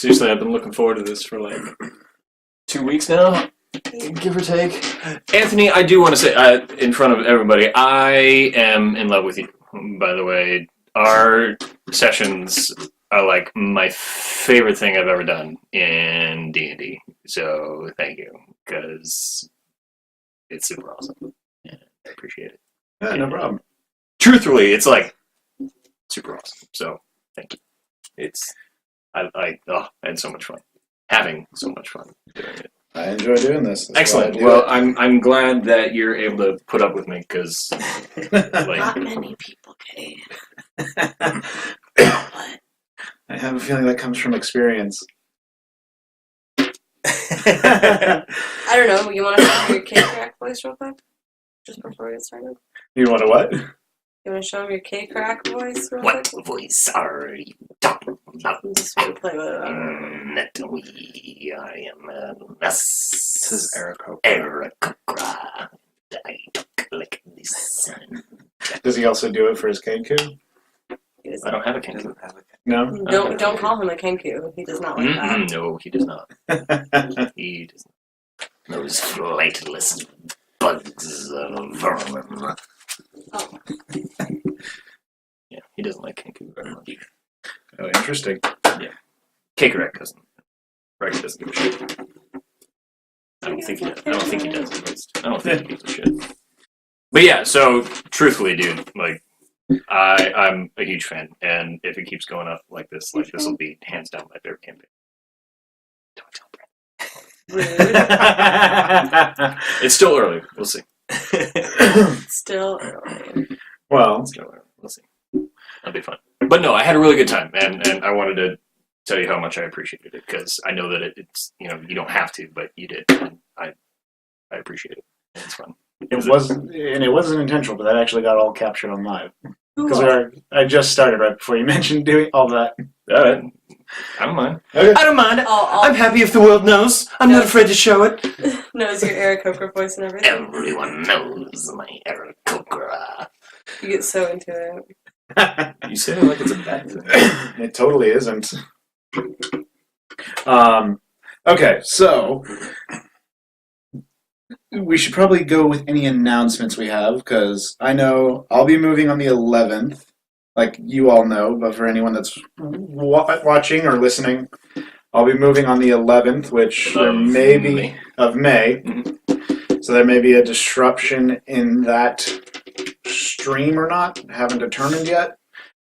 Seriously, I've been looking forward to this for like 2 weeks now, give or take. Anthony, I do want to say, in front of everybody, I am in love with you, by the way. Our sessions are like my favorite thing I've ever done in D&D. So thank you, because it's super awesome. Yeah, I appreciate it. Yeah, no problem. Truthfully, it's like super awesome. So thank you. I had so much fun. Having so much fun doing it. I enjoy doing this. That's excellent. Well, I'm glad that you're able to put up with me because Not many people can. I have a feeling that comes from experience. I don't know. You want to show him your K-Crack voice real quick? Just before we get started? You want to what? You want to show him your K-Crack voice real what quick? voice are you talking about? Just want to play with it. I am This is Erico. Erica. I talk like the sun. Does he also do it for his Kenku? I don't have a Kenku. No? Don't call him a Kenku. He does not like that. No, he does not. He does not. Those flightless bugs of vermin. Oh. Yeah, he doesn't like Kenku very much. Oh, interesting. Yeah. Kakarek doesn't. Ryker doesn't give a shit. I don't think he does. I don't think he does, at least. I don't think he gives a shit. But yeah, so, truthfully, dude, like, I'm a huge fan, and if it keeps going up like this will be hands down my favorite campaign. Don't tell Brandon. Rude. It's still early. We'll see. Still early. Well, It's still early. We'll see. That'll be fun. But no, I had a really good time, and I wanted to tell you how much I appreciated it, because I know that it's, you don't have to, but you did, and I appreciate it. And it's fun. it wasn't intentional, but that actually got all captured on live. Because I just started right before you mentioned doing all that. All right. I don't mind. Okay. I don't mind. I'll I'm happy if the world knows. I'm not afraid to show it. knows your Eric Coker voice and everything. Everyone knows my Eric Coker. You get so into it. You say it like it's a bad thing. It totally isn't. Okay, so we should probably go with any announcements we have, because I know I'll be moving on the 11th, like you all know, but for anyone that's watching or listening, I'll be moving on the 11th, which there may be of May. Mm-hmm. So there may be a disruption in that stream or not. I haven't determined yet,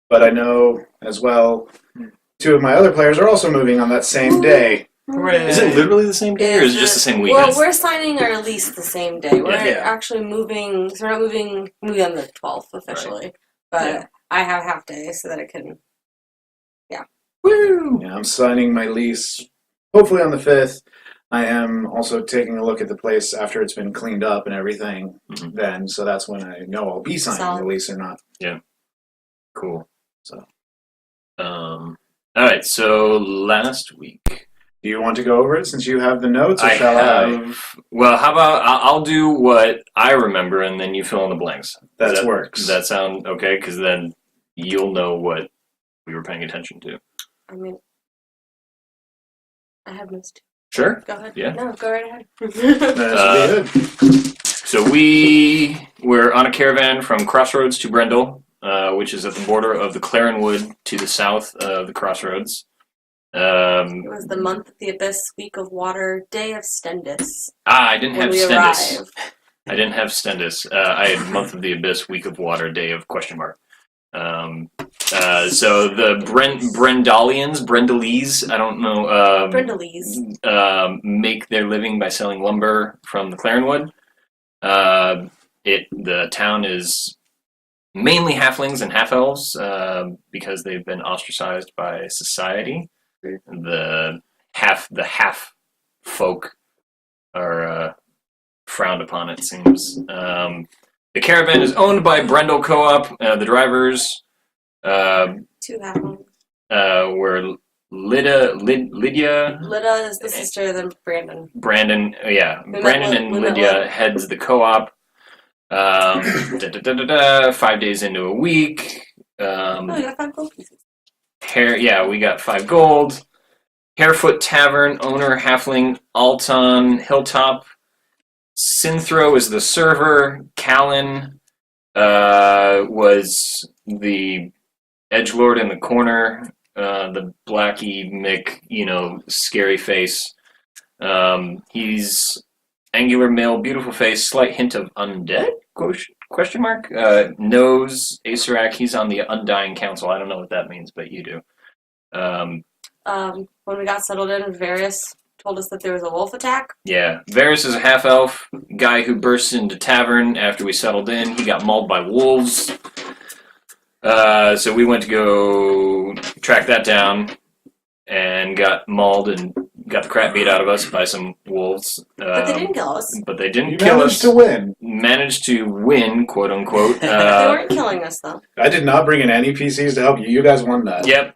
but I know as well 2 of my other players are also moving on that same day. Right. Is it literally the same day, or is it just the same weekend? Well, we're signing our lease the same day. We're actually moving. So we're not moving on the 12th officially, right. But I have half day so that I can. Yeah. Woo! Yeah, I'm signing my lease hopefully on the 5th. I am also taking a look at the place after it's been cleaned up and everything. Mm-hmm. Then, so that's when I know I'll be signing the lease or not. Yeah. Cool. So, all right. So last week. Do you want to go over it since you have the notes, or shall I? Well, how about I'll do what I remember, and then you fill in the blanks. That works. Does that sound okay? Because then you'll know what we were paying attention to. I mean, I have notes too. Sure. Go ahead. Yeah. No, go right ahead. That should be good. So we were on a caravan from Crossroads to Brendel, which is at the border of the Clarenwood to the south of the Crossroads. It was the month of the Abyss, week of water, day of Stendis. I didn't have Stendis. Arrived. I didn't have Stendis. I had month of the Abyss, week of water, day of question mark. So the Brendalese, I don't know. Brendalese. Make their living by selling lumber from the Clarenwood. The town is mainly halflings and half-elves because they've been ostracized by society. The half folk are frowned upon, it seems. The caravan is owned by Brendel Co-op. The drivers 2 halflings. Were Lydia. Lydia is the sister, then Brandon. Brandon and Lydia heads the co-op. 5 days into a week. You got 5 gold pieces. We got 5 gold. Harefoot Tavern, owner, halfling, Alton, Hilltop. Synthro is the server. Callan was the edgelord in the corner. The Blackie Mick, scary face. He's angular male, beautiful face, slight hint of undead? Question mark? Knows Acerak. He's on the Undying Council. I don't know what that means, but you do. When we got settled in, Varys told us that there was a wolf attack. Yeah. Varys is a half-elf guy who burst into tavern after we settled in. He got mauled by wolves. So we went to go track that down and got mauled and got the crap beat out of us by some wolves. But they didn't kill us. But they didn't You kill managed us. to win. Managed to win, quote unquote. They weren't killing us, though. I did not bring in any PCs to help you. You guys won that. Yep.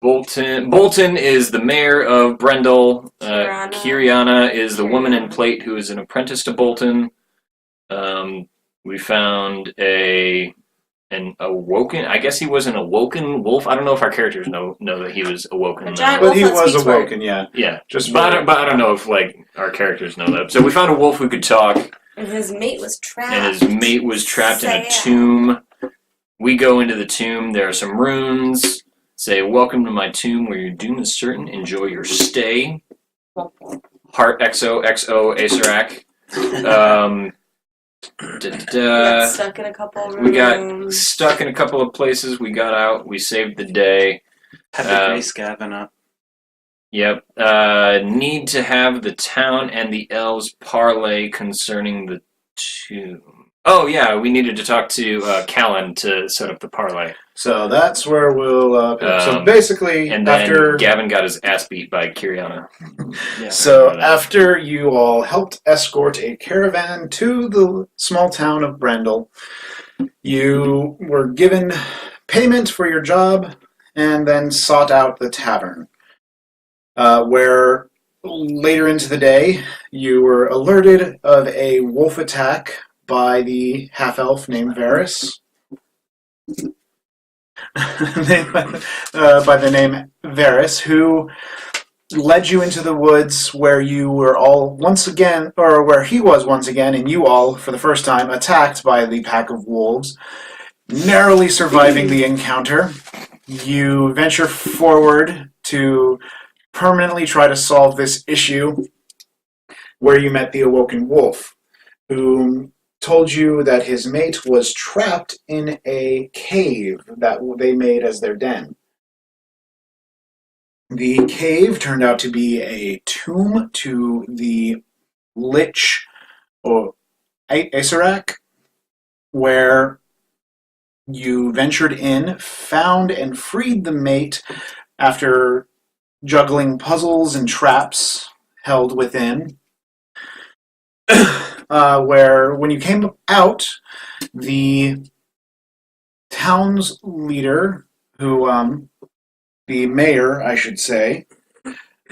Bolton is the mayor of Brendel. Kiriana is the woman in plate who is an apprentice to Bolton. We found an awoken. I guess he was an awoken wolf. I don't know if our characters know that he was awoken. A giant But he wolf that was speaks awoken, yeah. Yeah. Just But I don't know if our characters know that. So we found a wolf who could talk. And his mate was trapped. And his mate was trapped in a Sad. tomb. We go into the tomb. There are some runes. Say, welcome to my tomb where your doom is certain. Enjoy your stay. Heart XOXO Acerak. We got stuck in a couple of rooms. We got stuck in a couple of places. We got out. We saved the day. Had to grace Gavyn up. Yep. Need to have the town and the elves parlay concerning the tomb. Oh, yeah, we needed to talk to Callan to set up the parlay. So that's where we'll pick. So basically, And then after Gavyn got his ass beat by Kiriana. Yeah. So after you all helped escort a caravan to the small town of Brendel, you were given payment for your job and then sought out the tavern, where later into the day you were alerted of a wolf attack by the half-elf named Varys. By the name Varys, who led you into the woods where you were all once again, or where he was once again, and you all, for the first time, attacked by the pack of wolves. Narrowly surviving the encounter, you venture forward to permanently try to solve this issue, where you met the awoken wolf, who told you that his mate was trapped in a cave that they made as their den. The cave turned out to be a tomb to the Lich or Acerak, where you ventured in, found and freed the mate after juggling puzzles and traps held within. Where when you came out, the town's leader, the mayor, I should say,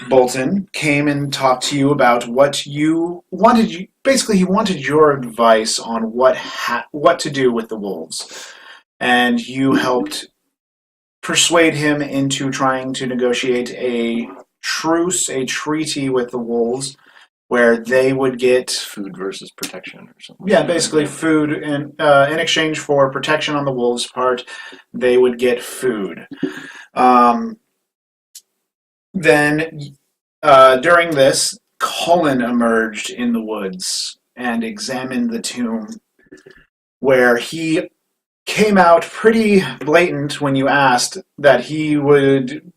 Bolton, came and talked to you about what you wanted. Basically, he wanted your advice on what to do with the wolves, and you helped persuade him into trying to negotiate a truce, a treaty with the wolves, where they would get Food versus protection or something. yeah, basically food, and in exchange for protection on the wolves' part, they would get food. Then, during this, Cullen emerged in the woods and examined the tomb, where he came out pretty blatant when you asked that he would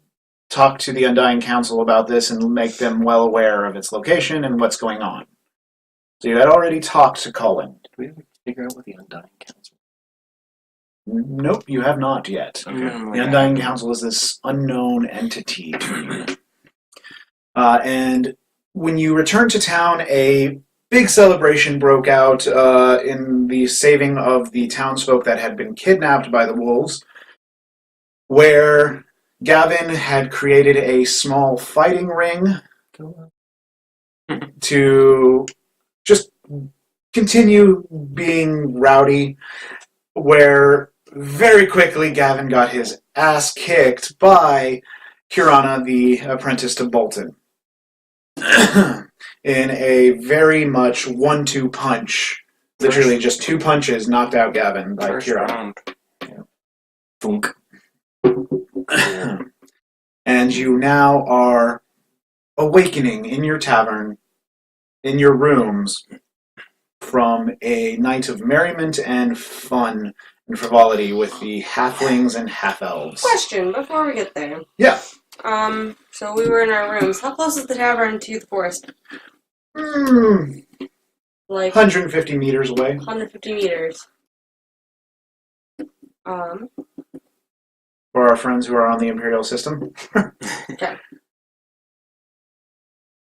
talk to the Undying Council about this and make them well aware of its location and what's going on. So you had already talked to Cullen. Did we ever figure out what the Undying Council? Nope, you have not yet. Okay. The Undying Council is this unknown entity to you. And when you returned to town, a big celebration broke out in the saving of the townsfolk that had been kidnapped by the wolves, where Gavyn had created a small fighting ring to just continue being rowdy, where very quickly, Gavyn got his ass kicked by Kirana, the apprentice to Bolton. In a very much 1-2 punch. Literally just 2 punches knocked out Gavyn by First Kirana. round. Thunk. And you now are awakening in your tavern, in your rooms, from a night of merriment and fun and frivolity with the halflings and half-elves. Question before we get there. Yeah. So we were in our rooms. How close is the tavern to the forest? Like 150 meters away. 150 meters. For our friends who are on the Imperial system. Okay.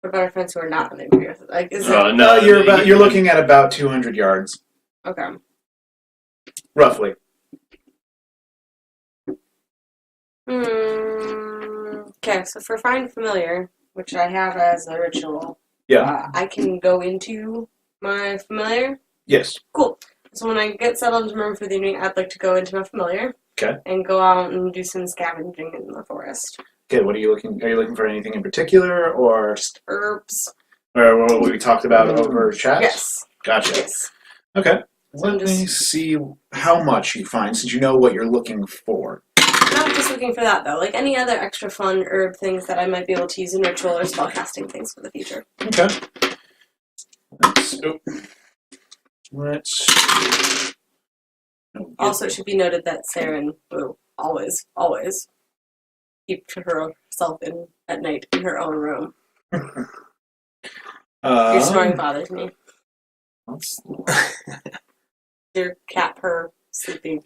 What about our friends who are not on the Imperial? Like, is it No, you're looking at about 200 yards, okay? roughly. Okay, so for Find Familiar, which I have as a ritual, I can go into my familiar. Yes. Cool. So when I get settled into my room for the evening, I'd like to go into my familiar. Okay. And go out and do some scavenging in the forest. Okay, what are you looking? Are you looking for anything in particular, or Herbs. or what we talked about over chat? Yes. Gotcha. Yes. Okay. So Let me see how much you find, since you know what you're looking for. Not just looking for that, though. Like any other extra fun herb things that I might be able to use in ritual or spellcasting things for the future. Okay. Let's Also, it should be noted that Seren will always keep herself in at night in her own room. Your snoring bothers me. Your cat purr sleeping.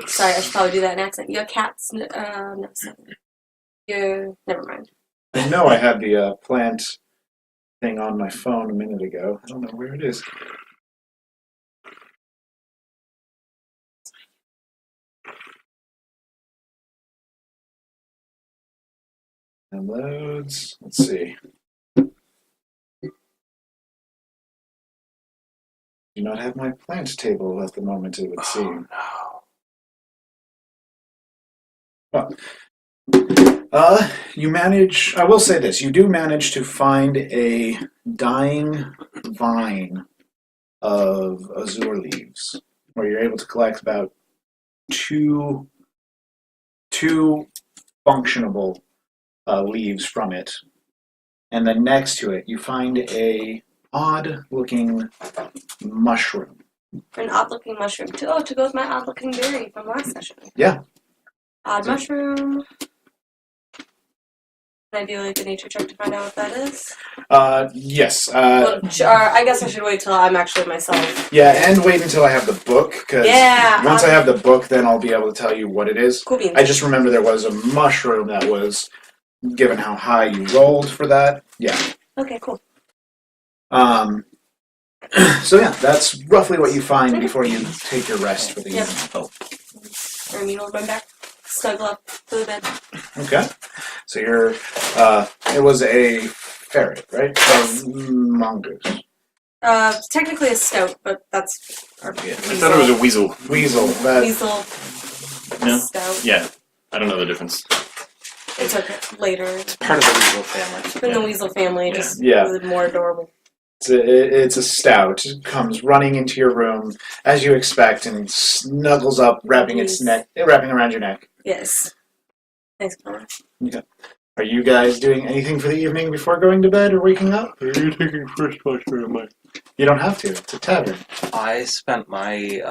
Sorry, I should probably do that in accent. Your cat's no. Never mind. I know I had the plant thing on my phone a minute ago. I don't know where it is. Downloads. Let's see. Do not have my plant table at the moment, it would seem. Well, you manage, I will say this, you do manage to find a dying vine of azure leaves, where you're able to collect about two functionable leaves from it. And then next to it, you find a odd-looking mushroom. An odd-looking mushroom. To go with my odd-looking berry from last session. Yeah. Odd mushroom. Can I do like a nature check to find out what that is? Yes. I guess I should wait till I'm actually myself. Yeah, and wait until I have the book, because once I have the book, then I'll be able to tell you what it is. Cool beans. I just remember there was a mushroom that was, given how high you rolled for that, yeah. Okay, cool. So yeah, that's roughly what you find before you take your rest for the evening. I mean, hold my back. Snuggle up to the bed. Okay. So you're, it was a ferret, right? Yes. Mongoose. Technically a stout, but that's our I thought it was a weasel. Weasel. Weasel. No? Stout. Yeah. I don't know the difference. It's okay. Later. It's part of the weasel family. It's in the weasel family, just more adorable. It's a stout. It comes running into your room, as you expect, and snuggles up, wrapping around your neck. Yes. Thanks, Connor. Okay. Are you guys doing anything for the evening before going to bed or waking up? Are you taking first watch or am I? You don't have to. It's a tavern. I spent my,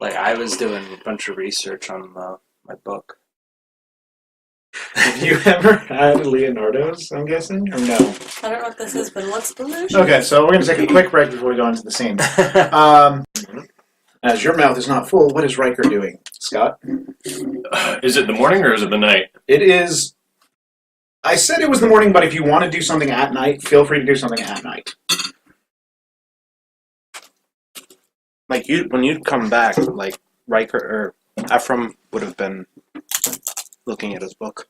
I was doing a bunch of research on my book. Have you ever had Leonardo's, I'm guessing, or no? I don't know what this is, but it looks delicious. Okay, so we're going to take a quick break before we go into the scene. As your mouth is not full, what is Ryker doing, Scott? Is it the morning or is it the night? It is... I said it was the morning, but if you want to do something at night, feel free to do something at night. When you'd come back, Ryker or Ephraim would have been looking at his book.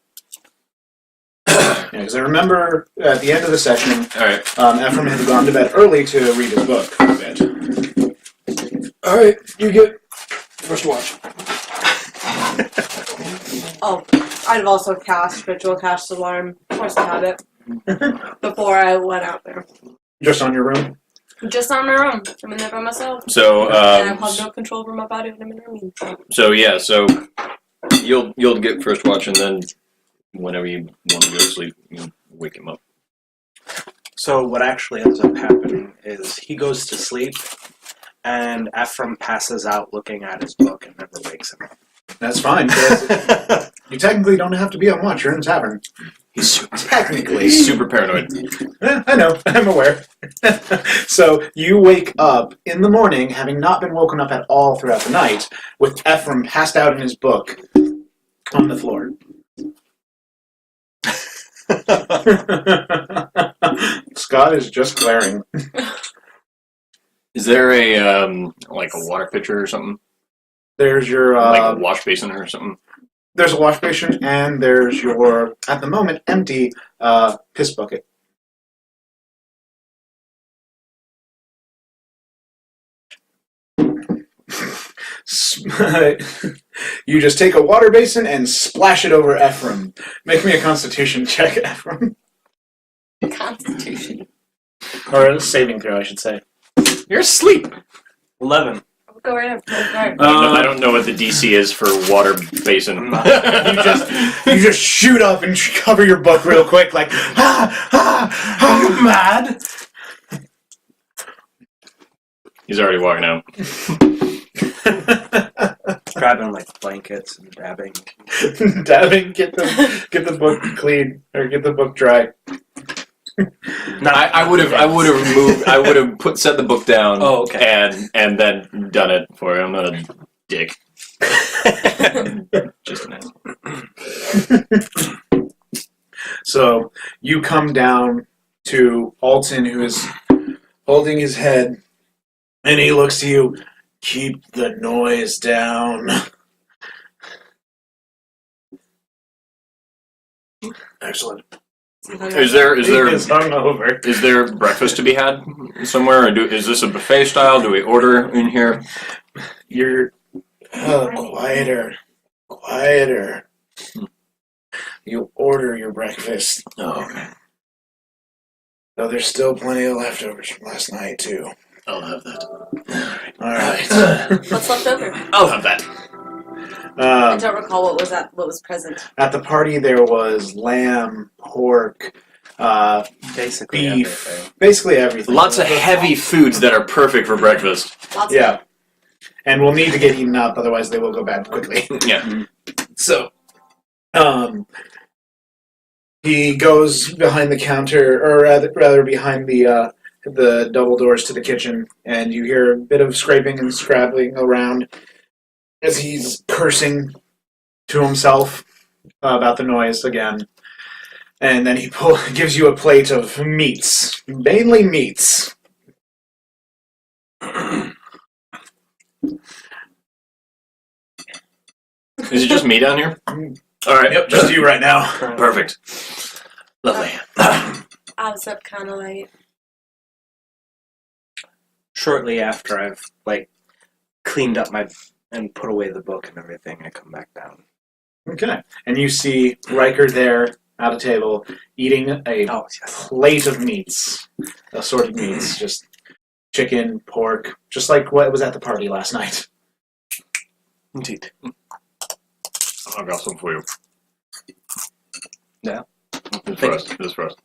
Yeah, because I remember at the end of the session, All right. Ephraim had gone to bed early to read his book for a bit. All right. You get first watch. Oh, I'd have also cast Ritual Cast Alarm. Of course I had it. Before I went out there. Just on your room? Just on my room. I'm in there by myself. So and I have no control over my body when I'm in a room. So you'll get first watch, and then whenever you want to go to sleep, you wake him up. So what actually ends up happening is he goes to sleep, and Ephraim passes out looking at his book and never wakes him up. That's fine. You technically don't have to be on watch. You're in the tavern. He's super paranoid. I know. I'm aware. So you wake up in the morning, having not been woken up at all throughout the night, with Ephraim passed out in his book on the floor. Scott is just glaring. Is there a like a water pitcher or something? There's your Like a wash basin or something? there's a wash basin, and there's your, at the moment, empty piss bucket. You just take a water basin and splash it over Ephraim. Make me a Constitution check, Ephraim. Constitution. Or a saving throw, I should say. You're asleep. 11. Go right up. I don't know what the DC is for water basin. You just shoot up and cover your book real quick, like, are you mad? He's already walking out. Grabbing like blankets and dabbing. Dabbing, get the book clean, or get the book dry. No, I would have set the book down. Oh, okay. And then done it for him. I'm not a dick. Just an asshole. So you come down to Alton, who is holding his head, and he looks to you. Keep the noise down. Excellent. Is there He is hungover. is there breakfast to be had somewhere, or is this a buffet style? Do we order in here? You're quieter. You order your breakfast. Oh, okay. Though there's still plenty of leftovers from last night too. I'll have that. All right. What's left over? I'll have that. I don't recall what was present. At the party there was lamb, pork, Basically beef, everything. basically everything. Lots of heavy foods that are perfect for breakfast. Lots Yeah. And will need to get eaten up, otherwise they will go bad quickly. Yeah. So, he goes behind the counter, or rather behind the double doors to the kitchen, and you hear a bit of scraping and scrabbling around as he's cursing to himself about the noise again. And then he gives you a plate of meats, mainly meats. Is it just me down here? All right. Yep, just you right now. Perfect. Lovely. I was up kind of late. Shortly after I've cleaned up and put away the book and everything, I come back down. Okay. And you see Ryker there at a table eating a plate of meats, assorted meats, just chicken, pork, just like what was at the party last night. Indeed. I'll got some for you. Yeah. This first.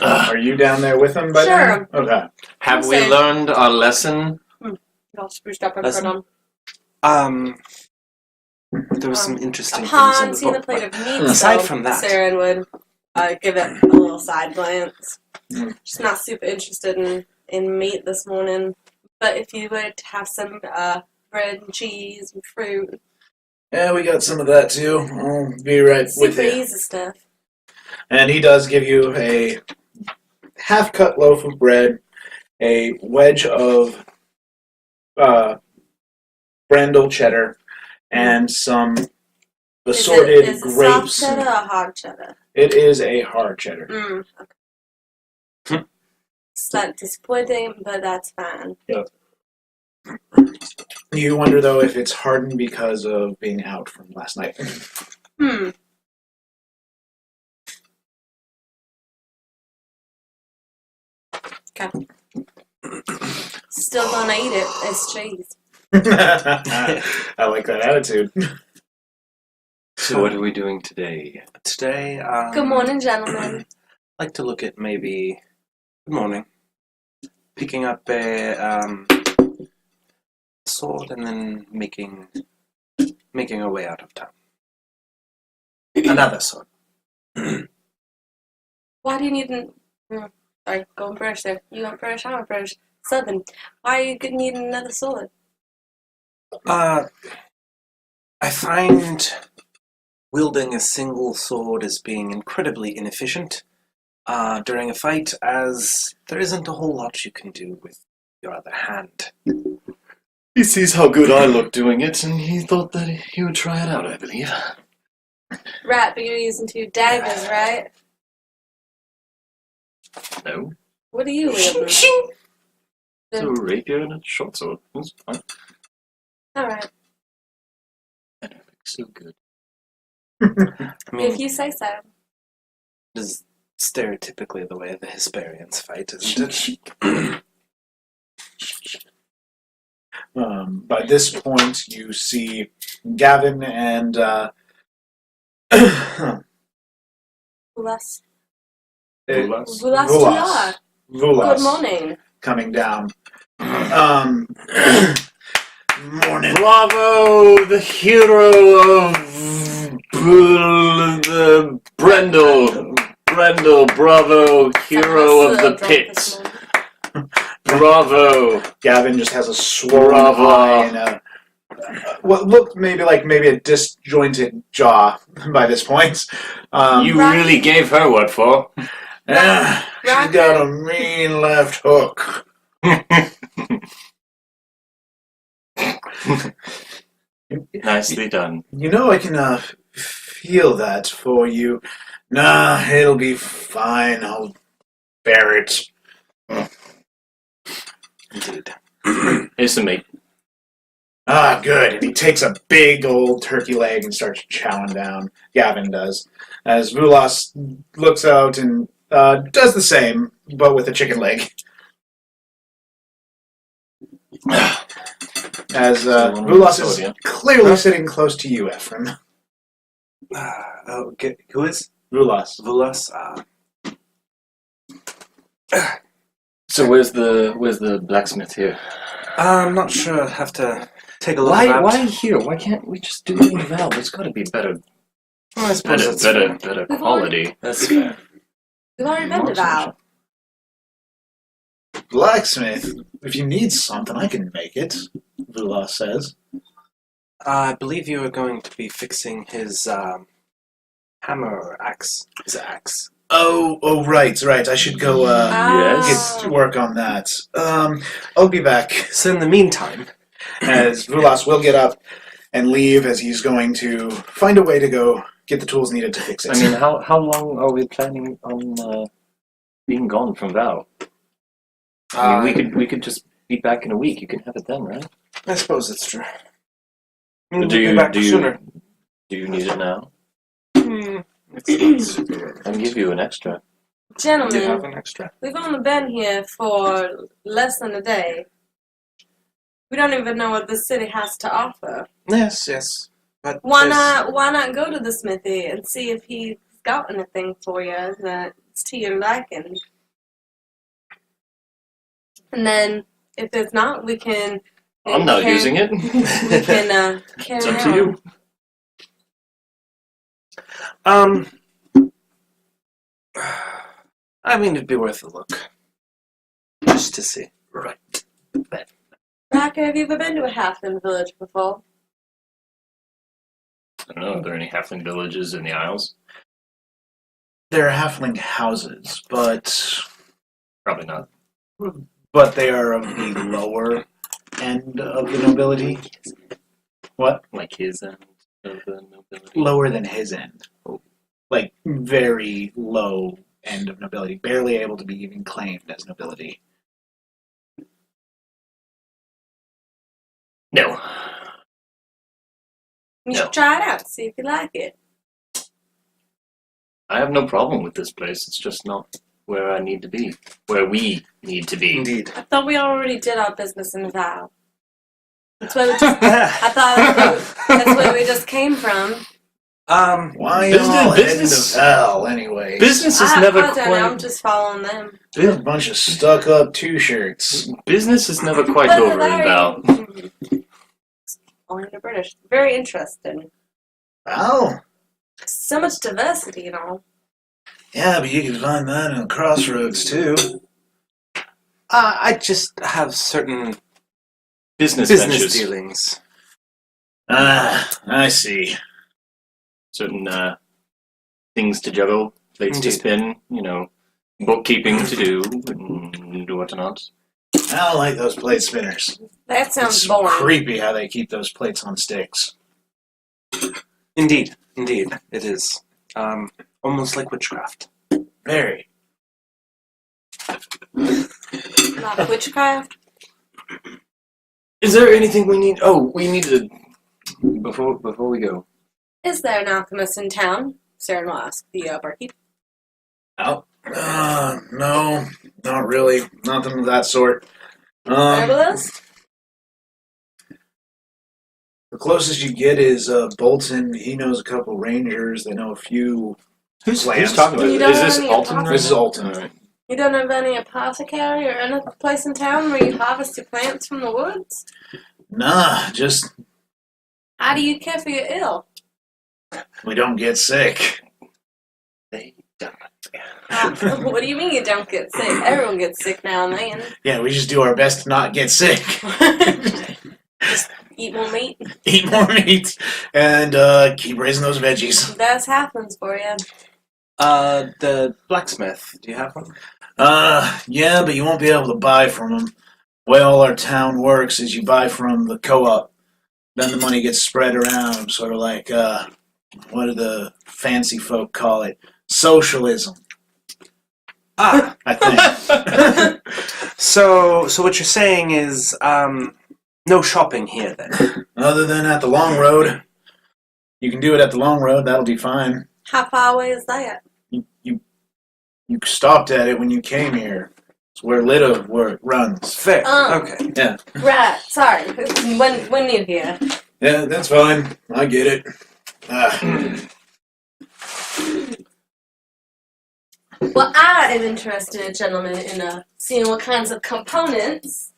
Are you down there with him by Sure. now? Okay. Have we learned our lesson? All spruced up in Listen. front of him. There was some interesting Upon things in seeing the the book. plate of but meat, aside though, from that, Seren would give it a little side glance. Mm. She's not super interested in meat this morning, but if you would have some bread and cheese and fruit. Yeah, we got some of that too. I'll be right with Super you. easy stuff. And he does give you a half-cut loaf of bread, a wedge of Brandel cheddar, and some assorted is it grapes. soft cheddar or hard cheddar? It is a hard cheddar. Okay. Slightly disappointing, but that's fine. Yep. You wonder though if it's hardened because of being out from last night. Okay. Still gonna eat it. It's cheese. I like that attitude. So what are we doing today? Today, Good morning, gentlemen. I'd like to look at maybe, good morning, picking up a sword and then making our way out of town. Another sword. Why do you need an... Sorry, going first there. You went first, I went first. Southern. Why are you gonna need another sword? I find wielding a single sword as being incredibly inefficient during a fight, as there isn't a whole lot you can do with your other hand. He sees how good I look doing it, and he thought that he would try it out, I believe. Right, but you're using 2 daggers, right? No. What are you wielding? It's a rapier and a short sword. It's fine. Alright. I don't think so good. I mean, If you say so. it is stereotypically the way the Hesperians fight, isn't it? By this point, you see Gavyn and Vulas Vulas. Tular. Vulas Good morning. coming down. Morning. Bravo, the hero of Brendel. Brendel, bravo, hero of the pit. Bravo. Gavyn just has a swollen Bravo. eye and a what looked maybe a disjointed jaw by this point. You really gave her what for? Yeah, she's got a mean left hook. Nicely done. You know I can feel that for you. Nah, it'll be fine. I'll bear it. Indeed. Here's some meat. Ah, good. And he takes a big old turkey leg and starts chowing down. Gavyn does. As Vulas looks out and does the same, but with a chicken leg. As Vulas is clearly sitting close to you, Ephraim. Who is? Vulas. Vulas? So where's the blacksmith here? I'm not sure. I'll have to take a look Why at that. here? Why can't we just do it in Valve? There's got to be better I suppose that's better quality. That's fair. We've already been to Val. Blacksmith, if you need something, I can make it, Vulas says. I believe you are going to be fixing his hammer or axe. His axe. Oh, right. I should go Yes. get to work on that. I'll be back. So in the meantime, As Vulas will get up and leave, as he's going to find a way to go get the tools needed to fix it. I mean, how long are we planning on being gone from Val? I mean, we could just be back in a week. You can have it then, right? I suppose that's true. Do We'll be you back do sooner. you need it now? It's not super. I'll give you an extra. Do you have Gentlemen, an extra? we've only been here for less than a day. We don't even know what the city has to offer. Yes. But Why there's- not go to the smithy and see if he's got anything for you that's to your liking? And then, if there's not, we can... I'm not using it. We can carry It's up on. to you. I mean, it'd be worth a look. Just to see. Right. Ryker, have you ever been to a halfling village before? I don't know. Are there any halfling villages in the Isles? There are halfling houses, but Probably not. they are of the lower end of the nobility. What? Like his. of the nobility. Lower than his end. Like, very low end of nobility. Barely able to be even claimed as nobility. No. You No. should try it out, see if you like it. I have no problem with this place. It's just not where I need to be. Where we need to be. Indeed. I thought we already did our business in Val. That's where we just. I thought that's where we just came from. Why Business- y'all heading business- to Val, anyways? Business is I never don't know. quite. I'm just following them. A bunch of stuck-up two-shirts. Business is never quite But over in very- Val. Only the British. Very interesting. Val? So much diversity and all. Yeah, but you can find that in Crossroads, too. I just have certain Business business ventures. dealings. I see. Certain things to juggle, plates to Indeed. spin, bookkeeping to do, and whatnot. I don't like those plate spinners. That sounds It's boring. creepy how they keep those plates on sticks. Indeed, it is. Almost like witchcraft. Very. Not witchcraft. Is there anything we need? Oh, we need to before we go. Is there an alchemist in town? Seren will ask the barkeep. Oh. No, not really. Nothing of that sort. Herbalist? The closest you get is Bolton. He knows a couple rangers. They know a few. Who's Plans. talking about You it? don't Is this have any Alton? apartments? This is Alton. Alright. You don't have any apothecary or any place in town where you harvest your plants from the woods? Nah, just How do you care for your ill? we don't get sick. They die. What do you mean you don't get sick? Everyone gets sick now and then. Yeah, we just do our best to not get sick. Eat more meat. Eat more meat and keep raising those veggies. That happens for you. The blacksmith. Do you have one? Yeah, but you won't be able to buy from them. The way all our town works is you buy from the co-op. Then the money gets spread around, sort of like, what do the fancy folk call it? Socialism, Ah, I think. so what you're saying is, no shopping here then. Other than at the Long Road. You can do it at the Long Road, that'll be fine. How far away is that? You stopped at it when you came here. It's where Lita runs. Fair. Oh. Okay. Yeah. Right, sorry. When you're here. Yeah, that's fine. I get it. Well, I am interested, gentlemen, in seeing what kinds of components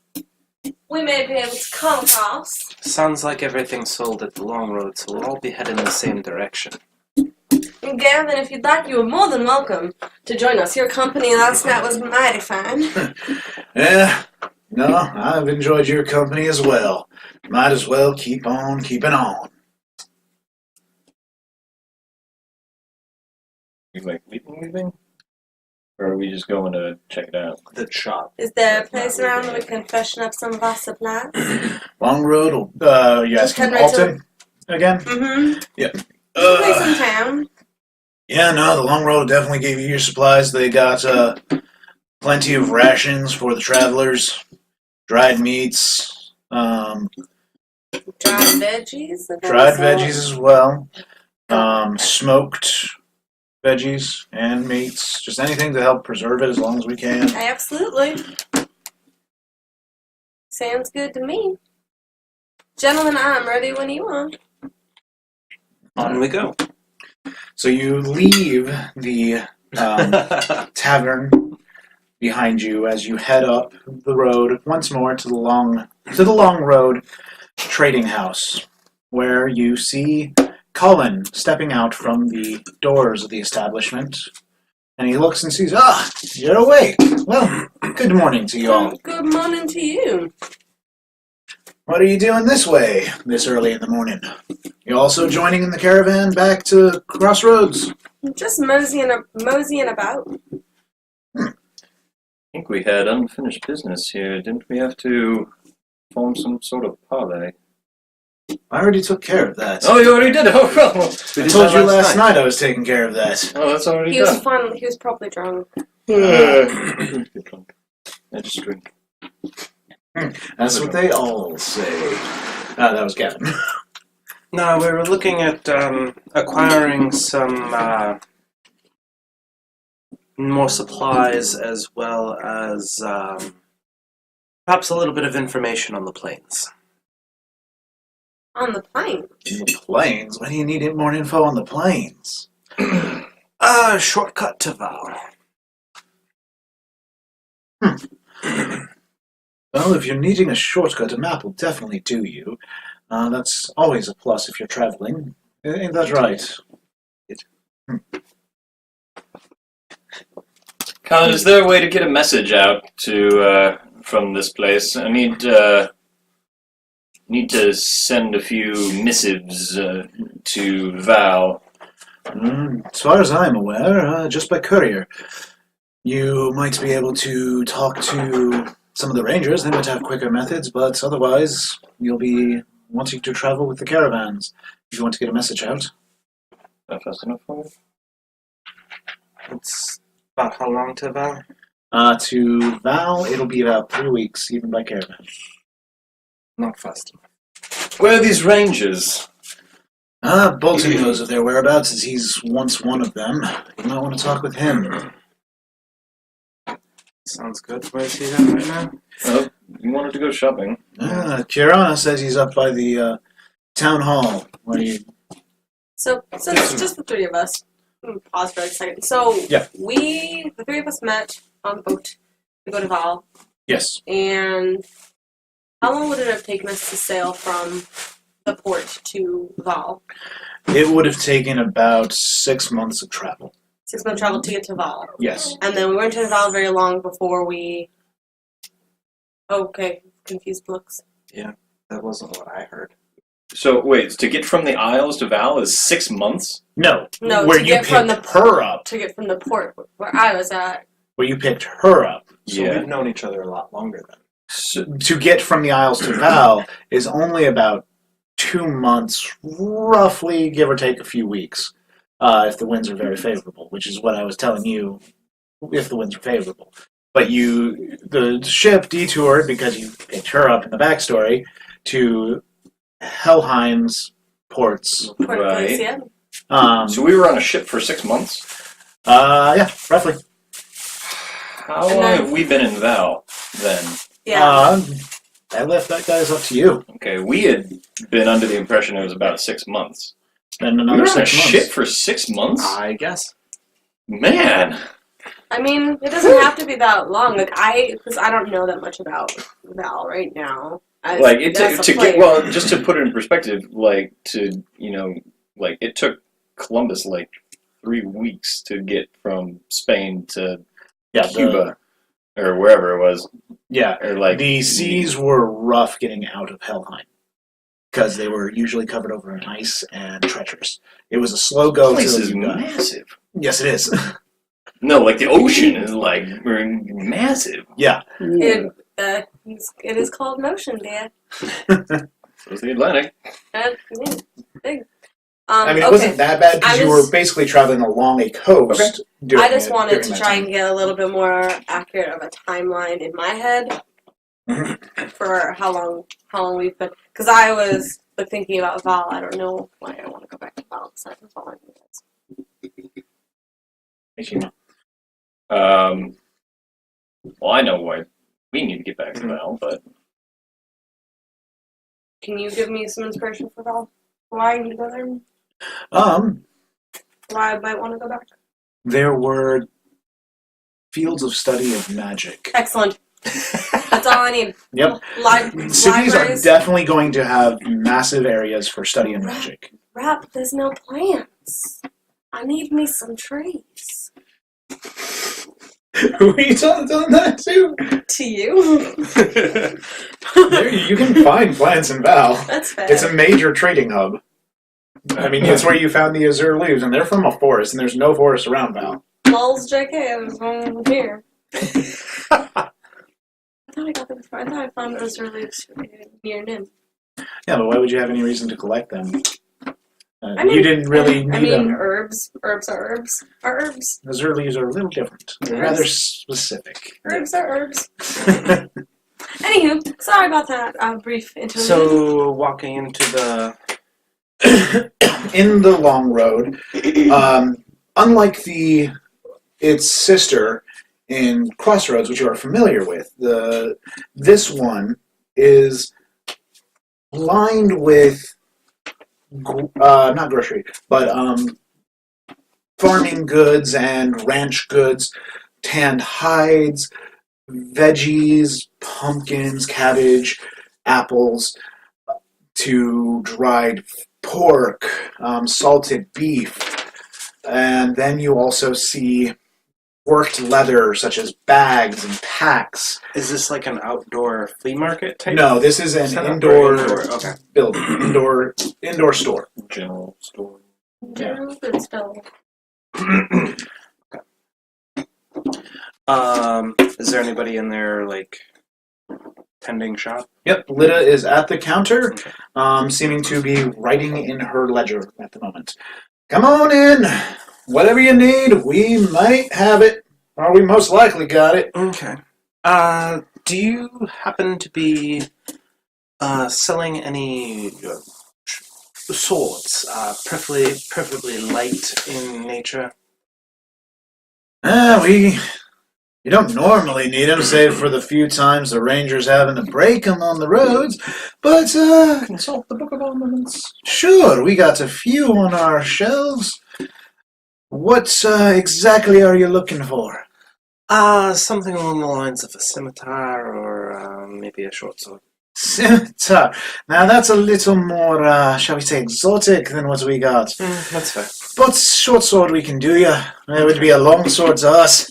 we may be able to come across. Sounds like everything's sold at the long road, so we'll all be heading in the same direction. And Gavyn, if you'd like, you are more than welcome to join us. Your company last night was mighty fine. Yeah, no, I've enjoyed your company as well. Might as well keep on keeping on. We like leaving? Or are we just going to check it out? The shop. Is there a place around where we can freshen up some of our supplies? Long Road, you Just asking head right to Alton again? Mm-hmm. Yeah. Place in town. Yeah, no, the Long Road definitely gave you your supplies. They got plenty of rations for the travelers, dried meats, Dried veggies. of dried any sort? veggies as well, smoked veggies and meats, just anything to help preserve it as long as we can. Absolutely. Sounds good to me. Gentlemen, I'm ready when you are. On we go. So you leave the tavern behind you as you head up the road once more to the Long Road Trading House, where you see Colin stepping out from the doors of the establishment, and he looks and sees, you're awake. Well, good morning to you all. Good morning to you. What are you doing this way, this early in the morning? You also joining in the caravan back to Crossroads? Just moseying about. I think we had unfinished business here. Didn't we have to form some sort of parley? I already took care of that. Oh, you already did? Oh, well. I told you last night I was taking care of that. Oh, that's already He was done. fun. He was probably drunk. I just drink. That's what they all say. That was Gavyn. No, we were looking at acquiring some more supplies as well as perhaps a little bit of information on the plains. On the plane. The plains? Why do you need more info on the plains? Shortcut to Val. Well, if you're needing a shortcut, a map will definitely do you. That's always a plus if you're traveling. Ain't that right? Colin, is there a way to get a message out to from this place? I need to send a few missives to Val. As far as I'm aware, just by courier. You might be able to talk to some of the rangers. They might have quicker methods, but otherwise, you'll be wanting to travel with the caravans if you want to get a message out. That fast enough for you? It's about how long to Val? To Val, it'll be about 3 weeks, even by caravan. Not fast enough. Where are these rangers? Bolton knows of their whereabouts, as he's once one of them. You might want to talk with him. Sounds good. Where is he at right now? You wanted to go shopping. Kirana says he's up by the town hall. Where you... So it's just the three of us. Pause for a second. So Yeah. the three of us met on the boat to go to Val. Yes. And how long would it have taken us to sail from the port to Val? It would have taken about 6 months of travel. 6 month travel to get to Val. Yes. And then we weren't in Val very long before we... Okay, confused looks. That wasn't what I heard. So, wait, to get from the Isles to Val is 6 months? No. No, where to you get from picked the her up. To get from the port where I was at. Where you picked her up. So we've known each other a lot longer then. So, to get from the Isles to Val is only about 2 months, roughly, give or take a few weeks, if the winds are very favorable, which is what I was telling you, if the winds are favorable. But the ship detoured, because you picked her up in the backstory, to Helheim's ports. Port of Right. Galicia. So we were on a ship for 6 months? Yeah, roughly. How long have we been in Val, then? Yeah. I left that guy's up to you. Okay, we had been under the impression it was about 6 months. Then We another were on a 6 months. ship for 6 months? I guess. Man! I mean, it doesn't have to be that long. Because I don't know that much about Val right now. Like, as to a get, player. well, just to put it in perspective, like, it took Columbus, 3 weeks to get from Spain to Cuba, or wherever it was. Yeah, Or, the seas were rough getting out of Helheim because they were usually covered over in ice and treacherous. It was a slow go. The place till is you got- massive. Yes, it is. No, the ocean is, massive. Yeah. It is called motion, dear. So is the Atlantic. Big. I mean, it wasn't that bad because you were basically traveling along a coast. I just wanted to try and get a little bit more accurate of a timeline in my head for how long we've been. Because I was thinking about Val. I don't know why I want to go back to Val. Aside from following you guys. Well, I know why we need to get back to Val, but Can you give me some inspiration for Val? Why I need to go there? Why I might want to go back? There were fields of study of magic. Excellent. That's all I need. Yep. Cities are Libraries. definitely going to have massive areas for studying magic. Rap, there's no plants. I need me some trees. Who are you telling that to? To you? You can find plants in Val. That's fair. It's a major trading hub. I mean, it's where you found the azure leaves, and they're from a forest, and there's no forest around Val. Lulz JK, I was going here. I thought I found those leaves near Nim. Yeah, but why would you have any reason to collect them? I mean, you didn't really need them. herbs are herbs. Those earlies are a little different. They're Herbs. rather specific. Herbs are herbs. Anywho, sorry about that brief interlude. So, walking into the... In the long road, unlike its sister in Crossroads, which you are familiar with, this one is lined with not grocery, but farming goods and ranch goods, tanned hides, veggies, pumpkins, cabbage, apples, to dried pork, salted beef, and then you also see worked leather such as bags and packs. Is this like an outdoor flea market type? No, this is an setup? indoor Okay. building, indoor store. General store. General good stuff. Is there anybody in there, like, tending shop? Yep, Lita is at the counter, seeming to be writing in her ledger at the moment. Come on in. Whatever you need, we might have it, or we most likely got it. Okay. Do you happen to be selling any swords, preferably light in nature? You don't normally need them, save for the few times the rangers having to break them on the roads, but, Consult the Book of Armaments. sure, we got a few on our shelves. What, exactly are you looking for? Something along the lines of a scimitar or maybe a short sword. Scimitar. Now that's a little more, shall we say, exotic than what we got. That's fair. But short sword we can do ya. It would be a long sword to us.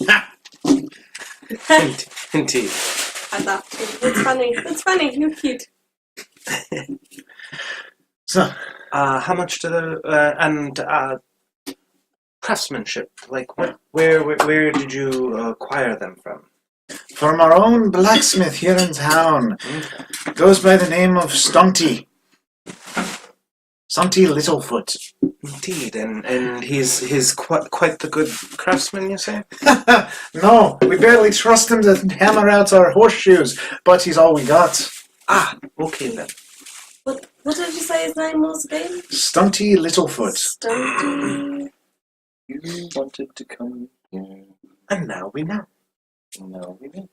Indeed. I thought it's funny. It's funny. You're cute. So, How much do the craftsmanship? Like, where did you acquire them from? from our own blacksmith here in town. Goes by the name of Stunty. Stunty Littlefoot. Indeed, and he's quite the good craftsman, you say? No, we barely trust him to hammer out our horseshoes, but he's all we got. Okay then. What did you say his name was again? Stunty Littlefoot. Stunty. You wanted to come here. And now we know. No, we didn't.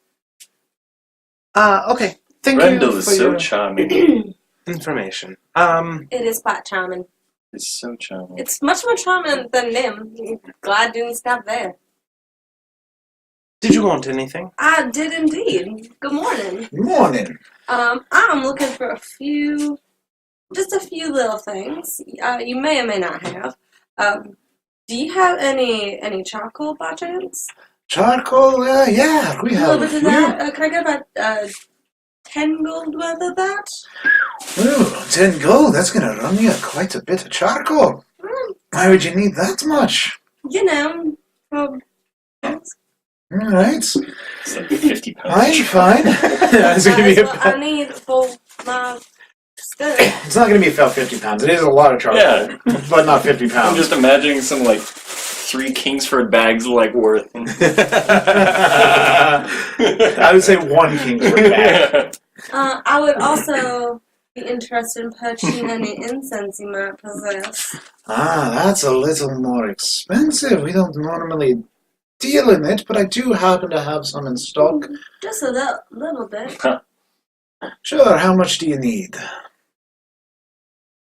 Okay. Thank Rendell you is for so your charming. information. It is quite charming. It's so charming. It's much more charming than them. Glad didn't stop there. Did you want anything? I did indeed. Good morning. Morning. I'm looking for just a few little things. You may or may not have. Do you have any charcoal by chance? Charcoal, yeah, we A have little a bit of few. that. Can I get about 10 gold worth of that? Ooh, 10 gold, that's gonna run you quite a bit of charcoal. Why would you need that much? You know, Alright, It's like 50 pounds. I'm fine. It's that gonna is be what I need for my skirt. It's not gonna be about 50 pounds. It is a lot of charcoal, Yeah. but not 50 I'm pounds. just imagining some, like, 3 Kingsford bags, like, worth. I would say 1 Kingsford bag. I would also be interested in purchasing any incense you might possess. That's a little more expensive. We don't normally deal in it, but I do happen to have some in stock. Just a little bit. Sure, how much do you need?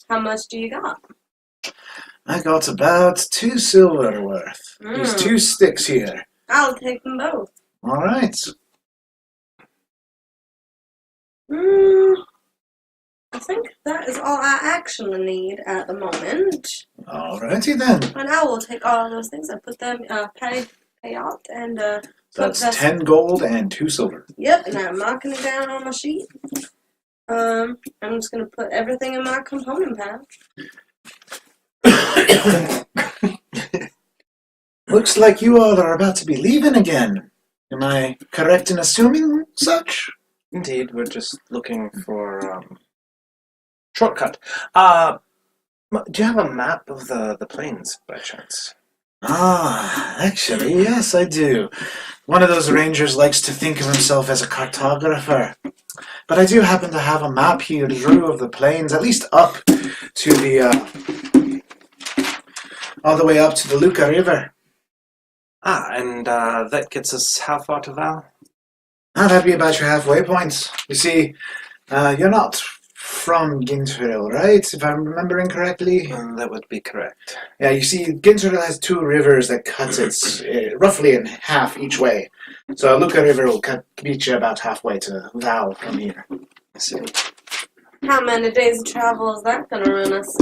How much do you got? I got about 2 silver worth. These 2 sticks here. I'll take them both. Alright. I think that is all I actually need at the moment. Alrighty then. And I will take all of those things and put them, pay out, and That's put 10 gold and 2 silver. Yep, and I'm marking it down on my sheet. I'm just gonna put everything in my component pad. Looks like you all are about to be leaving again. Am I correct in assuming such? Indeed, we're just looking for Shortcut. Do you have a map of the plains, by chance? Actually, yes, I do. One of those rangers likes to think of himself as a cartographer. But I do happen to have a map here, Drew, of the plains, at least up to the, all the way up to the Luca River. And that gets us how far to Val? That'd be about your halfway point. You see, you're not from Gintrell, right? If I'm remembering correctly. That would be correct. Yeah, you see, Gintrell has two rivers that cuts it roughly in half each way. So Luca River will beat you about halfway to Val from here. I see. How many days of travel is that going to run us?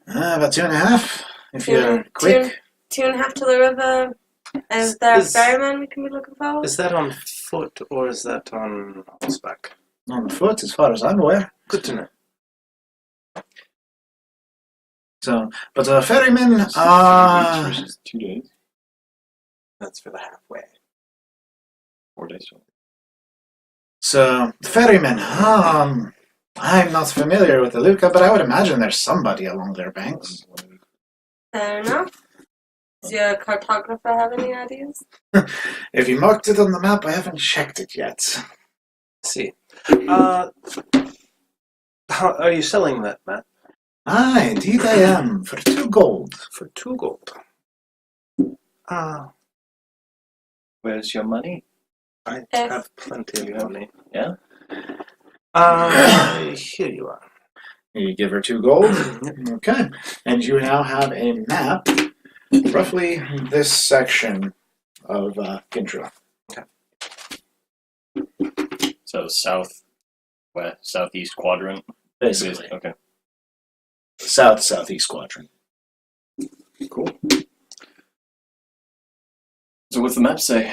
About 2.5, if you're quick. 2.5 to the river. Is there a ferryman we can be looking for? Is that on foot or is that on horseback? On foot, as far as I'm aware. Good to know. So, but ferryman, versus 2 days. That's for the halfway. 4 days. so ferryman, I'm not familiar with the Luca, but I would imagine there's somebody along their banks. Fair enough. Does your cartographer have any ideas? If you marked it on the map, I haven't checked it yet. See. How are you selling that, Matt? Indeed I am, for 2 gold. For 2 gold. Where's your money? I have plenty of money. Yeah? Here you are. You give her 2 gold. Okay. And you now have a map, roughly this section of Gintrell. So southeast quadrant? Basically. Okay. Southeast quadrant. Cool. So what's the map say?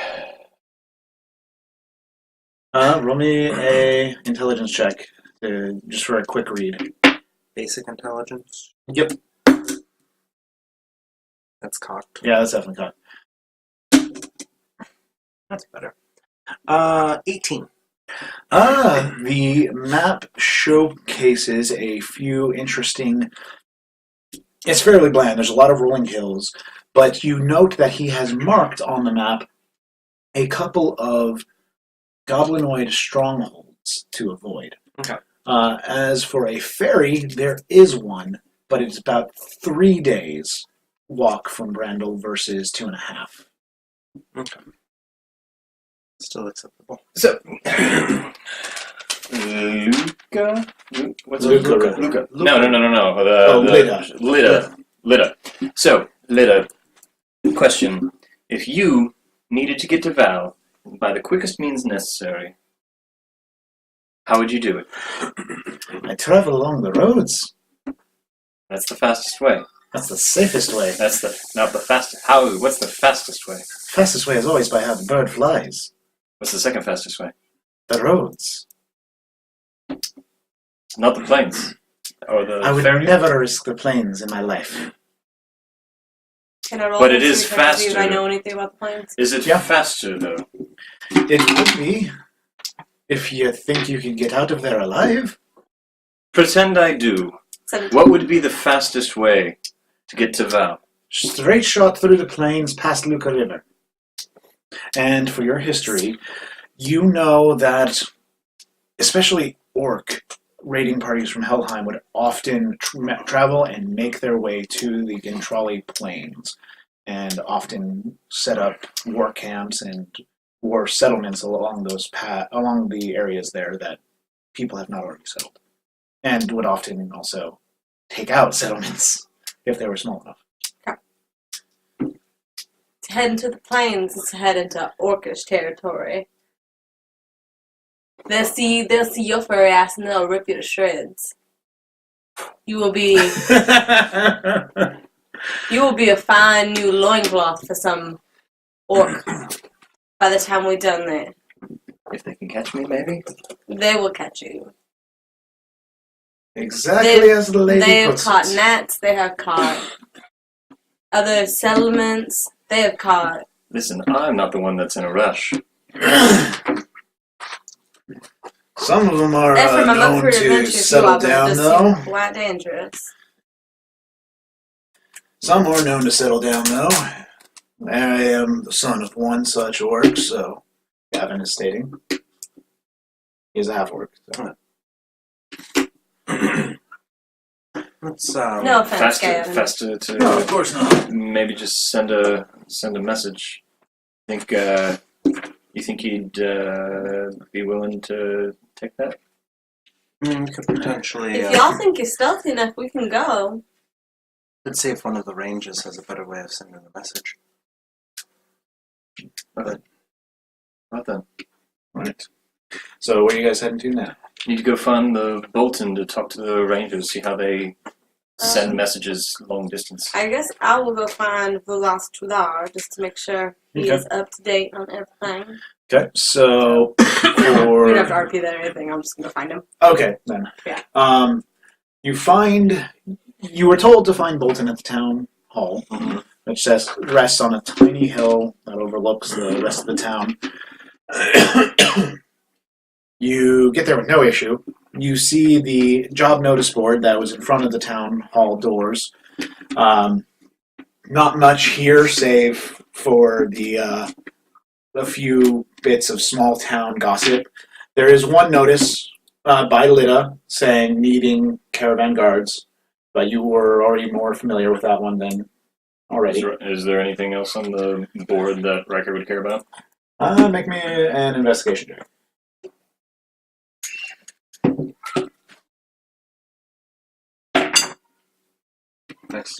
Roll me a intelligence check, just for a quick read. Basic intelligence. Yep. That's cocked. Yeah, that's definitely caught. That's better. 18. The map showcases a few interesting... It's fairly bland. There's a lot of rolling hills, but you note that he has marked on the map a couple of goblinoid strongholds to avoid. Okay. As for a ferry, there is one, but it's about 3 days walk from Brandel versus 2.5. Okay. Still acceptable. So, Luca? What's Luca. Luca. No. Lida. So, Lida, question. If you needed to get to Val by the quickest means necessary, how would you do it? I travel along the roads. That's the fastest way. That's the safest way. That's not the fastest. What's the fastest way? Fastest way is always by how the bird flies. What's the second fastest way? The roads. Not the plains. Or the I would ferry? never risk the plains in my life. Can I roll But it this is to see if I faster. know anything about the planes? Is it Yeah. faster, though? It would be, if you think you can get out of there alive. Pretend I do. 17. What would be the fastest way to get to Val? Straight shot through the plains past Luca River. And for your history, you know that, especially orc raiding parties from Helheim would often travel and make their way to the Gintrell plains, and often set up war camps and war settlements along along the areas there that people have not already settled, and would often also take out settlements if they were small enough. To head into the plains is to head into orcish territory. They'll see your furry ass and they'll rip you to shreds. You will be a fine new loincloth for some orc by the time we're done there. If they can catch me, maybe? They will catch you. Exactly as the lady They have puts caught it. gnats, they have caught other settlements, they have caught... Listen, I'm not the one that's in a rush. Some of them are Ephraim, I'm up known for an to adventure settle too, but down, this though. seems quite dangerous. Some are known to settle down, though. I am the son of one such orc, so Gavyn is stating. He's a half-orc. So. Let's No offense, Gavyn. Faster to No, of course not. maybe just send a message. You think he'd be willing to take that? we could potentially. If y'all think you're stealthy enough, we can go. Let's see if one of the rangers has a better way of sending the message. Okay. Not then. Right. So where are you guys heading to now? Need to go find the Bolton to talk to the Rangers, see how they send messages long distance. I guess I will go find Vulas Tular just to make sure he is up to date on everything. Okay, so We for... don't have to RP that or anything. I'm just going to find him. Okay, then. Yeah. You were told to find Bolton at the town hall, which rests on a tiny hill that overlooks the rest of the town. You get there with no issue. You see the job notice board that was in front of the town hall doors. Not much here, save for a few bits of small town gossip. There is one notice by Lida saying needing caravan guards, but you were already more familiar with that one than already. Is there anything else on the board that Ryker would care about? Make me an investigation check. Nice.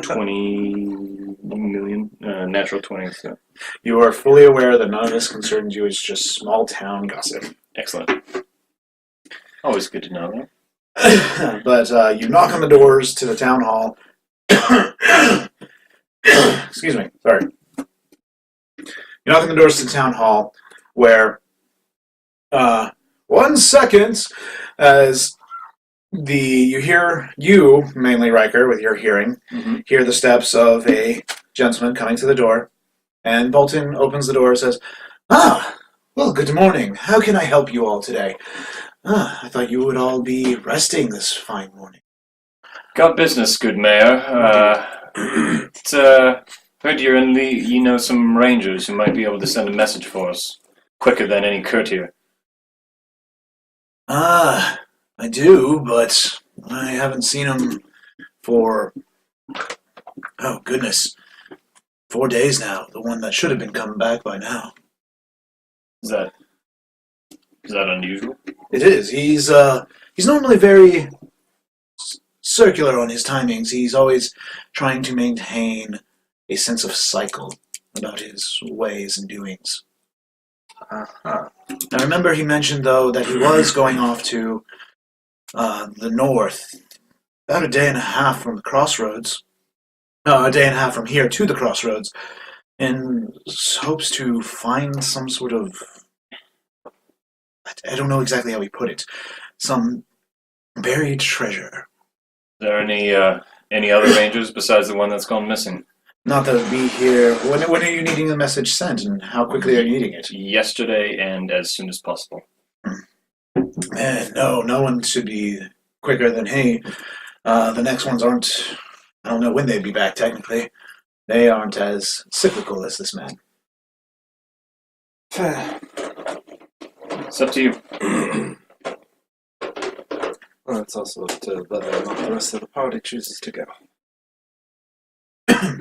20 million, natural 20. So. You are fully aware that none of this concerns you. It's just small town gossip. Excellent. Always good to know that. But you knock on the doors to the town hall. Excuse me. Sorry. You knock on the doors to the town hall, where 1 second as you mainly Ryker with your hearing, hear the steps of a gentleman coming to the door, and Bolton opens the door and says, well, good morning. How can I help you all today? I thought you would all be resting this fine morning. Got business, good mayor. Heard you know some rangers who might be able to send a message for us quicker than any courtier. I do, but I haven't seen him for, 4 days now. The one that should have been coming back by now. Is that unusual? It is. He's normally very circular on his timings. He's always trying to maintain a sense of cycle about his ways and doings. I remember he mentioned, though, that he was going off to the north, about a day and a half from the crossroads. A day and a half from here to the crossroads, and hopes to find some sort of... I don't know exactly how he put it. Some buried treasure. Is there any other rangers besides the one that's gone missing? Not that would be here. When are you needing the message sent, and how quickly are you needing it? Yesterday and as soon as possible. No one should be quicker than he. The next ones aren't... I don't know when they'd be back, technically. They aren't as cyclical as this man. It's up to you. Well, it's also up to whether or not the rest of the party chooses to go.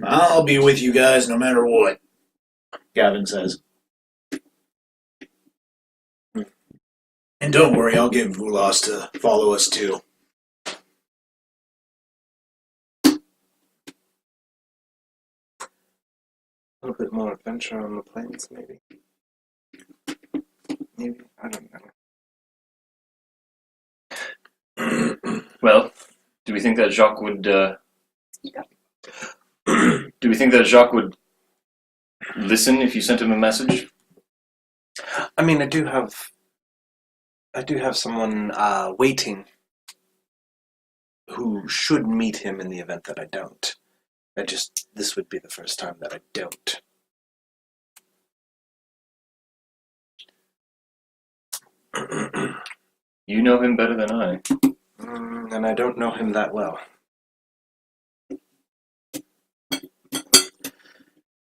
I'll be with you guys no matter what, Gavyn says. And don't worry, I'll get Vulas to follow us too. A little bit more adventure on the plains, maybe. Maybe, I don't know. Well, do we think that Jacques would? Do we think that Jacques would listen if you sent him a message? I mean, I do have someone waiting who should meet him in the event that I don't. This would be the first time that I don't. You know him better than I. And I don't know him that well.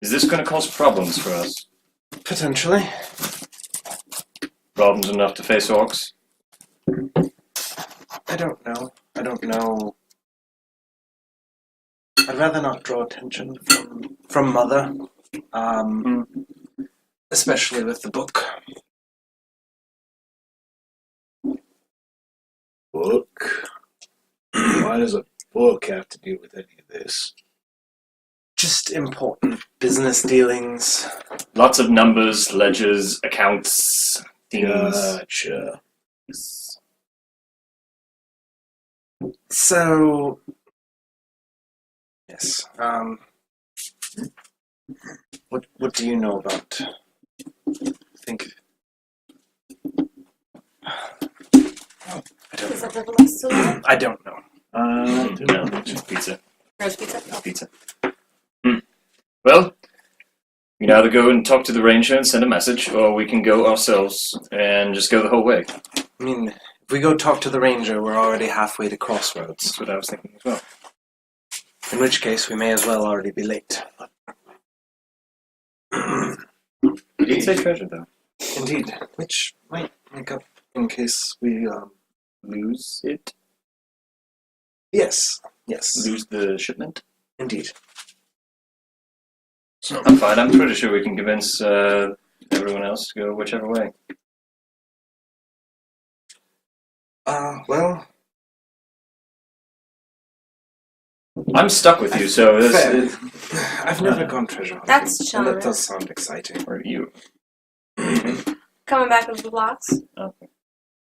Is this going to cause problems for us? Potentially. Problems enough to face orcs? I don't know. I'd rather not draw attention from Mother. Especially with the book. Book? Why does a book have to do with any of this? Just important business dealings. Lots of numbers, ledgers, accounts, things. Gotcha. So, yes. What do you know about? Is that the Vulas Tular? I don't know. No, just pizza. Roast pizza? Pizza. Well, we can either go and talk to the ranger and send a message, or we can go ourselves and just go the whole way. I mean, if we go talk to the ranger, we're already halfway to Crossroads. That's what I was thinking as well. In which case, we may as well already be late. You did say treasure, though. Indeed. Which might make up in case we Lose it? Yes. Lose the shipment? Indeed. I'm fine. I'm pretty sure we can convince everyone else to go whichever way. Well... I'm stuck with you, so Fair. this I've never gone treasure hunting. That's and charming. that does sound exciting. or you. Coming back with the blocks? Okay.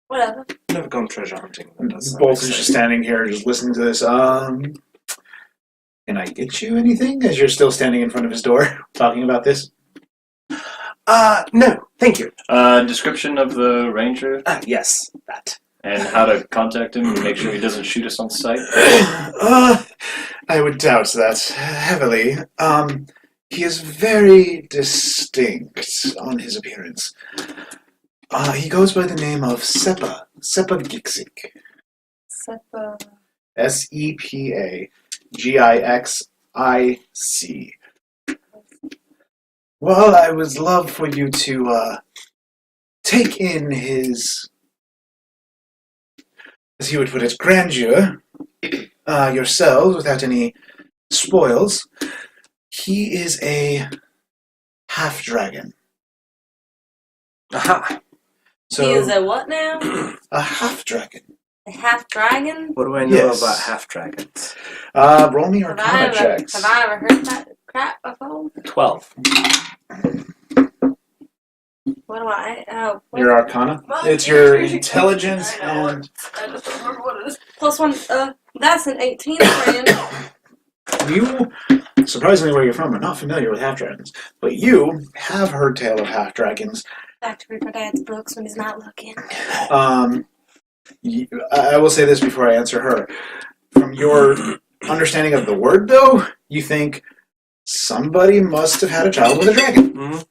Whatever. I've never gone treasure hunting. That does sound Bolton's just exciting. standing here, just listening to this. Can I get you anything? As you're still standing in front of his door, talking about this. No, thank you. Description of the ranger Yes, that. and how to contact him and make sure he doesn't shoot us on sight. I would doubt that heavily. He is very distinct on his appearance. He goes by the name of Sepa Gixik. Sepa. Sepa Gixik. Well, I would love for you to take in his, as he would put it, grandeur yourselves without any spoils. He is a half-dragon. Aha. So, He is a what now? a half-dragon. A half dragon? What do I know Yes. about half dragons? Roll me Have Arcana checks. have I ever heard that crap before? 12. What do I? Oh, what- Your Arcana? Well, It's your I know. intelligence I know. and I just don't remember what it is. +1. That's an 18, friend. you, surprisingly where you're from, are not familiar with half-dragons. But you have heard tale of half-dragons. Back to read my dad's books when he's not looking. I will say this before I answer her. From your understanding of the word, though, you think somebody must have had a child with a dragon. Mhm.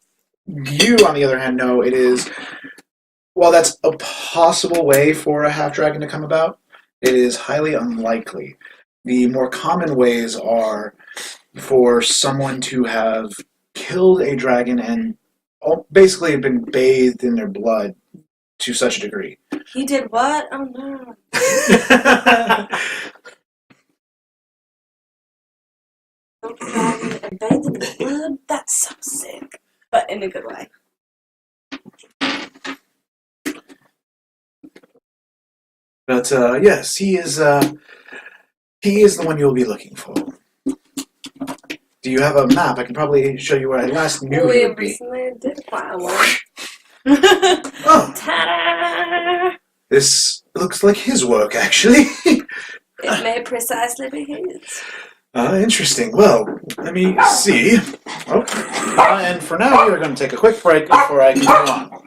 You, on the other hand, know it is, while that's a possible way for a half-dragon to come about, it is highly unlikely. The more common ways are for someone to have killed a dragon and basically been bathed in their blood to such a degree. He did what? Oh no. Dragon and bathed in the blood? That's so sick. But in a good way. But yes, he is the one you'll be looking for. Do you have a map? I can probably show you where I last knew he We would be. recently did acquire one. Oh, Ta-da! this looks like his work, actually. It may precisely be his. Interesting. Well, let me see. Oh, and for now, we are going to take a quick break before I continue on.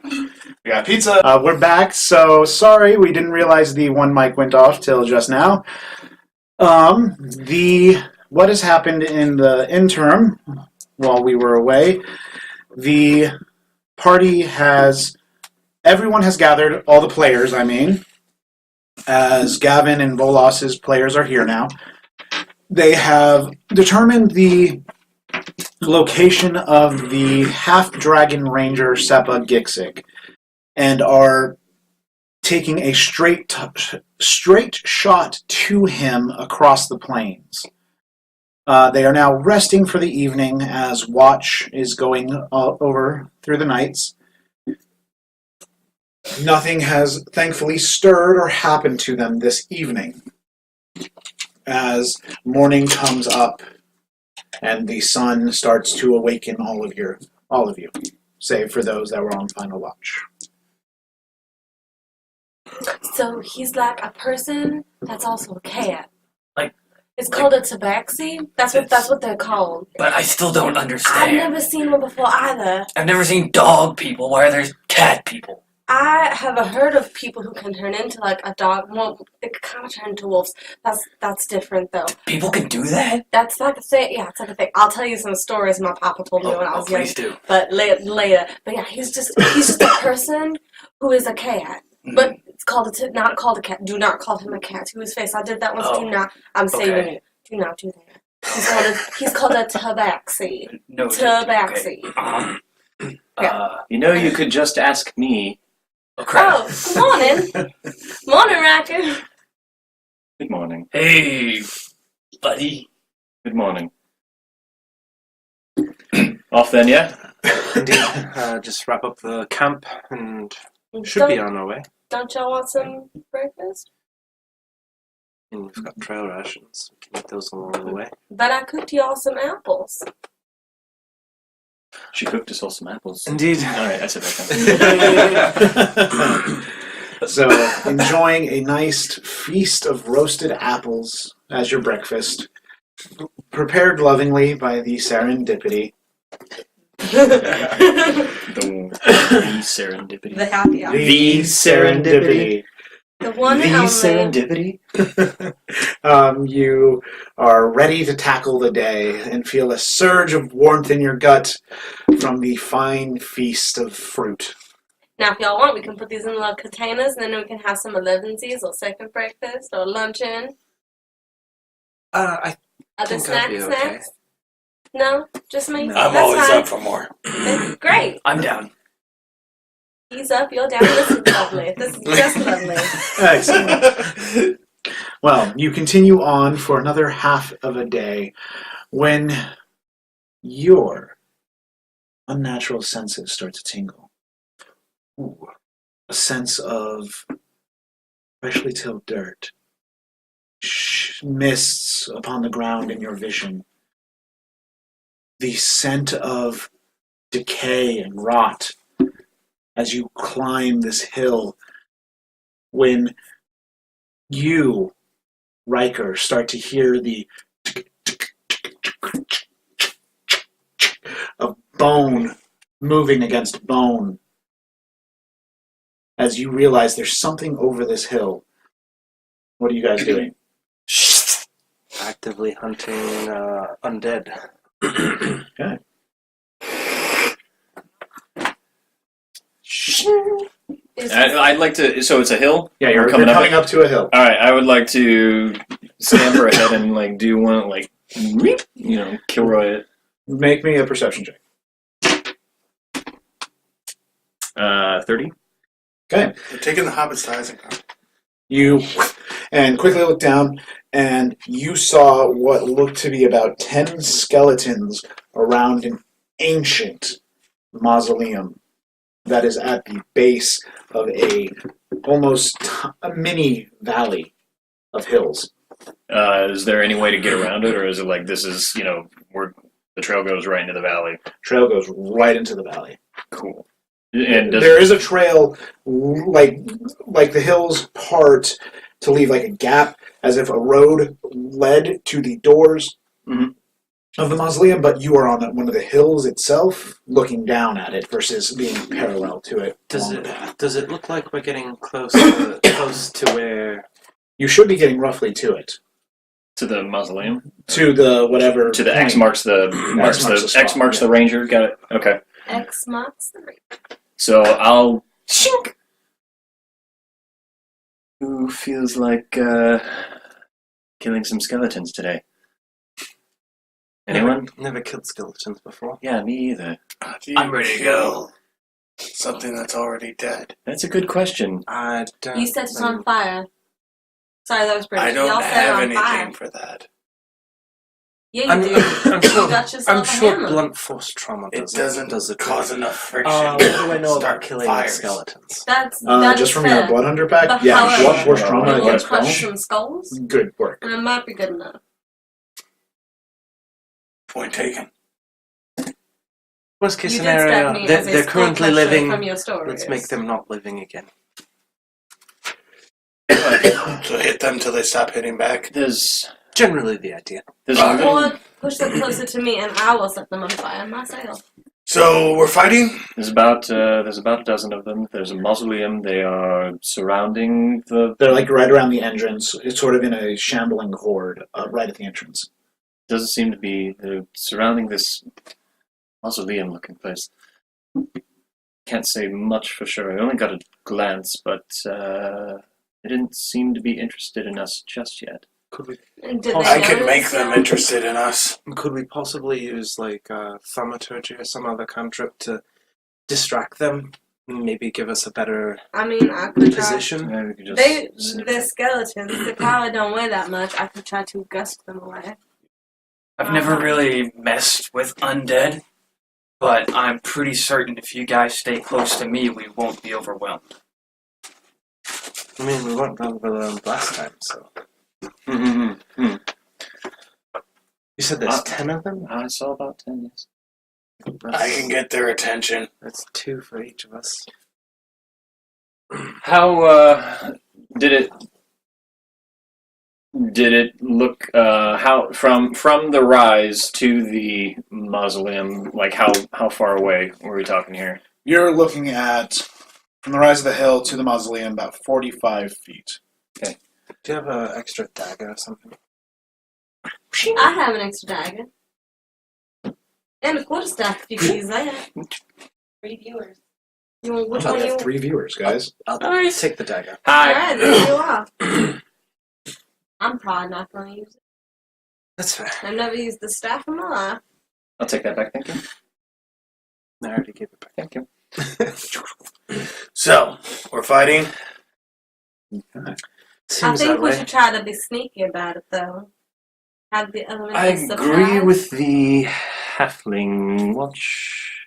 We got pizza. We're back, so sorry we didn't realize the one mic went off till just now. What has happened in the interim while we were away, the party everyone has gathered, all the players, I mean, as Gavyn and Vulas' players are here now, they have determined the location of the half-dragon ranger Seppa Gixig and are taking a straight shot to him across the plains. They are now resting for the evening as watch is going over through the nights. Nothing has thankfully stirred or happened to them this evening as morning comes up and the sun starts to awaken all of you, save for those that were on final watch. So he's like a person that's also a cat. Like, it's called a tabaxi. That's what they're called. But I still don't I've understand. never seen one before either. I've never seen dog people. Why are there cat people? I have heard of people who can turn into like a dog. Well, they can kind of turn into wolves. That's different though. People can do that? That's like a thing. Yeah, it's like a thing. I'll tell you some stories my papa told me when I was young. Please do. But later. But yeah, he's just a person who is a cat. But it's called not called a cat. Do not call him a cat to his face. I did that once. Oh. Do not. I'm saving Okay. you. Do not do that. He's called a tabaxi. No. Tabaxi. Okay. You could just ask me. Oh, crap. Oh, good morning. Morning, Ryker. Good morning. Hey, buddy. Good morning. Off then, yeah? Indeed. Just wrap up the camp and should be on our way. Don't y'all want some breakfast? And we've got trail rations. We can eat those along the way. But I cooked y'all some apples. She cooked us all some apples. Indeed. Alright, I said that. So, enjoying a nice feast of roasted apples as your breakfast, prepared lovingly by the Seren Dipity. The serendipity. The happy hour. The serendipity. The one The and only. serendipity. You are ready to tackle the day and feel a surge of warmth in your gut from the fine feast of fruit. Now, if y'all want, we can put these in little containers, and then we can have some 11sies or second breakfast or luncheon. I Other think I'll be okay. snacks? No? Just me? No. I'm That's always fine. up for more. Great. I'm down. He's up, you're down. This is lovely. This is just lovely. Excellent. Well, you continue on for another half of a day when your unnatural senses start to tingle. Ooh, a sense of freshly tilled dirt, mists upon the ground in your vision, the scent of decay and rot as you climb this hill. When you, Ryker, start to hear the of bone moving against bone, as you realize there's something over this hill. What are you guys doing? actively hunting undead. Okay. I'd like to. So it's a hill. Yeah, you're coming coming up. up to a hill. All right, I would like to scamper ahead and do one Kilroy it. Make me a perception check. 30. Okay. We're taking the hobbit sizing. You and quickly look down, and you saw what looked to be about 10 skeletons around an ancient mausoleum that is at the base of a mini valley of hills. Is there any way to get around it, or is it this is where the trail goes right into the valley? Trail goes right into the valley. Cool. And There is a trail, like the hills part, to leave a gap, as if a road led to the doors of the mausoleum, but you are on one of the hills itself, looking down at it versus being parallel to it. Does it look like we're getting close to where? You should be getting roughly to it. to the mausoleum? To the whatever. To the point. X marks the spot, the ranger. Got it. Okay. X marks the So I'll shink Who feels like killing some skeletons today? Anyone? Never killed skeletons before. Yeah, me either. I'm ready to go. Something that's already dead. That's a good question. I don't. You set it on fire. Sorry, that was British. I don't Y'all set it have on anything fire. for that. Yeah, I'm you do. sure. You got yourself I'm a sure hammer. blunt force trauma It does doesn't the cause trick. enough friction. What do I know about Start killing fires. skeletons? That's Just from fair. your blood hunter pack? But Yeah, however, blunt force trauma You want against to crush Belch. some skulls? Good work. And it might be good enough. Point taken. Worst case You did scenario, stab me as a they're skull currently crusher living. from your stories. Let's make them not living again. So hit them till they stop hitting back. There's Generally the idea. Or push them closer to me and I will set them on fire myself. So we're fighting? there's about a dozen of them. There's a mausoleum. They are surrounding the. They're like right around the entrance. It's sort of in a shambling horde right at the entrance. Doesn't seem to be. They're surrounding this mausoleum-looking place. Can't say much for sure. I only got a glance, but they didn't seem to be interested in us just yet. Could we? And did I they can notice make them you? interested in us. Could we possibly use like thaumaturgy or some other cantrip to distract them? Maybe give us a better I mean, I could try. position. Maybe we could just They're skeletons. They probably don't weigh that much. I could try to gust them away. I've never really messed with undead, but I'm pretty certain if you guys stay close to me, we won't be overwhelmed. I mean, we weren't overwhelmed last time, so. Mm-hmm. You said there's 10 of them? I saw about 10, yes. I can get their attention. That's 2 for each of us. How did it look? How from the rise to the mausoleum? Like how far away were we talking here? You're looking at, from the rise of the hill to the mausoleum, about 45 feet. Do you have an extra dagger or something? I have an extra dagger. And a quarterstaff if you can use that. 3 viewers. You want which Oh, one we you have 3 viewers, guys. I'll Nice. take the dagger. Alright, there you are. I'm probably not going to use it. That's fair. I've never used the staff in my life. I'll take that back. Thank you. I already gave it back. Thank you. So, we're fighting. Seems I think that we way. should try to be sneaky about it, though. Have the element I of surprise. agree with the halfling watch.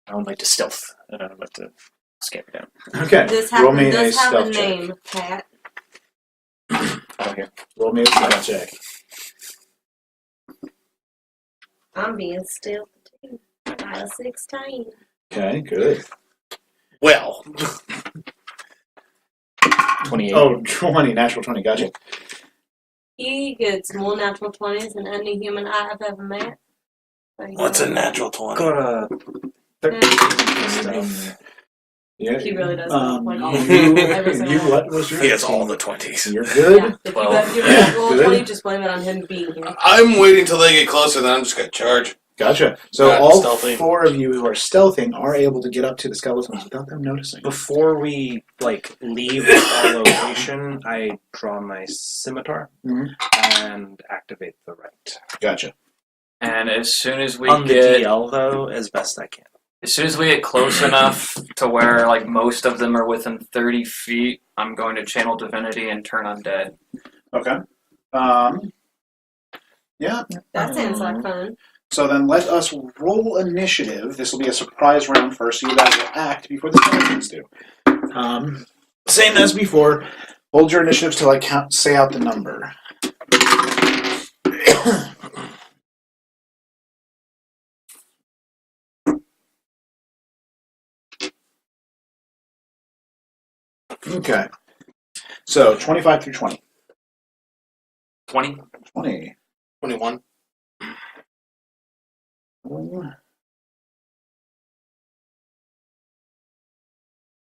I would like to stealth, and I would like to scare it down. Okay, This roll have, me a does have a stealth check. name, Pat. Out here. Roll me a stealth check. I'm being stealthy too. I got a 16. Okay, good. Well, 28. Oh, 20, natural 20, gotcha. He gets more natural 20s than any human I have ever met. So he what's a knows. natural 20? Got a 13 Yeah. He really does. Like all you, every single you one. what was your? He has all the 20s. You're good. Yeah, if you 12. got your natural Good. 20, just blame it on him being here. I'm waiting till they get closer, then I'm just going to charge. Gotcha. So Not all stealthy. 4 of you who are stealthing are able to get up to the skeletons without them noticing. Before we leave our location, I draw my scimitar Mhm. and activate the right. Gotcha. And as soon as we On the get DL though, as best I can. close enough to where most of them are within 30 feet, I'm going to channel divinity and turn undead. Okay. Yeah. That sounds like fun. So then let us roll initiative. This will be a surprise round first, so you guys will act before the skeletons do. Same as before. Hold your initiatives till I say out the number. Okay. So 25 through 20. 20? 20. 21.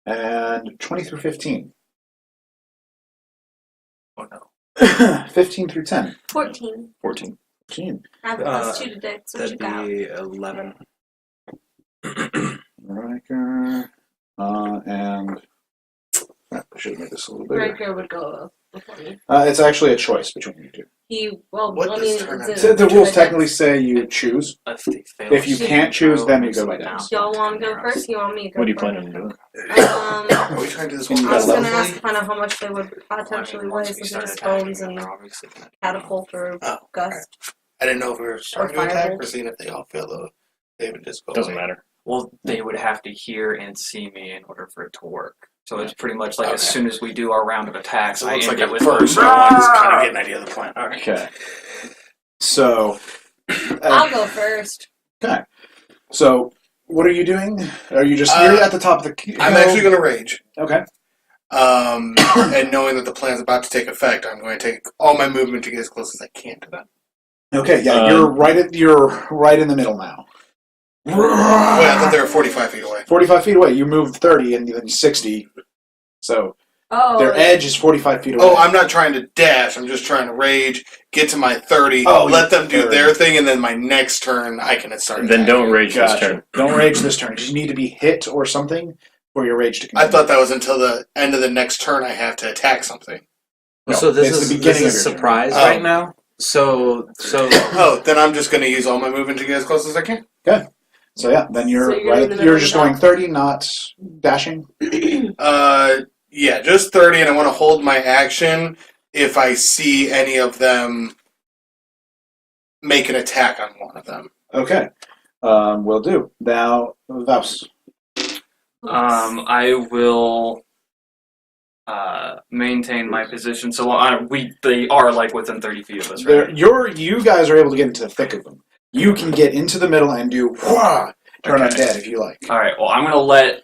And 20 through 15. Oh no. 15 through 10. 14. 14. 14. I have a plus 2 to dex. What you That'd got? be 11. Ryker. And should have made this a little bigger. Ryker would go before me. It's actually a choice between you two. What does turn it's So the rules technically say you choose. If they fail, If you can't choose, then you go by dice. Y'all want to go first? You want me to go What are you first? planning on doing? Are we trying to do this Can one? you I was guys going to level? ask to find out how much they would potentially weigh since it's bones and catapult or Oh, gust. I didn't know if we were starting to Or attack firebolt. or seeing if they all fail though. They would just go Doesn't away. matter. Well, they would have to hear and see me in order for it to work. So it's pretty much like as Okay. soon as we do our round of attacks, So it I looks end like it a with first, so I just kind of get an idea of the plan. All right. Okay. So. I'll go first. Okay. So, what are you doing? Are you just Uh, you're at the top of the hill? I'm actually going to rage. Okay. And knowing that the plan's about to take effect, I'm going to take all my movement to get as close as I can to them. Okay. Yeah, you're right in the middle now. Wait, I thought they were 45 feet away. 45 feet away. You moved 30 and then 60. So Oh. their edge is 45 feet away. Oh, I'm not trying to dash. I'm just trying to rage, get to my 30, Oh, let them do 30. their thing, and then my next turn I can start Then attacking. don't rage this Gotcha. turn. Don't rage this turn. You need to be hit or something for your rage to I continue. thought that was until the end of the next turn I have to attack something. No, So this it's is the beginning this of is your turn. surprise Oh. right now. So Oh, then I'm just going to use all my movement to get as close as I can. So yeah, then you're So you're right. in the middle You're of just the going map. 30, not dashing. Yeah, just 30, and I want to hold my action if I see any of them make an attack on one of them. Okay. Will do. Now, Vaus. I will maintain my position. So they are like within 30 feet of us, right? You guys are able to get into the thick of them. You can get into the middle and do turn Okay. undead if you like. All right. Well, I'm gonna let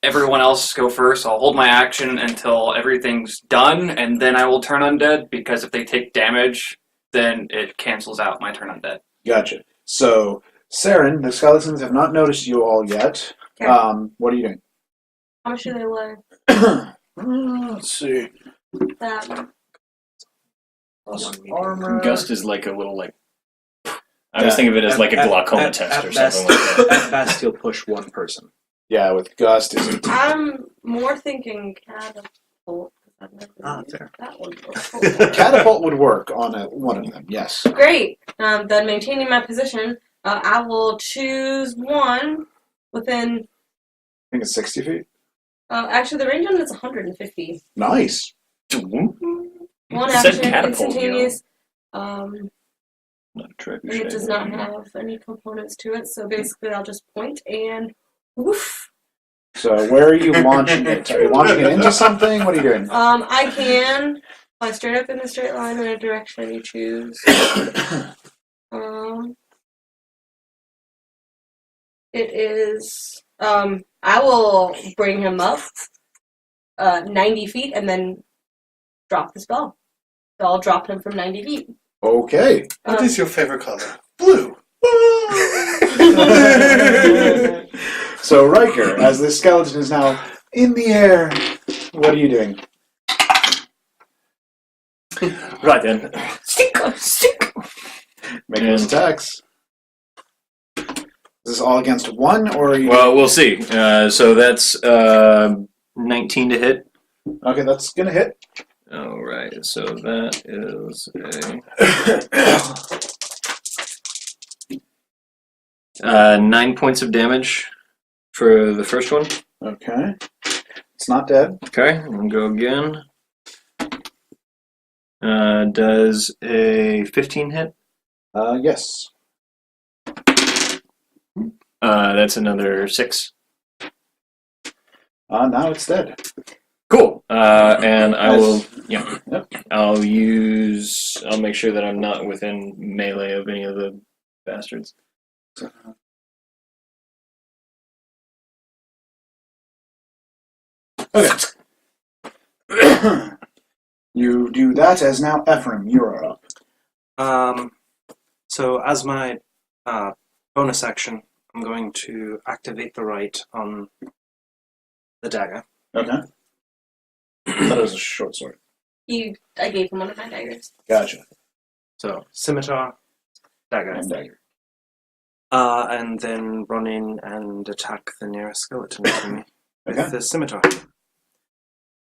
everyone else go first. I'll hold my action until everything's done, and then I will turn undead. Because if they take damage, then it cancels out my turn undead. Gotcha. So, Seren, the skeletons have not noticed you all yet. Okay. What are you doing? How much do they weigh? Let's see. That Armor. Gust is like a little like. I was thinking of it as like a glaucoma test or something like that. At best, you'll push one person. Yeah, with Gust isn't. I'm more thinking catapult. 'Cause I've never used fair. that one before. Catapult would work on one of them. Yes. Great. Then maintaining my position, I will choose one within. I think it's 60 feet. Actually, the range on it is 150. Nice. One Said action, catapult, instantaneous. Not a trick. And it does not have any components to it, so basically I'll just point and woof. So, where are you launching it? Are you launching it into something? What are you doing? I can fly straight up in a straight line in a direction you choose. It is. I will bring him up 90 feet and then drop the spell. So I'll drop him from 90 feet. Okay. What is your favorite color? Blue. So, Ryker, as this skeleton is now in the air, what are you doing? Right then. Make those attacks. Is this all against one, or are you? Well, we'll see. So that's 19 to hit. Okay, that's gonna hit. All right. So that is a 9 points of damage for the first one. Okay. It's not dead. Okay, I'm gonna go again. Does a 15 hit? Yes. That's another 6. Now it's dead. Cool. And I will. Yeah. Yep. I'll make sure that I'm not within melee of any of the bastards. Okay. You do that as now Ephraim, you are up. So as my bonus action, I'm going to activate the right on the dagger. Okay. I thought it was a short sword. I gave him one of my daggers. Gotcha. So scimitar, dagger, And dagger. and then run in and attack the nearest skeleton to me with Okay. the scimitar.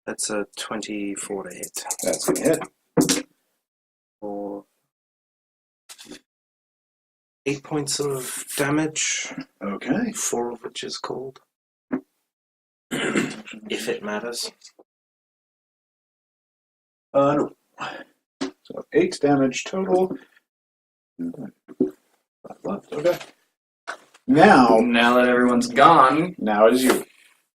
That's a 24 to hit. That's going to hit. For 8 points of damage, Okay. 4 of which is cold. If it matters. No. So 8 damage total. Okay. Now that everyone's gone, it is you.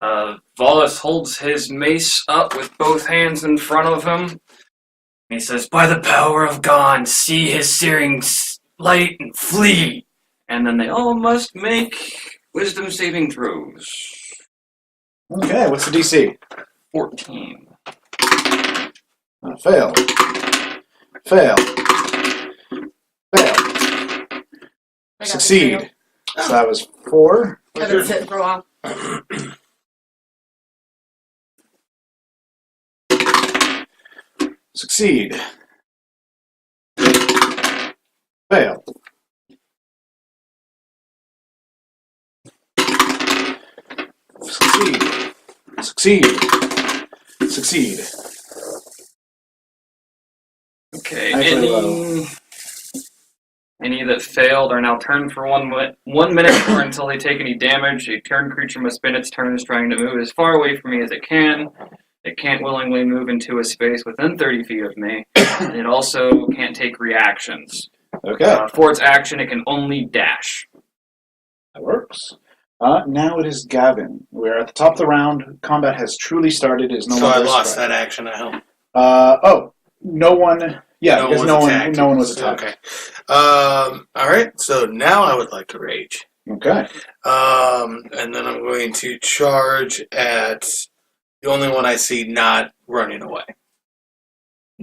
Vulas holds his mace up with both hands in front of him. He says, "By the power of God, see his searing light and flee." And then they all must make wisdom saving throws. Okay, what's the DC? 14. Fail. Fail. Fail. I got Succeed. the So that was 4. two. I've been sitting for a while. Succeed. Fail. Succeed. Succeed. Succeed. Okay, Actually, any that failed are now turned for 1 minute or until they take any damage. A turned creature must spend its turns trying to move as far away from me as it can. It can't willingly move into a space within 30 feet of me. And it also can't take reactions. Okay, For its action, it can only dash. that works. Now it is Gavyn. We're at the top of the round. Combat has truly started. It is no So I longer a lost spread. that action at home. No one. Yeah, because no one was attacked. Okay. All right. So now I would like to rage. Okay. And then I'm going to charge at the only one I see not running away.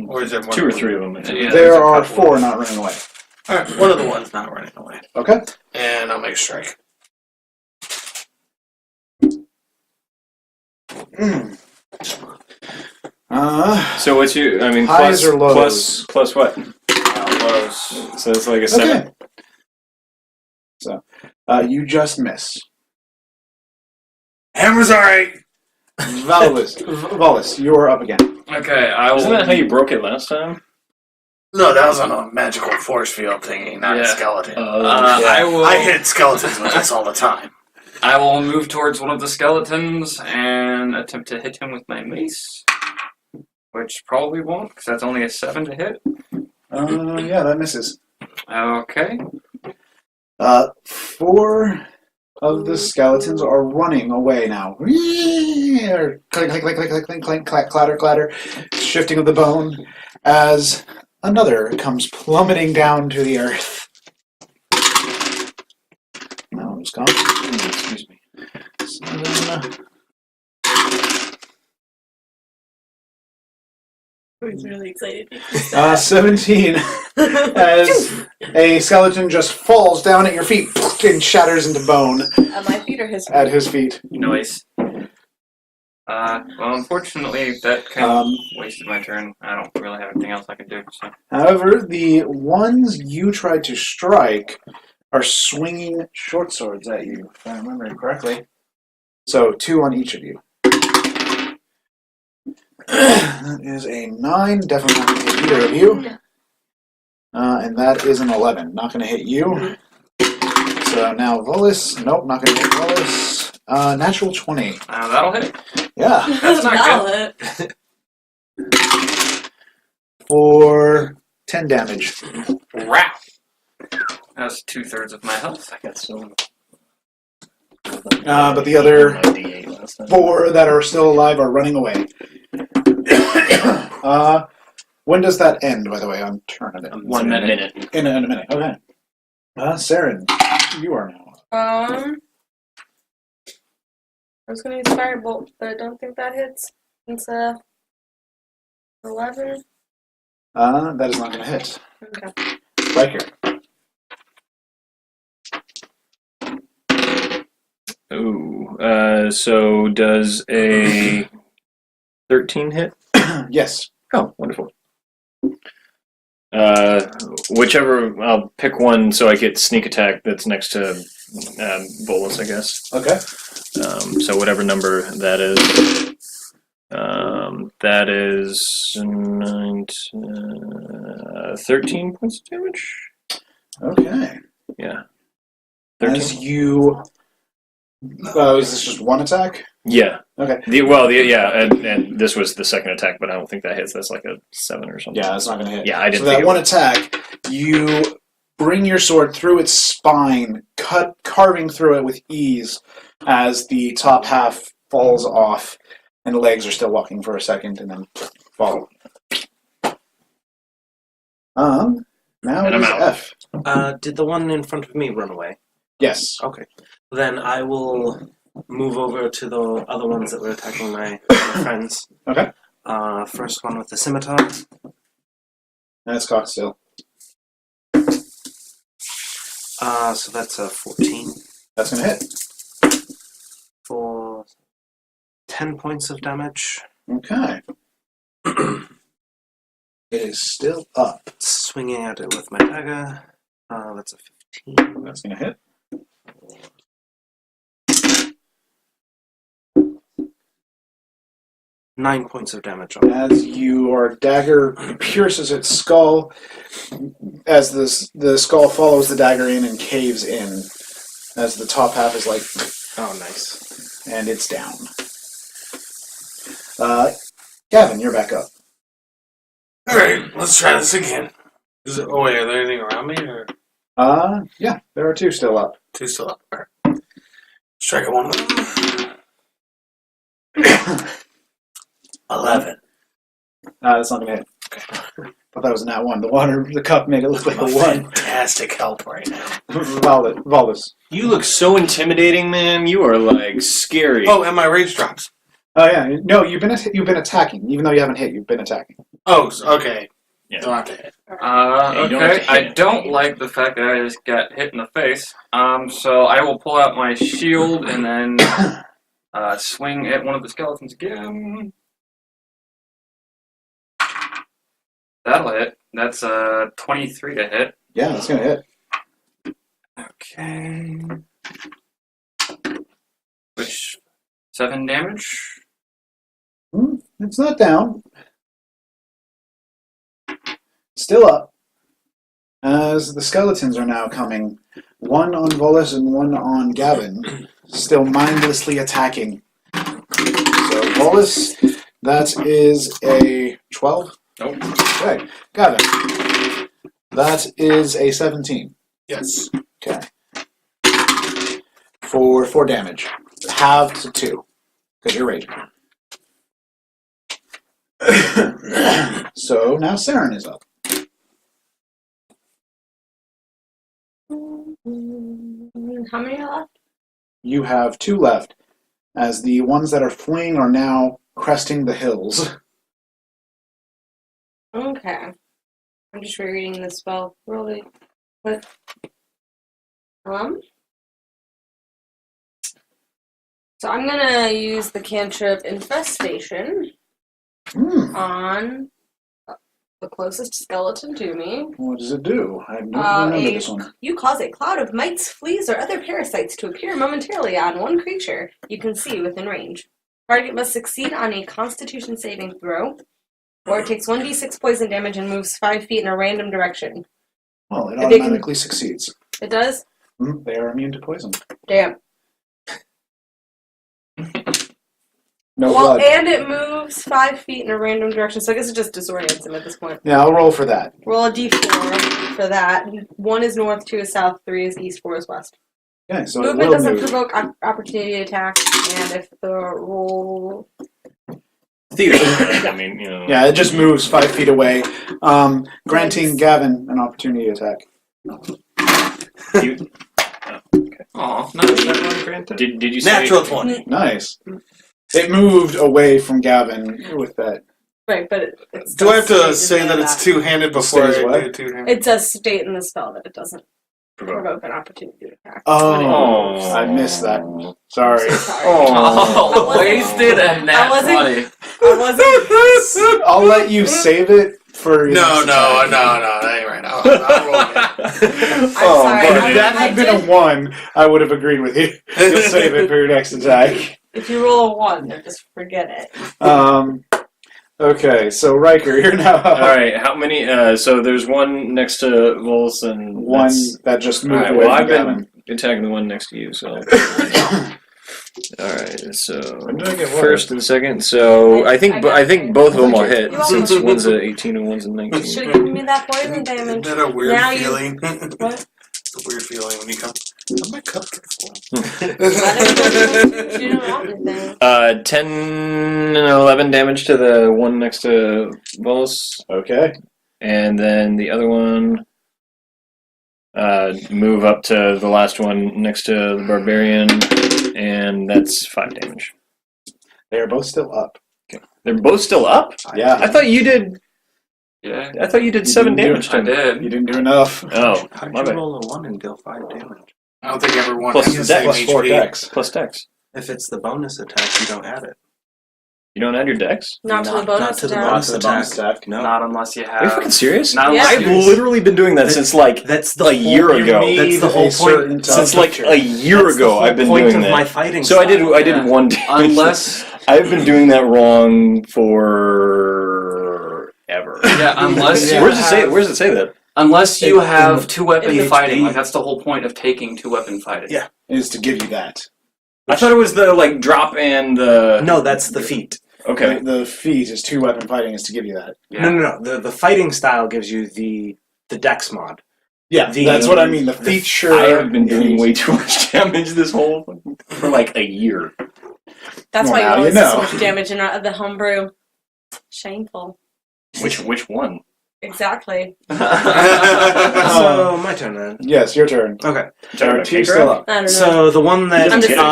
Or is there more? 2 or than 3 one? of them. Yeah, There there's a are couple. 4 not running away. All right. One of the ones not running away, Okay. and I'll make a strike. So what's your? I mean, Highs plus or lows? plus what? Lows. So it's like a 7. Okay. So, you just miss. Hammer's all right. Vulas, you're up again. Okay, I will. Isn't that how you broke it last time? No, that was on a magical force field thingy, not a Yeah. skeleton. I hit skeletons with this all the time. will move towards one of the skeletons and attempt to hit him with my mace. Which probably won't, because that's only a 7 to hit. Yeah, that misses. Okay. 4 of the skeletons are running away now. Clink, clink, clink, clink, clink, clink, clink, clack, clatter, clatter. Shifting of the bone as another comes plummeting down to the earth. No, it's gone. Excuse me. 7. He's really excited. 17 as a skeleton just falls down at your feet and shatters into bone At my feet or his feet? at his feet. Noise. Well, unfortunately, that kind of wasted my turn. I don't really have anything else I can do. So. However, the ones you tried to strike are swinging short swords at you, if I remember correctly. So 2 on each of you. That is a 9, definitely not going to hit either of you. And that is an 11, not going to hit you. So now Vulas, nope, not going to hit Vulas. Natural 20. That'll hit. Yeah, That's not good. Valid. for 10 damage. Wow. That's 2/3 of my health. I got so. But the other 4 that are still alive are running away. When does that end, by the way, on turn of it? 1 minute. In a minute, okay. Seren, you are now. I was gonna use Firebolt, but I don't think that hits. It's 11. That is not going to hit. Okay. Ryker. Ooh. So does a 13 hit? Yes. Oh, wonderful. Whichever, I'll pick one so I get sneak attack that's next to Vulas, I guess. Okay. So whatever number that is. That is 13 points of damage. Okay. Yeah. As 13. you... is this just one attack? Yeah. Okay. And this was the second attack, but I don't think that hits. That's like a 7 or something. Yeah, that's not going to hit. Yeah, I didn't So think that one attack, you bring your sword through its spine, carving through it with ease as the top half falls off, and the legs are still walking for a second and then fall. Now And it I'm is out. F. Did the one in front of me run away? Yes. Okay. Then I will move over to the other ones that were attacking my friends. Okay. First one with the scimitar. That's cocked still. So that's a 14 That's going to hit. for 10 points of damage. Okay. It is still up. Swinging at it with my dagger. That's a 15. That's going to hit. Nine points of damage on it. As your dagger pierces its skull, as the skull follows the dagger in and caves in, as the top half is like, Oh, nice. and it's down. Gavyn, you're back up. Alright, let's try this again. Oh wait, are there anything around me or Yeah, there are two still up. two still up? Alright. Let's try it one of them. 11. That's not gonna hit. Thought that was a nat one. The cup made it look like I'm a a one. fantastic help right now. Vulas. You look so intimidating, man. You are like scary. Oh, and my rage drops. Oh yeah, no, you've been attacking, even though you haven't hit. You've been attacking. Oh, okay. Yeah. Don't have to hit. you don't have to Okay. hit I it. don't like the fact that I just got hit in the face. So I will pull out my shield and then swing at one of the skeletons again. That'll hit. That's 23 to hit. Yeah, that's gonna hit. Okay. Which 7 damage. It's not down. Still up. As the skeletons are now coming, one on Vulas and one on Gavyn, still mindlessly attacking. So Vulas, that is a 12. Nope. Okay, Gavyn, that is a 17. Yes. Okay. For 4 damage. Halved to 2. Because you're raging. So now Seren is up. How many are left? You have 2 left, as the ones that are fleeing are now cresting the hills. Okay. I'm just rereading the spell really quick. So I'm gonna use the cantrip Infestation on the closest skeleton to me. What does it do? I don't remember this one. You cause a cloud of mites, fleas, or other parasites to appear momentarily on one creature you can see within range. Target must succeed on a Constitution saving throw, or it takes 1d6 poison damage and moves 5 feet in a random direction. Well, it If they can- automatically succeeds. It does? They are immune to poison. Damn. No Well, blood. and it moves 5 feet in a random direction, so I guess it just disorients him at this point. Yeah, I'll roll for that. Roll a d4 for that. 1 is north, 2 is south, 3 is east, 4 is west. Okay, so Movement it will doesn't move. provoke opportunity attack, and if the roll... Theater. I mean, you know. Yeah, it just moves 5 feet away, granting Gavyn an opportunity attack. You, Aw, not that one granted. did you say? Natural 20. Nice. It moved away from Gavyn with that. Right, but it's Do I have to say that it's two-handed before Stays I what? do two-handed? It does state in the spell that it doesn't Provoke. provoke an opportunity attack. Oh, I missed that. Sorry. Sorry. Oh, I wasn't- wasted and I that wasn't- funny. I'll let you save it for. your No, next no, attack. that ain't right. I'll roll again. Oh, sorry. but if that I had been a did- 1, I would have agreed with you. You'll save it for your next attack. If you roll a 1, then just forget it. Okay, so Ryker, you're now up. Alright, how many? So there's one next to Vulas and One that just moved Alright, away well, from I've Gavyn. been attacking the one next to you, so. Alright, so When did I get what? first and second. So I think both of them will hit You're since welcome. one's a 18 and one's a 19. You should have given me that poison Isn't damage. that a weird Now you- feeling? What? It's a weird feeling when you come. Oh, my cup gets full. You don't want anything. 10 and 11 damage to the one next to Vulas, Okay. and then the other one move up to the last one next to the barbarian, and that's 5 damage. They are both still up. They're both still up? Yeah. I thought you did. Yeah, I thought you did You 7 didn't do damage I to him. did. You didn't do enough. Oh, How'd my you bad. roll a 1 and deal 5 damage? I don't think everyone Plus has the same Plus 4 HP. dex. Plus dex. If it's the bonus attack, you don't add it. You don't add your dex? Not to the bonus not to the attack. bonus Not the bonus attack. attack. No. Not unless you Are you have. fucking serious? Not Yeah. unless I've you. literally been doing that since like That's the a year whole, ago. You That's the need whole a certain point. type since of like creature. a year That's the ago whole I've been point doing of that. my fighting So I did Yeah. 1 damage. Unless. I've been doing that wrong for ever. Yeah, unless you Where does it say? have- Where does it say that? Unless you In- have in 2-weapon HP. fighting, like that's the whole point of taking 2-weapon fighting. Yeah. Is to give you that. I thought it was the like drop and the. No, that's the feat. Okay. The feat is 2 weapon fighting is to give you that. Yeah. No. The fighting style gives you the dex mod. Yeah, The- that's what I mean. The feature. I have been doing way too much damage this whole for like a year. That's Well, why you now always you do so know. much damage in the homebrew. Shameful. Which one? Exactly. So my turn then. Yes, your turn. Okay. Sorry, Two still up. I don't know. So the one that I'm just, kidding.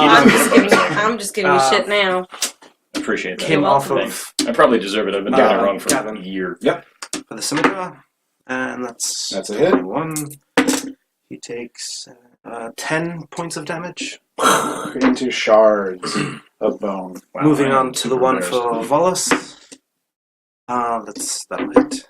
I'm just giving you shit now. Appreciate that. came You're off welcome. of I probably deserve it. I've been doing it wrong for Gavyn. a year. for the scimitar, and that's a hit. 1. He takes 10 points of damage. Into shards of bone. Wow, Moving I am on to the super one embarrassed. for Vulas. That'll hit.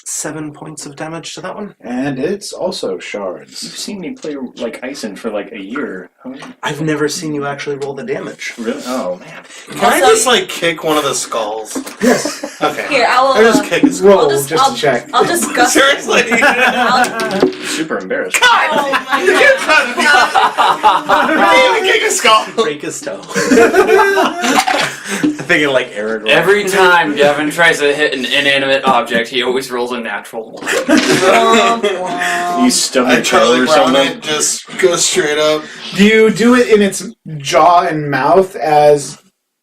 7 points of damage to that one. And it's also shards. You've seen me play like Ison for like a year. How many- I've never seen you actually roll the damage. Really? Oh man. Can I just like kick one of the skulls? Yes. Okay. Here, I will. I just kick his skull. Roll I'll just to check. I'll discuss. Seriously. I'll, Super embarrassed. oh my You god. can't try to kick a skull. Break his toe. Thinking like Aragorn. Every time Gavyn tries to hit an inanimate object, he always rolls a natural 1. You stub I your toe Charlie or Brown something. it, just go straight up. Do you do it in its jaw and mouth as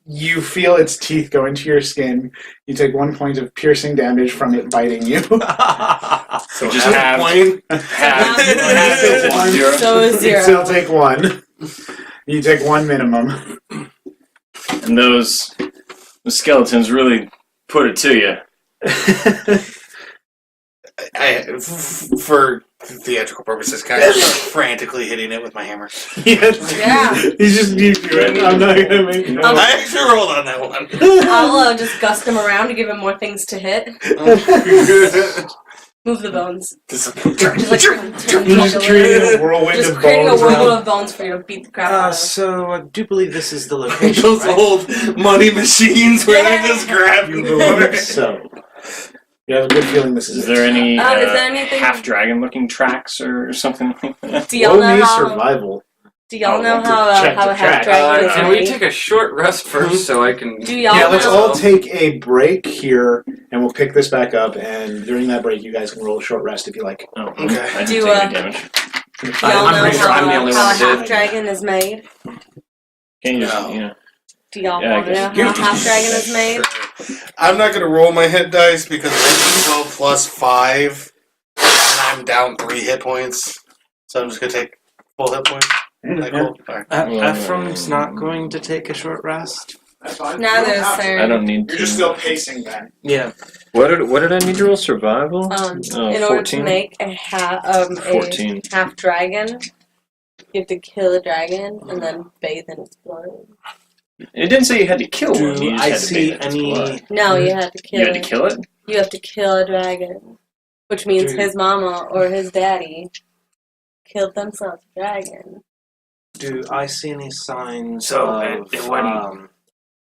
you feel its teeth go into your skin? You take 1 point of piercing damage from it biting you. So just half have- a point. Half is one. zero. So is You 0. still take 1. You take 1 minimum. And those skeletons really put it to you. For theatrical purposes, kind of frantically hitting it with my hammer. Yeah. He's just used to it. I'm not gonna make it. I actually rolled on that one. I'll just gust him around to give him more things to hit. Move the bones. Just like You're just creating a whirlwind just of creating a bones. whirlwind of bones for you to beat the crap out of. So I do believe this is the location, Those right? old money machines where they just grab You you. believe so. You have a good feeling this is Is there any Is there anything? half dragon looking tracks or something like that? Do y'all Roll know me how? survival. Do y'all Oh, know to how check how the a half track. dragon is Can we made? take a short rest first so I can? Do y'all Yeah, let's know? all take a break here, and we'll pick this back up. And during that break, you guys can roll a short rest if you like. Oh, Okay. I didn't Do, take any damage. Do y'all I'm know pretty sure I'm the how, only how one a who did. half dragon is made? Can you just, No. yeah. Do y'all Yeah, I want to know guess. how a half dragon is made? I'm not gonna roll my hit dice because it's 12 plus 5, and I'm down 3 hit points. So I'm just gonna take full hit points. Is that cool? Alright. Ephraim's not going to take a short rest. That's fine. Neither is Seren. I don't need You're to. just still pacing then. Yeah. What did I need to roll? Survival? In Oh, order 14? to make a 14. half dragon, you have to kill a dragon and then bathe in its blood. It didn't say you had to kill one. Do You just I had to see bathe in its blood. any? No, you have to kill. You had to kill it? You have to kill a dragon, which means Dude. his mama or his daddy killed themselves a dragon. Do I see any signs So, of it wouldn't-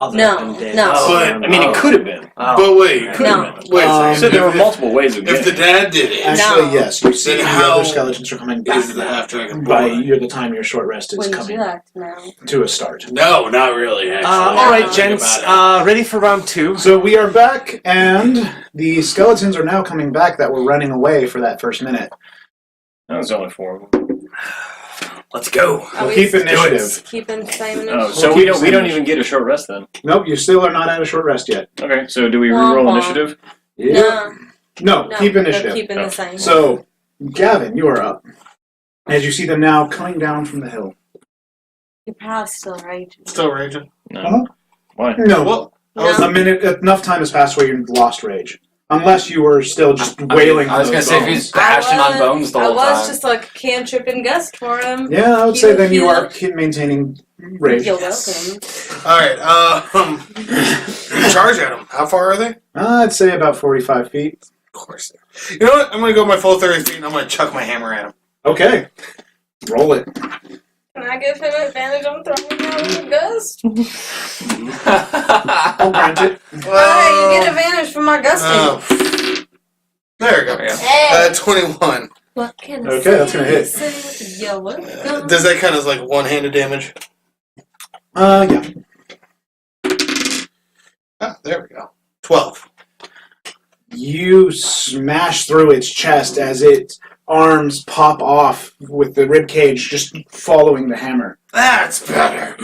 other No, undead? no. But- I mean, it could have been. But wait, Could No. have been. wait a Um, second. So there were If- multiple ways of If the getting it. dad did it, Actually, No. yes. You see Then the how other skeletons are coming back is the now. half dragon By born? the time your short rest is When coming now. to a start. No, not really. Actually. All right, Think gents. about Ready for round 2? So we are back, and the skeletons are now coming back that were running away for that first minute. That was only 4 of them. Let's go. Are We'll we keep initiative. keeping same Oh, initiative? so We'll we keep don't the same even get a short rest then. Nope, you still are not at a short rest yet. Okay, so do we Womp reroll womp. initiative? No, No, keep they're initiative. keeping Oh. the same. So, Gavyn, you are up. As you see them now coming down from the hill. You're probably still raging. Still raging. No. Uh-huh. Why? No, Well, No. a minute, enough time has passed where you've lost rage. Unless you were still just wailing I was for gonna those say if bones. he's bashing on bones the I whole was time. just like cantrip and gust for him. Yeah, I would He say would then you feel are it. maintaining rage. You're welcome. all right. Charge at them. How far are they? I'd say about 45 feet. Of course. You know what? I'm gonna go my full 30 feet, and I'm gonna chuck my hammer at him. Okay. Roll it. Can I give him advantage on throwing out with the gust? I'll grant it. Alright, you get advantage for my gusting. Oh. There we go. Yeah. Hey, 21. what can I Okay, say? that's gonna hit. Say you're welcome. Does that count as like one-handed damage? Yeah. Ah, there we go. 12. You smash through its chest as its arms pop off with the rib cage just following the hammer. That's better.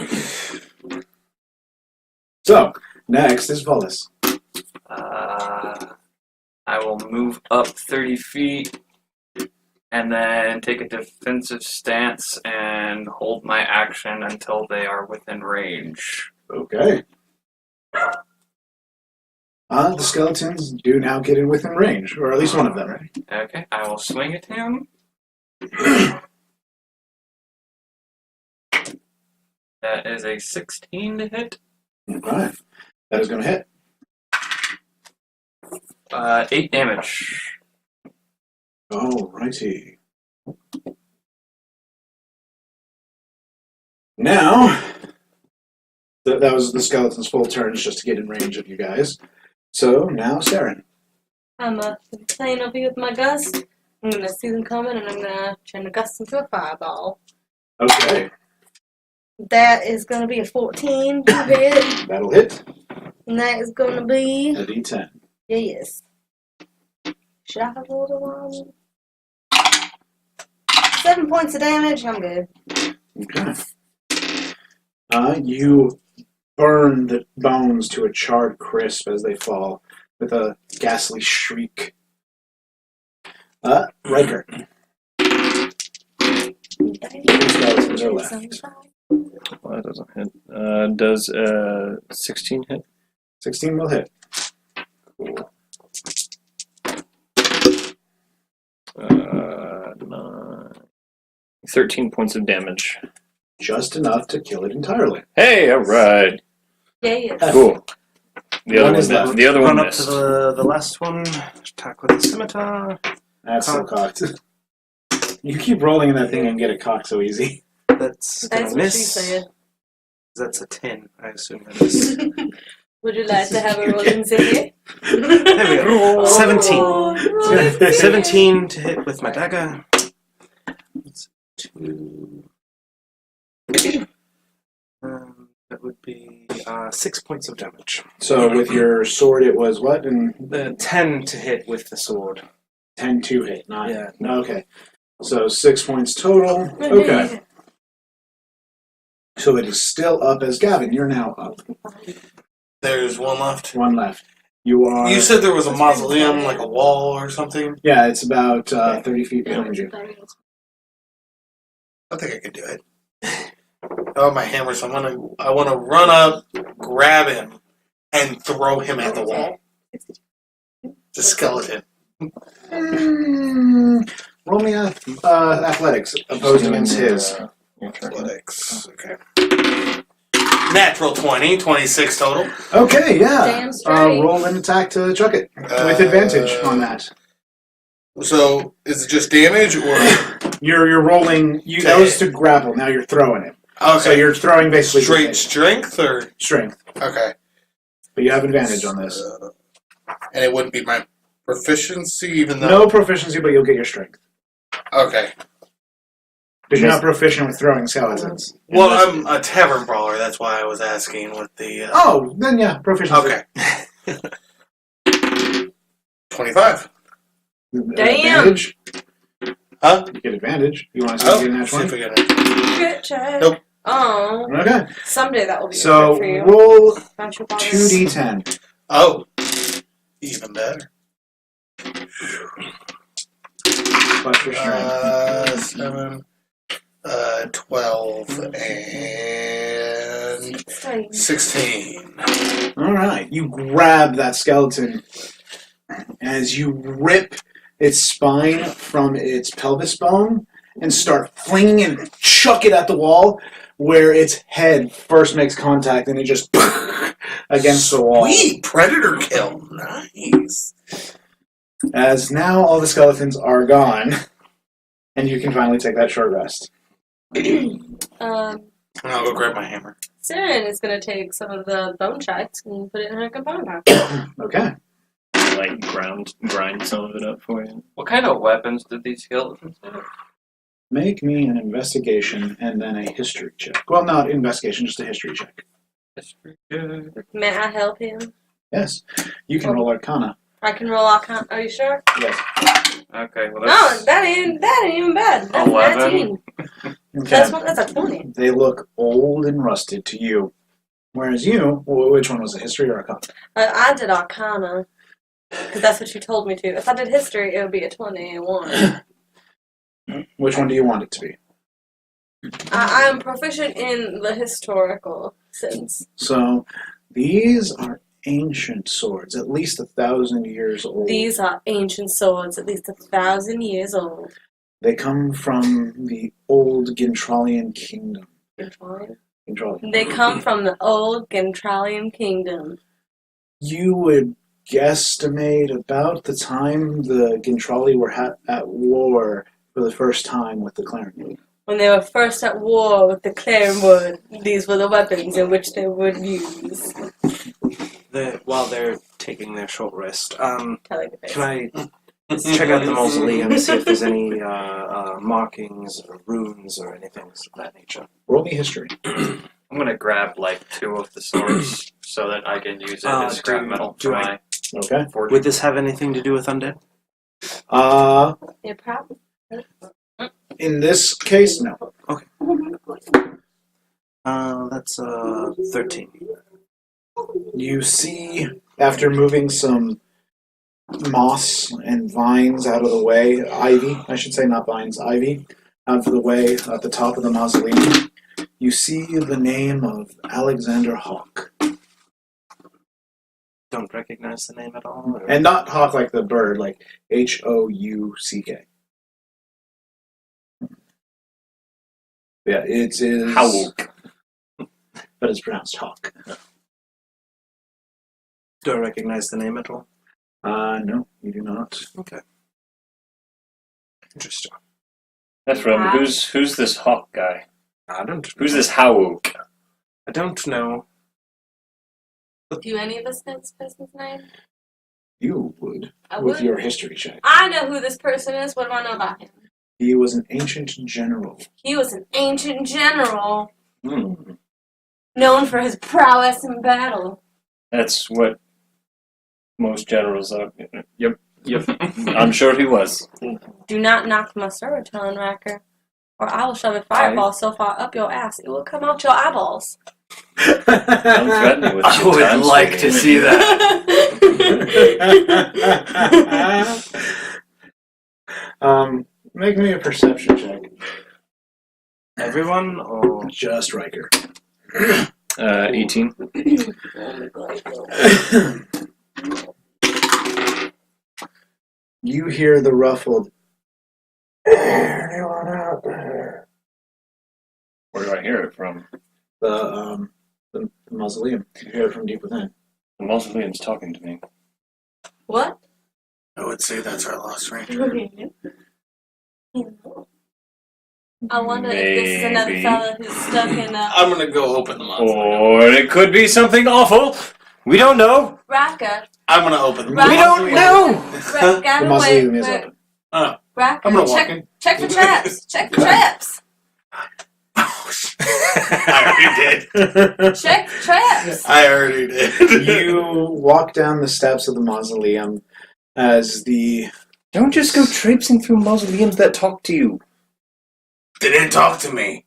So, next is Vulas. I will move up 30 feet and then take a defensive stance and hold my action until they are within range. Okay. The skeletons do now get in within range, or at least one of them. Okay, I will swing at him. That is a 16 to hit. Okay. That is going to hit. 8 damage. Alrighty. Now, that was the skeleton's full turns just to get in range of you guys. So, now Seren. I'm playing over here with my gust. I'm gonna see them coming and I'm gonna turn the gust into a fireball. Okay. That is gonna be a 14 to hit. That'll hit. And that is gonna be. A D10. Yes. Should I have rolled a 1? 7 points of damage. I'm good. Okay. You burn the bones to a charred crisp as they fall with a ghastly shriek. Ryker. Skeletons are left. Well, that doesn't hit. Does 16 hit? 16 will hit. Cool. 13 points of damage. Just enough to kill it entirely. Hey, alright. Yes. Cool. The One other is one, left. the other Run one up to missed. the last one. Attack with the scimitar. That's so cocked. You keep rolling in that thing and get it cocked so easy. That's That's gonna what miss. she said. That's a 10, I assume that is. Would you like to have a rolling say? There we go. 17. Oh, 17 to hit with my dagger. That's 2. That would be 6 points of damage. So with your sword it was what? And The 10 to hit with the sword. 10 to hit, not... Yeah. Okay. So 6 points total. Okay. So it is still up as Gavyn. You're now up. There's one left. One left. You are... You said there was a mausoleum, like a wall or something. Yeah, it's about 30 feet behind you. I think I could do it. Oh, my hammer! So I want to run up, grab him, and throw him at the wall. The skeleton. Roll me athletics opposed against his. Athletics. Okay. Natural 20, 26 total. Okay, yeah. Damn straight. Roll an attack to chuck it with advantage on that. So is it just damage or? You're rolling. That was to grapple. Now you're throwing it. Okay. So you're throwing basically Straight strength or strength, okay. but you have advantage on this. And it wouldn't be my proficiency, even though. No proficiency, but you'll get your strength. Okay. Because you're not proficient with throwing skeletons. Well, I'm a tavern brawler. That's why I was asking what the. Oh, then yeah, proficiency. Okay. 25. Damn. Advantage. Huh? You get advantage. You want to see if you get a nat See if 20? we get it. Crit check. Nope. Oh. Okay. Someday that will be So good for you. roll Don't you bother. 2d10. Oh. Even better. Plus your strength. 7, 12, and 16. All right. You grab that skeleton as you rip its spine from its pelvis bone and start flinging and chuck it at the wall, where its head first makes contact and it just against the wall. Sweet! Predator kill. Nice. As now all the skeletons are gone, and you can finally take that short rest. And I'll go grab my hammer. Seren is going to take some of the bone shards and put it in her component pack. Okay. Like grind some of it up for you. What kind of weapons did these skeletons have? Make me an investigation and then a history check. Well, not investigation, just a history check. May I help him? Yes. You can roll Arcana. I can roll Arcana. Are you sure? Yes. Okay, well No, that's that ain't even bad. That's 11. 19. Okay. That's a 20. They look old and rusted to you. Whereas you, which one was it, history or Arcana? I did Arcana. Because that's what you told me to. If I did history, it would be a 21. Which one do you want it to be? I'm proficient in the historical sense. So, these are ancient swords, at least 1,000 years old. These are ancient swords, at least 1,000 years old. They come from the old Gintrellian kingdom. Gintrellian? Gintrellian. They come from the old Gintrellian kingdom. You would guesstimate about the time the Gintrelli were at war for the first time with the Clarion. When they were first at war with the Clarenwood, these were the weapons in which they would use. While they're taking their short rest, Can can I check out the mausoleum, see if there's any markings or runes or anything of that nature? Roll me history. I'm gonna grab like 2 of the swords so that I can use it as scrap metal for my Okay. forge. Would this have anything to do with undead? Yeah, probably. In this case, no. That's 13. You see, after moving some moss and vines out of the way, ivy, I should say, not vines, ivy, out of the way at the top of the mausoleum, you see the name of Alexander Hawk. Don't recognize the name at all? Or? And not Hawk like the bird, like Houck. Yeah, it is. Houck. But it's pronounced Hawk. Do I recognize the name at all? No, you do not. Okay. Interesting. Ephraim, who's this Hawk guy? I don't. Who's this Houck? I don't know. Do any of us know this person's name? You would, I with would. your history check. I know who this person is. What do I know about him? He was an ancient general. He was an ancient general Hmm. known for his prowess in battle. That's what most generals are. Yep. I'm sure he was. Do not knock my serotonin, Ryker, or I will shove a fireball so far up your ass it will come out your eyeballs. Don't threaten me with I good would times like for to me. see that. Make me a perception check. Everyone or Just Ryker. 18. You hear the ruffled. Anyone out there? Where do I hear it from? The mausoleum. You hear it from deep within. The mausoleum's talking to me. What? I would say that's our lost ranger. I wonder if this is another Maybe. fella who's stuck in a I'm gonna go open the mausoleum. Or it could be something awful. We don't know. Ryker. I'm gonna open the Ryker. We don't know. Gavyn, The mausoleum is wait. open. Ryker, I'm gonna walk in. check for traps. Check for traps. I already did. Check for traps. I already did. You walk down the steps of the mausoleum as the Don't just go traipsing through mausoleums that talk to you. They didn't talk to me.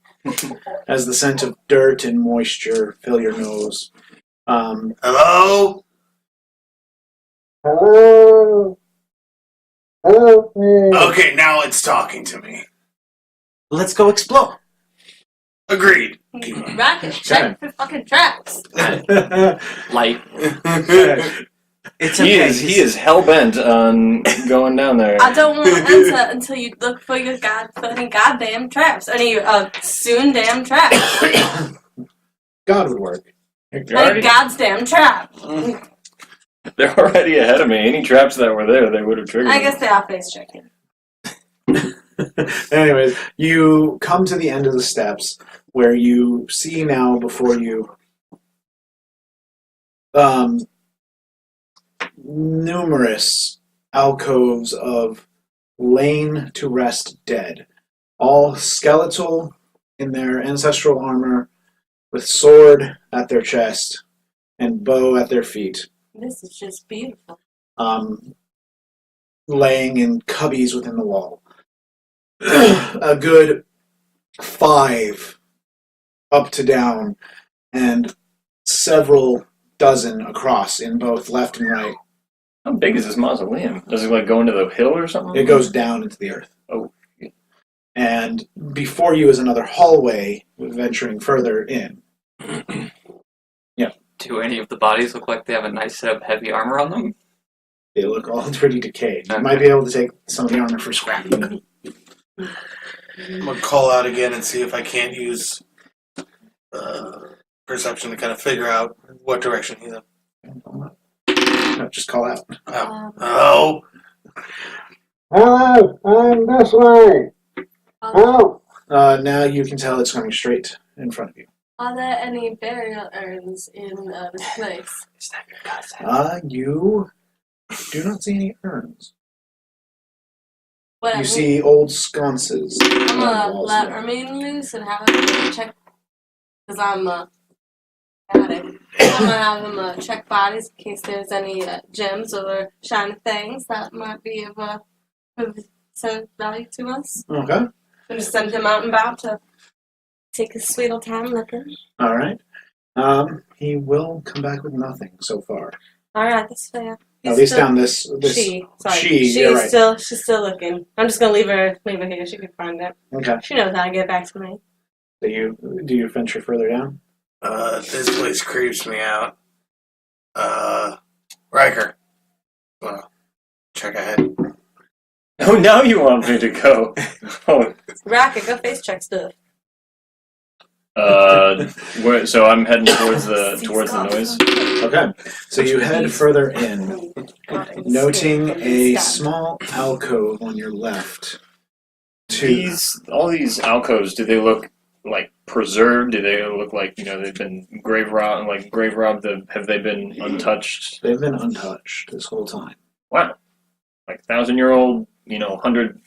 as the scent of dirt and moisture fill your nose. Hello? Okay, now it's talking to me. Let's go explore. Agreed. Ryker, check for fucking traps. Light. It's He okay. is hell bent on going down there. I don't want to enter until you look for your goddamn traps. Any soon damn traps. God would work. Any God's damn trap. They're already ahead of me. Any traps that were there, they would have triggered. I me. guess they are face checking. Anyways, you come to the end of the steps where you see now before you numerous alcoves of lain to rest dead, all skeletal in their ancestral armor, with sword at their chest and bow at their feet, This is just beautiful. laying in cubbies within the wall. A good 5 up to down, and several dozen across in both left and right. How big is this mausoleum? Does it like go into the hill or something? It goes down into the earth. Oh. And before you is another hallway venturing further in. Do any of the bodies look like they have a nice set of heavy armor on them? They look all pretty decayed. You Okay. might be able to take some of the armor for scrap. I'm gonna call out again and see if I can't use perception to kind of figure out what direction he's in. No, just call out. Oh, Hello, I'm this way. Help! Now you can tell it's coming straight in front of you. Are there any burial urns in this place? Is that your cousin? You do not see any urns. Whatever. You see old sconces. I'm on the gonna walls let there. Ermine loose and have him check, because I'm addict. I'm gonna have him check bodies in case there's any gems or shiny things that might be of some value to us. Okay. And just send him out and about to take his sweet old time looking. All right. He will come back with nothing so far. Alright, that's fair. At least down this. She, sorry. She's right. She's still looking. I'm just gonna leave her here. She can find it. Okay. She knows how to get back to me. Do you venture further down? this place creeps me out. Ryker. Well, check ahead. Oh, now you want me to go? Oh, Ryker, go face check stuff. so I'm heading towards the noise. Okay. So you head further in, noting a small alcove on your left. All these alcoves, do they look like preserved? Do they look like they've been grave robbed? Have they been untouched? They've been untouched this whole time. Wow, like 1,000-year-old, 100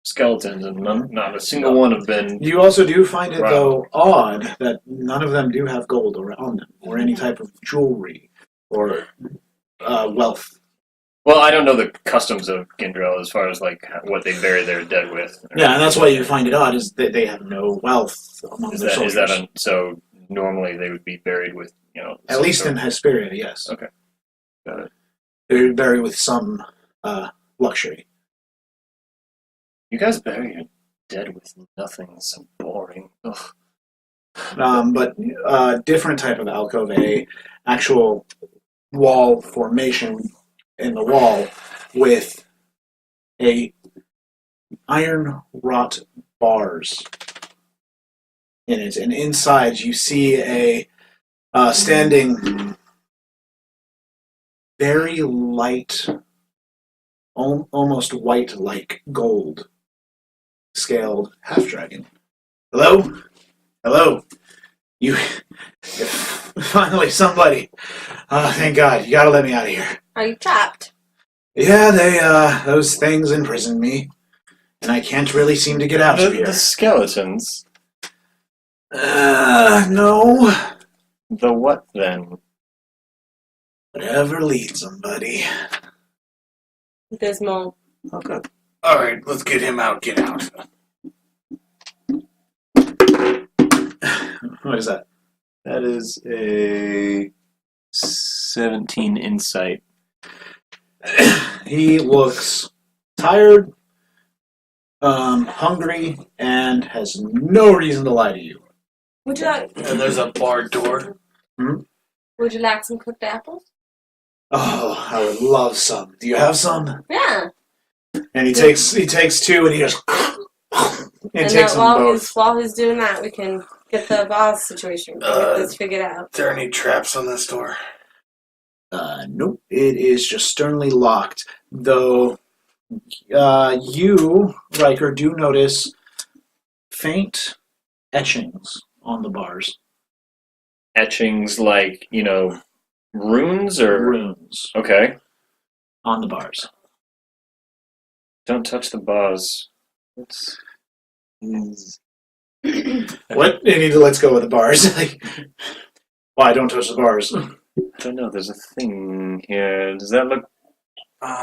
skeletons, and not a single one have been. You also do find it, Wow. though, odd that none of them do have gold on them, or any type of jewelry, or wealth. Well, I don't know the customs of Gintrell as far as like what they bury their dead with. Yeah, and that's why you find it odd, is that they have no wealth among Is their that soldiers. so? Normally they would be buried with At some least sort in Hesperia, yes. Okay. Got it. They're buried with some luxury. You guys bury your dead with nothing. It's so boring. Ugh. But different type of alcove, a actual wall formation in the wall with a iron wrought bars in it, and inside you see a standing very light, almost white like gold scaled half dragon. Hello? Hello? You... Finally, somebody. Thank God. You gotta let me out of here. Are you trapped? Yeah, those things imprisoned me. And I can't really seem to get out of here. The skeletons. No. The what then? Whatever leads them, buddy. Dismal. Oh, good. All right, let's get him out. Get out. What is that? That is a 17 insight. He looks tired, hungry, and has no reason to lie to you. Would you like? And there's a barred door. Would you like some cooked apples? Oh, I would love some. Do you have some? Yeah. And he takes two, and he just and takes them both. While he's doing that, we can get the boss situation. We can get this figured out. Are there any traps on this door? Nope. It is just sternly locked. Though you, Ryker, do notice faint etchings on the bars. Etchings like, runes or... Runes Okay. on the bars. Don't touch the bars. What? You need to let's go with the bars. Why don't touch the bars? I don't know, there's a thing here. Does that look...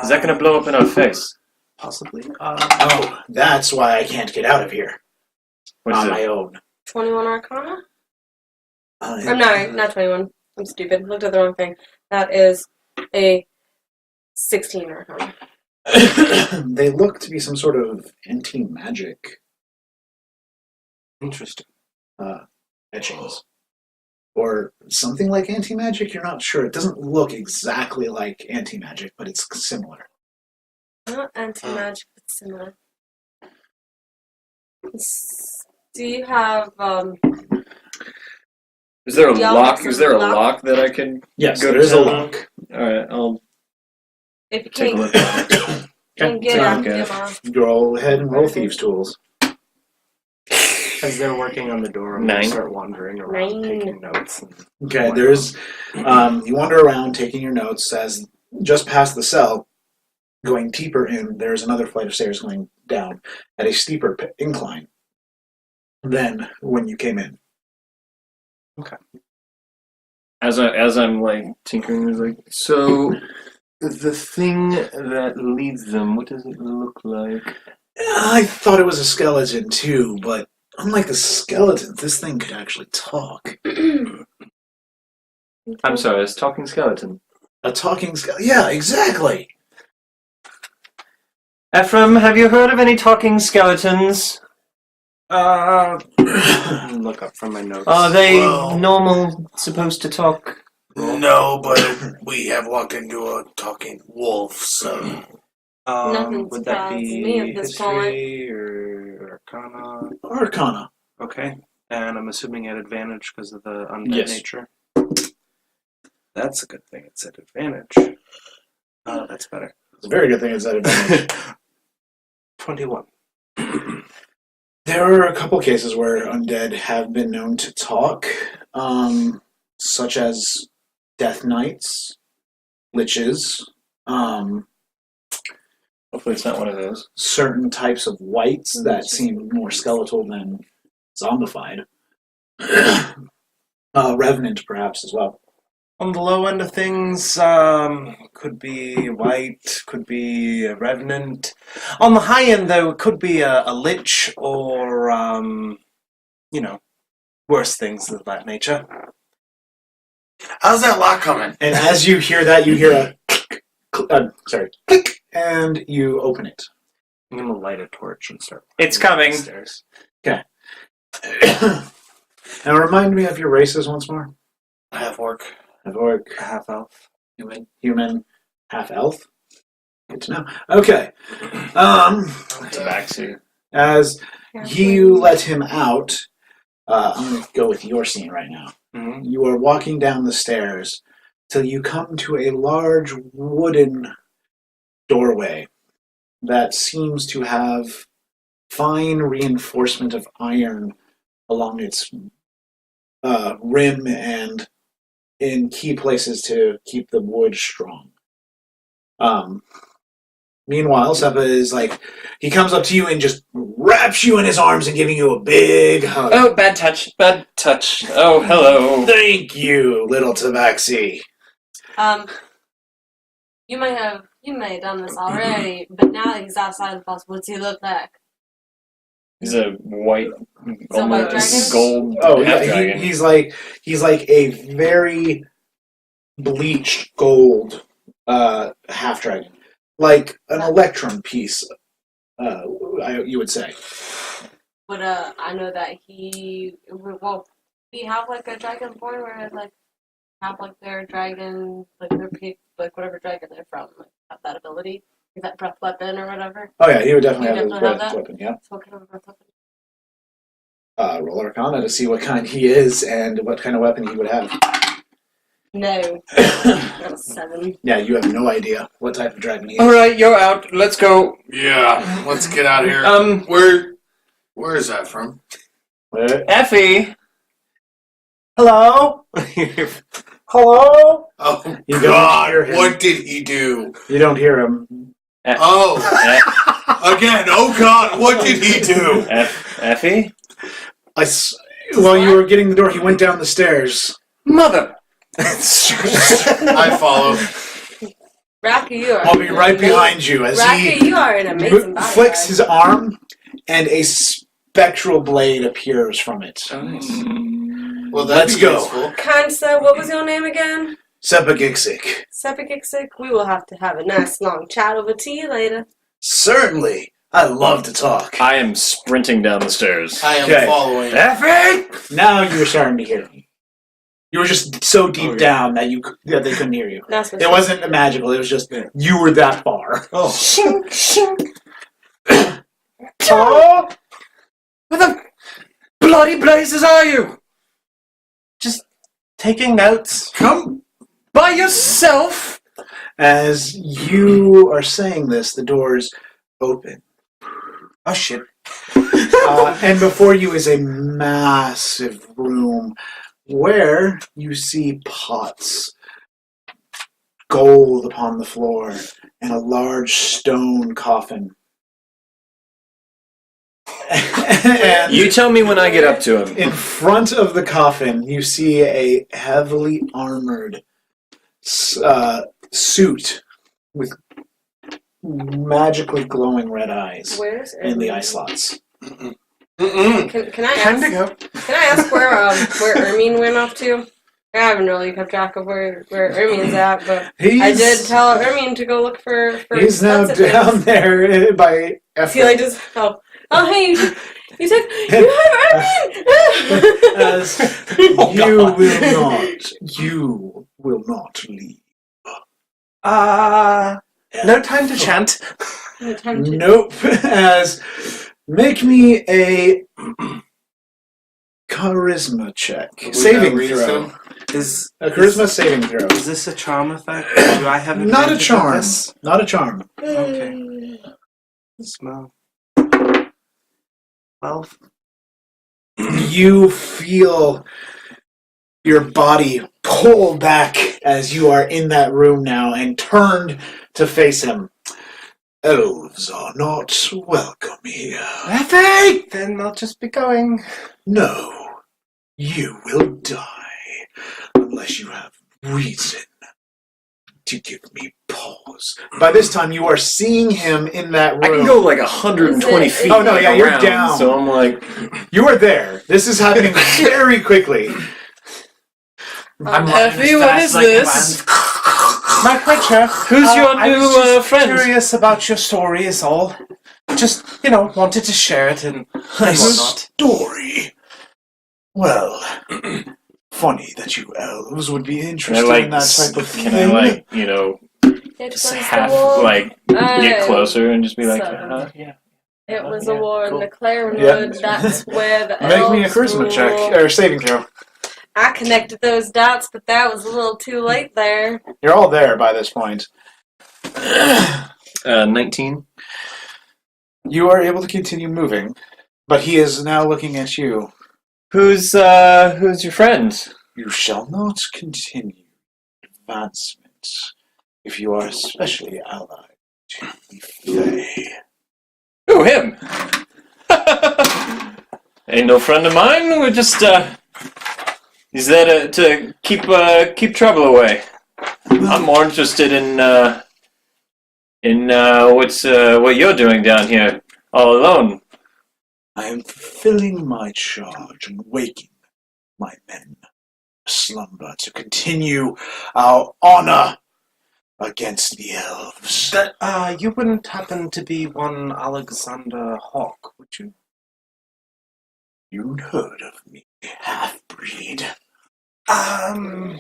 Is that going to blow up in our face? Possibly. Oh, that's why I can't get out of here What is on it? my own. 21 Arcana? Oh, no, not 21. I'm stupid. Looked at the wrong thing. That is a 16 Arcana. They look to be some sort of anti-magic Interesting. etchings. Or something like anti-magic, you're not sure. It doesn't look exactly like anti-magic, but it's similar. Not anti-magic, but similar. Do you have, Is there a Y'all lock? have Is there a some lock that I can... Yes, Go there is a to- lock. Alright, I'll if you take a can't, look at it. can get take a out, look at get it. off. Go ahead and roll thieves' tools. As they're working on the door, I'm 9. going to start wandering around, 9. taking notes. Okay, there's you wander around taking your notes as just past the cell, going deeper in, there's another flight of stairs going down at a steeper incline than when you came in. As I'm like tinkering, it's like, so the thing that leads them, what does it look like? I thought it was a skeleton too, but unlike the skeletons, this thing could actually talk. I'm sorry, it's talking skeleton. A talking skeleton? Yeah, exactly. Ephraim, have you heard of any talking skeletons? Look up from my notes. Are they Well- normal, supposed to talk? No, but we have walked into a talking wolf, so... Nothing Would that surprises be me at this history or arcana? Arcana. Okay. And I'm assuming at advantage because of the undead Yes. nature. That's a good thing. It's at advantage. That's better. It's a very good thing it's at advantage. 21. There are a couple cases where undead have been known to talk, such as death knights, liches, Hopefully it's not one of those. certain types of whites that seem more skeletal than zombified. Revenant, perhaps, as well. On the low end of things, could be white, could be a revenant. On the high end, though, it could be a lich or, worse things of that nature. How's that lock coming? And as you hear that, you hear a click, and you open it. I'm going to light a torch and start. It's climbing coming. the stairs. Now remind me of your races once more. Half orc. Half orc, Half elf. human, half elf. Good to know. Okay. Tabaxi. As you let him out, I'm going to go with your scene right now. Mm-hmm. You are walking down the stairs till you come to a large wooden doorway that seems to have fine reinforcement of iron along its rim and in key places to keep the wood strong. Meanwhile, Seppa is like, he comes up to you and just wraps you in his arms and giving you a big hug. Oh, bad touch. Bad touch. Oh, hello. Thank you, little Tabaxi. You may have done this already, but now that he's outside the boss, what's he look like? He's a white, a white almost dragon? gold Oh half yeah, dragon. he's like a very bleached gold half dragon, like an electrum piece. You would say. But I know that he have like a dragon form where it, like have like their dragon, like their whatever dragon they're from, like have that ability, like that breath weapon or whatever. Oh yeah, he would definitely You have his definitely have breath that? weapon. Yeah. So what kind of a breath weapon? Roll Arcana to see what kind he is and what kind of weapon he would have. No, that was 7. Yeah, you have no idea what type of dragon he is. All right, you're out. Let's go. Yeah, let's get out of here. Where is that from? Effie. Hello. Hello. Oh You don't God! hear him. What did he do? You don't hear him. Oh, again! Oh God! What did he do? Effie? While you were getting the door, he went down the stairs. Mother. I follow. Raka, you are. I'll be right behind you as Raka, he you are an amazing bodyguard. flicks his arm, and a spectral blade appears from it. Oh, nice. Well, Let's that's go. useful. Kind sir, what was your name again? Sepagixic. Sepagixic. We will have to have a nice long chat over tea later. Certainly. I love to talk. I am sprinting down the stairs. I am Okay. following. Effie! Now you're starting to hear him. You were just so deep down that they couldn't hear you. That's what It wasn't magical. It was just you were that far. Oh, Shink, shink. Oh! Where the bloody blazes are you? Just taking notes. Come. By yourself? As you are saying this, the doors open. Oh shit. And before you is a massive room where you see pots, gold upon the floor, and a large stone coffin. And You tell me when I get up to him. in front of the coffin, you see a heavily armored suit with magically glowing red eyes Where's in the Ermin? eye slots. mm-mm. Can I ask where Ermin went off to? I haven't really kept track of where Ermin's at, but I did tell Ermin to go look for He's now nuts and down things. there by Is he like just hey, you said you have Ermin. As you will not leave. No time to chant. No time to- Nope. As make me a charisma check. Saving throw. Is A charisma saving throw. Is this a charm effect? Do I have Not a advantage on charm. this? Not a charm. Okay. Smell. 12. You feel your body pull back as you are in that room now and turned to face him. Elves are not welcome here. Effie! Then I'll just be going. No, you will die unless you have reason to give me pause. By this time, you are seeing him in that room. I can go like 120 feet. Oh, no, yeah, you're around, down. So I'm like, You are there. This is happening very quickly. I'm Effie, what is this? My pleasure. Who's your I was new just friend? Curious about your story is all. Just, wanted to share it and whatnot. Story. Well, funny that you elves would be Can I interested in that type of can thing. I It just was half the war. get closer and just be like, So- yeah. It was a war in the Clarenwood. Yep. That's where the Make me a elves charisma rule. check, or saving throw. I connected those dots, but that was a little too late there. You're all there by this point. 19. You are able to continue moving, but he is now looking at you. Who's your friend? You shall not continue advancements if you are especially allied to the Fae. Who, him? Ain't no friend of mine. We're just, he's there to keep trouble away. I'm more interested in what you're doing down here, all alone. I am fulfilling my charge and waking my men slumber to continue our honor against the elves. That, you wouldn't happen to be one Alexander Hawk, would you? You'd heard of me, half-breed. Yeah,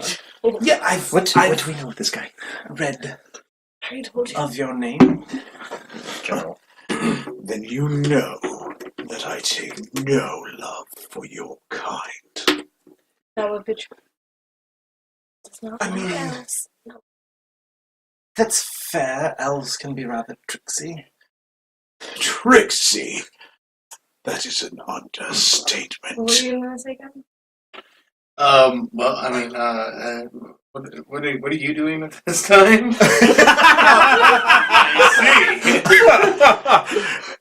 What do we know of this guy? Read I told you. of your name? General. Then you know that I take no love for your kind. That would be true. It's not I mean- else. No. That's fair. Elves can be rather tricksy. Trixie! That is an What understatement. were you going to say, Gavyn? Well, I mean, what are you doing at this time?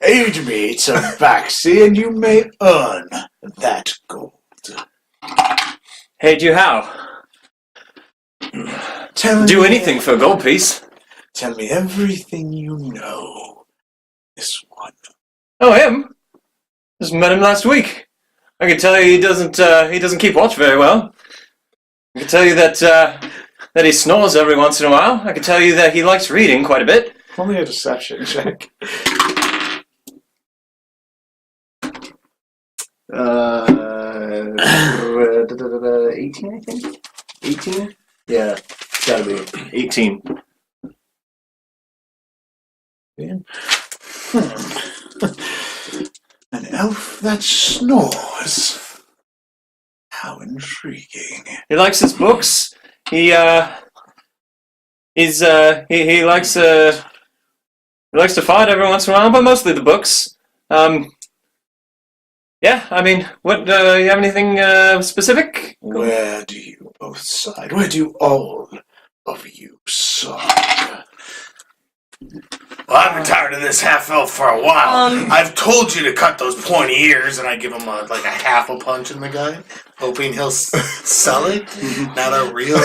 Aid me to Baxi and you may earn that gold. Hey, do how? Do anything for a gold piece. Tell me everything you know. This one. Oh, him? Just met him last week. I can tell you he doesn't keep watch very well. I can tell you that he snores every once in a while. I can tell you that he likes reading quite a bit. Only a deception check. 18, I think. 18? Yeah, gotta be 18. An elf that snores. How intriguing. He likes his books. He likes to fight every once in a while, but mostly the books. Yeah, I mean, what, you have anything specific? Where do you both side? Where do all of you side? Well, I've been tired of this half elf for a while. I've told you to cut those pointy ears, and I give him a half a punch in the guy, hoping he'll sell it. Not a real.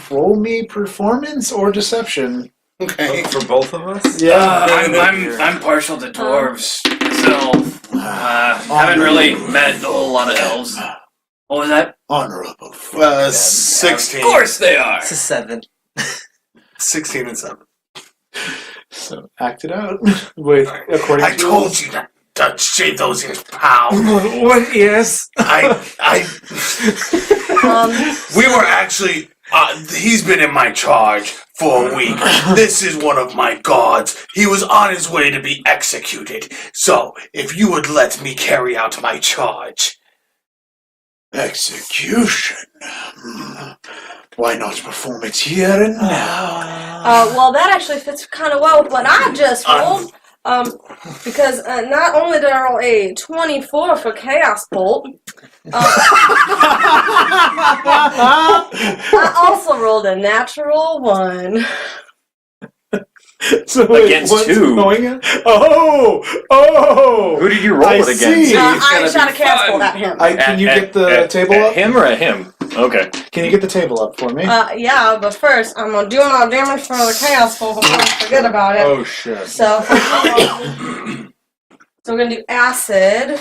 Roll me performance or deception. Okay. For both of us? Yeah. I'm partial to dwarves, so haven't really met a whole lot of elves. What was that? Honorable. 16. Of course they are. It's a 7. 16 and 7. So act it out. Wait, according I to told you to shave those ears, pal. What ears? We were actually. He's been in my charge for a week. This is one of my guards. He was on his way to be executed. So, if you would let me carry out my charge. Execution. Why not perform it here and now? Well, that actually fits kind of well with what I just rolled. Because not only did I roll a 24 for Chaos Bolt, I also rolled a natural 1. So Against what's who? Going on? Oh! Who did you roll I it against? see. I shot a Chaos Bolt at him. Can you get the table at up? him or at him? Okay. Can you get the table up for me? Yeah, but first, I'm going to do all damage for the Chaos Bolt before I forget about it. Oh shit. So we're going to do Acid,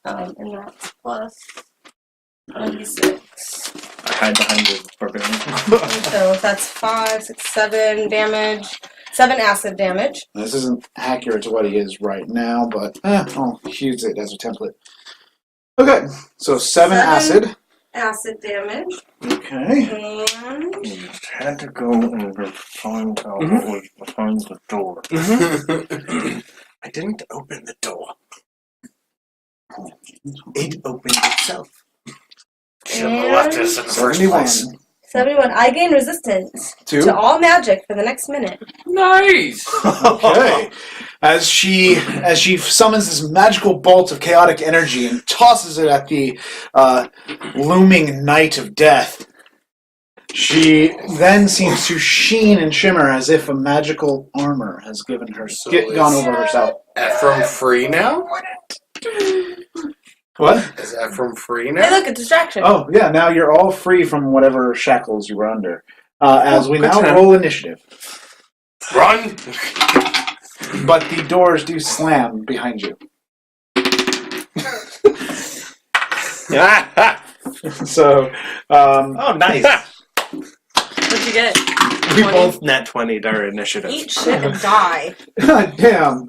and that's plus 96. I hide behind the barbarian. So that's 5, 6, 7 damage. 7 acid damage. This isn't accurate to what he is right now, but I'll use it as a template. Okay, so 7 acid. Acid damage. Okay. And Had to go and find out what was behind the door. I didn't open the door. It opened itself. Shouldn't have left us in the first 71. place. 71. I gain resistance 2. to all magic for the next minute. Nice. Okay. As she summons this magical bolt of chaotic energy and tosses it at the looming night of death, she then seems to sheen and shimmer as if a magical armor has given her gone over herself. Ephraim free now? What? Is Ephraim free Hey, now? look, a distraction. Oh, yeah, now you're all free from whatever shackles you were under. As we good now to know. roll initiative. Run! But the doors do slam behind you. So, Oh, nice. What'd you get? We 20? both net 20'd our initiative. Eat shit and die. God damn.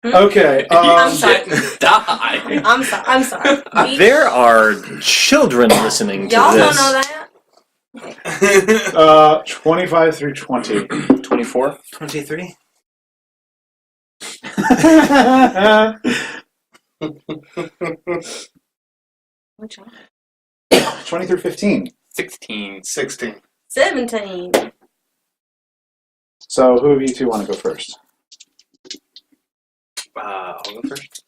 Okay. I'm sorry. Die. I'm sorry. Eat- There are children listening to Y'all this. don't know that? 25 through 20. 24. 23? Which one? 20 through 15. 16. 16. 17. So, who of you two want to go first? I'll go first.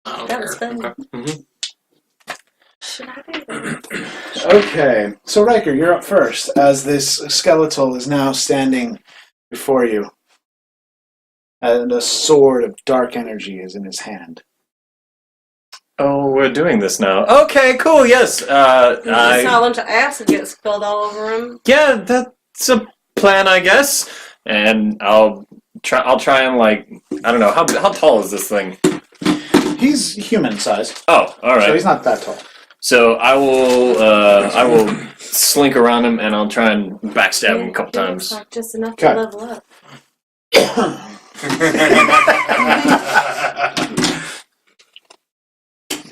That was fun. Okay. Should I do that? Okay. So, Ryker, you're up first, as this skeletal is now standing before you. And a sword of dark energy is in his hand. Oh, we're doing this now. Okay, cool. Yes. You just saw a bunch of acid get spilled all over him. Yeah, that's a plan, I guess. And I'll try and I don't know how tall is this thing? He's human sized, Oh, all right. so he's not that tall. So I will slink around him and I'll try and backstab him a couple times. Like just enough Okay. to level up.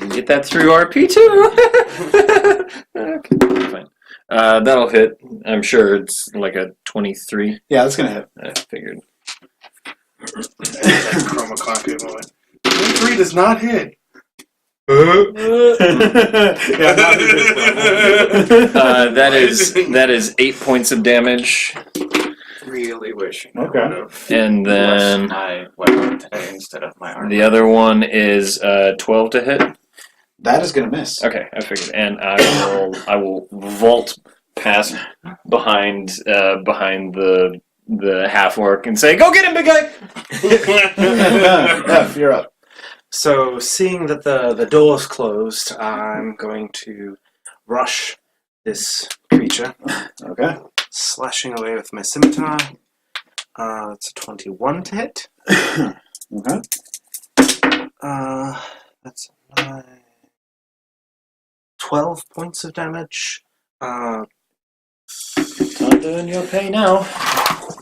Get that through RP too. Okay, fine. That'll hit. I'm sure it's like a 23. Yeah, that's gonna hit. I figured. That chroma copy moment. 23 does not hit. Yeah, That is 8 points of damage, Really wishing Okay. I would have and then my weapon today instead of my armor. the other one is 12 to hit. that is gonna miss. Okay, I figured, and I will vault past behind the half orc and say, "Go get him, big guy!" F, you're up. So, seeing that the door's closed, I'm going to rush this creature, Okay. slashing away with my scimitar. That's a 21 to hit. Okay. That's 12 points of damage. Not doing your pay now.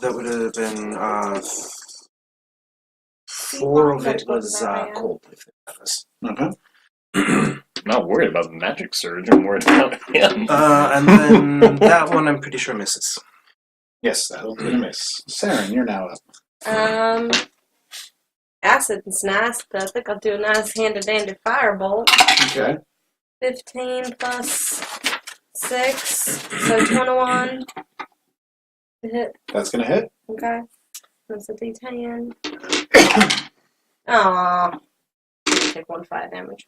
That would have been 4 of it was cold. If that was. Okay. I'm not worried about the magic surge. I'm worried about him. And then that one I'm pretty sure misses. Yes, that'll be a miss. Seren, you're now up. Acid is nice, but I think I'll do a nice handy-dandy firebolt. Okay. 15 plus 6, so 21 to hit. That's gonna hit. Okay. That's a D10. Aww. Take 1 fire damage.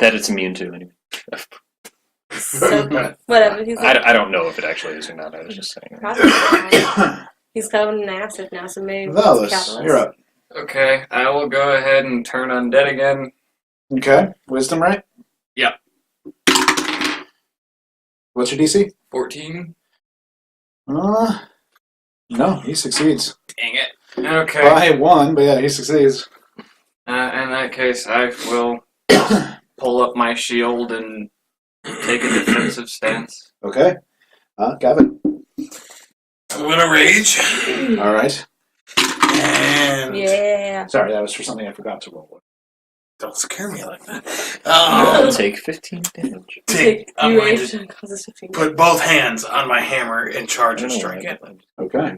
That it's immune to, anyway. So, whatever. He's I don't know if it actually is or not. I was just saying. probably he's covered in acid now, so maybe it's a Valis, catalyst. you're up. Okay, I will go ahead and turn undead again. Okay. Wisdom, right? Yep. What's your DC? 14. No, he succeeds. Dang it. Okay. By 1, but yeah, he succeeds. In that case, I will pull up my shield and take a defensive stance. Okay. Gavyn. I'm gonna rage. All right. And Yeah. Sorry, that was for something I forgot to roll. don't scare me like that. I'll take 15 damage. I'm You going rage to causes 15. put both hands on my hammer and charge and strike it. Okay.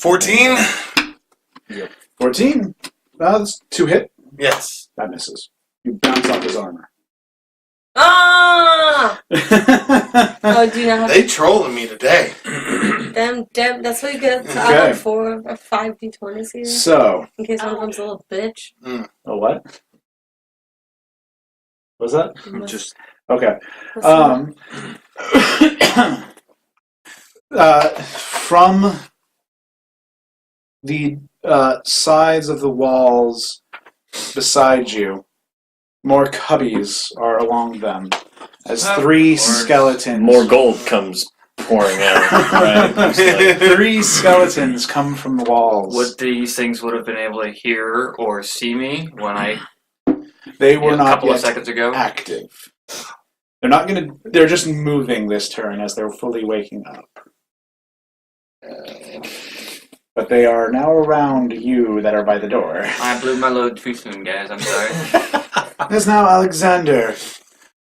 14? 14. That's 2 hit. Yes. That misses. You bounce off his armor. Ah! Oh, do you not have They trolling me today. them? That's what you get. Okay. I have 4 or 5 d20s here. So, In case one of them's a little bitch. a what? What was that? Just Okay. Listen, From the sides of the walls beside you, more cubbies are along them as 3 skeletons. More gold comes pouring out. Right? It's like, 3 skeletons come from the walls. Would these things would have been able to hear or see me when They were a not couple of yet seconds ago? active. They're not gonna. They're just moving this turn as they're fully waking up. But they are now around you that are by the door. I blew my load too soon, guys. I'm sorry. As now Alexander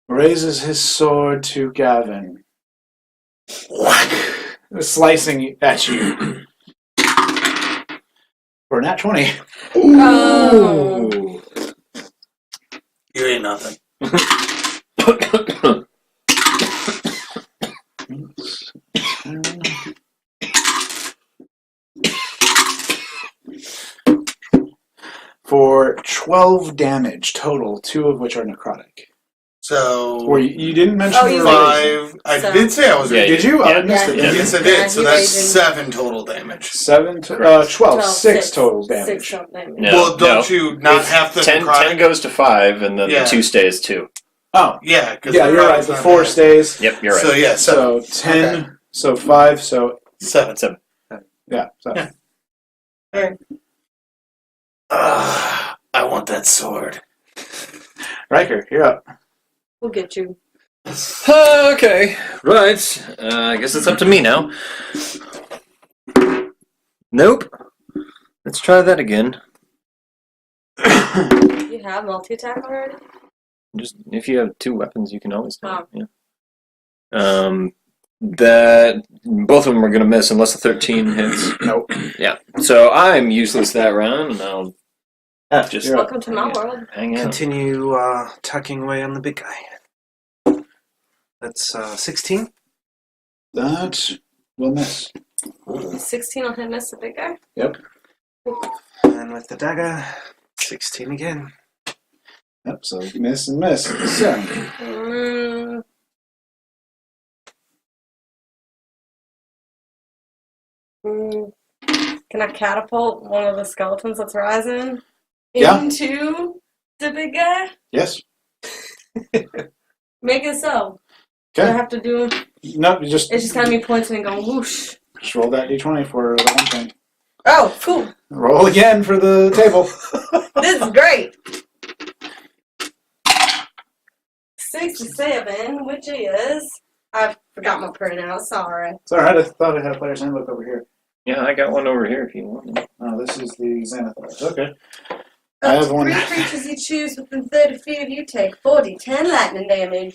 raises his sword to Gavyn, slicing at you for a nat 20. Oh. You ain't nothing. For 12 damage total, 2 of which are necrotic. So Or you didn't mention Oh, the you raise. 5. I So- did say I was Yeah, Did you? I missed it. Yeah. Yes, I Yeah, did. So he that's raised 7 total damage. 7 to 12. 6 total damage. 6 total damage. No, well, don't no. you not It's have the 10 necrotic? goes to 5, and then Yeah. the 2 stays 2. Oh, Yeah, because yeah, you're right. The 4 stays. Yep, you're right. So yeah, So 10, Okay. so 5, so 7. That's a yeah. So. Yeah. I want that sword. Riker, you're up. We'll get you. Okay, right. I guess it's up to me now. Nope. Let's try that again. You have multi-attack already? Just if you have 2 weapons, you can always do it. Oh. Yeah. That both of them are gonna miss unless the 13 hits. Nope. Yeah. So I'm useless that round, and I'll just You're up. Welcome to my world. hang out. continue tucking away on the big guy. That's 16. That will miss. 16 will hit miss the big guy. Yep. And with the dagger, 16 again. Yep, so miss and miss. So, Can I catapult one of the skeletons that's rising Yeah. into the big guy? yes. Make it so. Do I Okay. have to do? Nope, you just It's just kind of me pointing and going whoosh. roll that d20 for the one thing. Oh, cool. Roll again for the table. This is great. 67, which is I forgot my printout. Sorry. It's alright, I thought I had a player's handbook over here. Yeah, I got one over here if you want. Oh, this is the Xanathars. Okay. I have one. 3 creatures you choose within 30 feet of you take 4d10 lightning damage.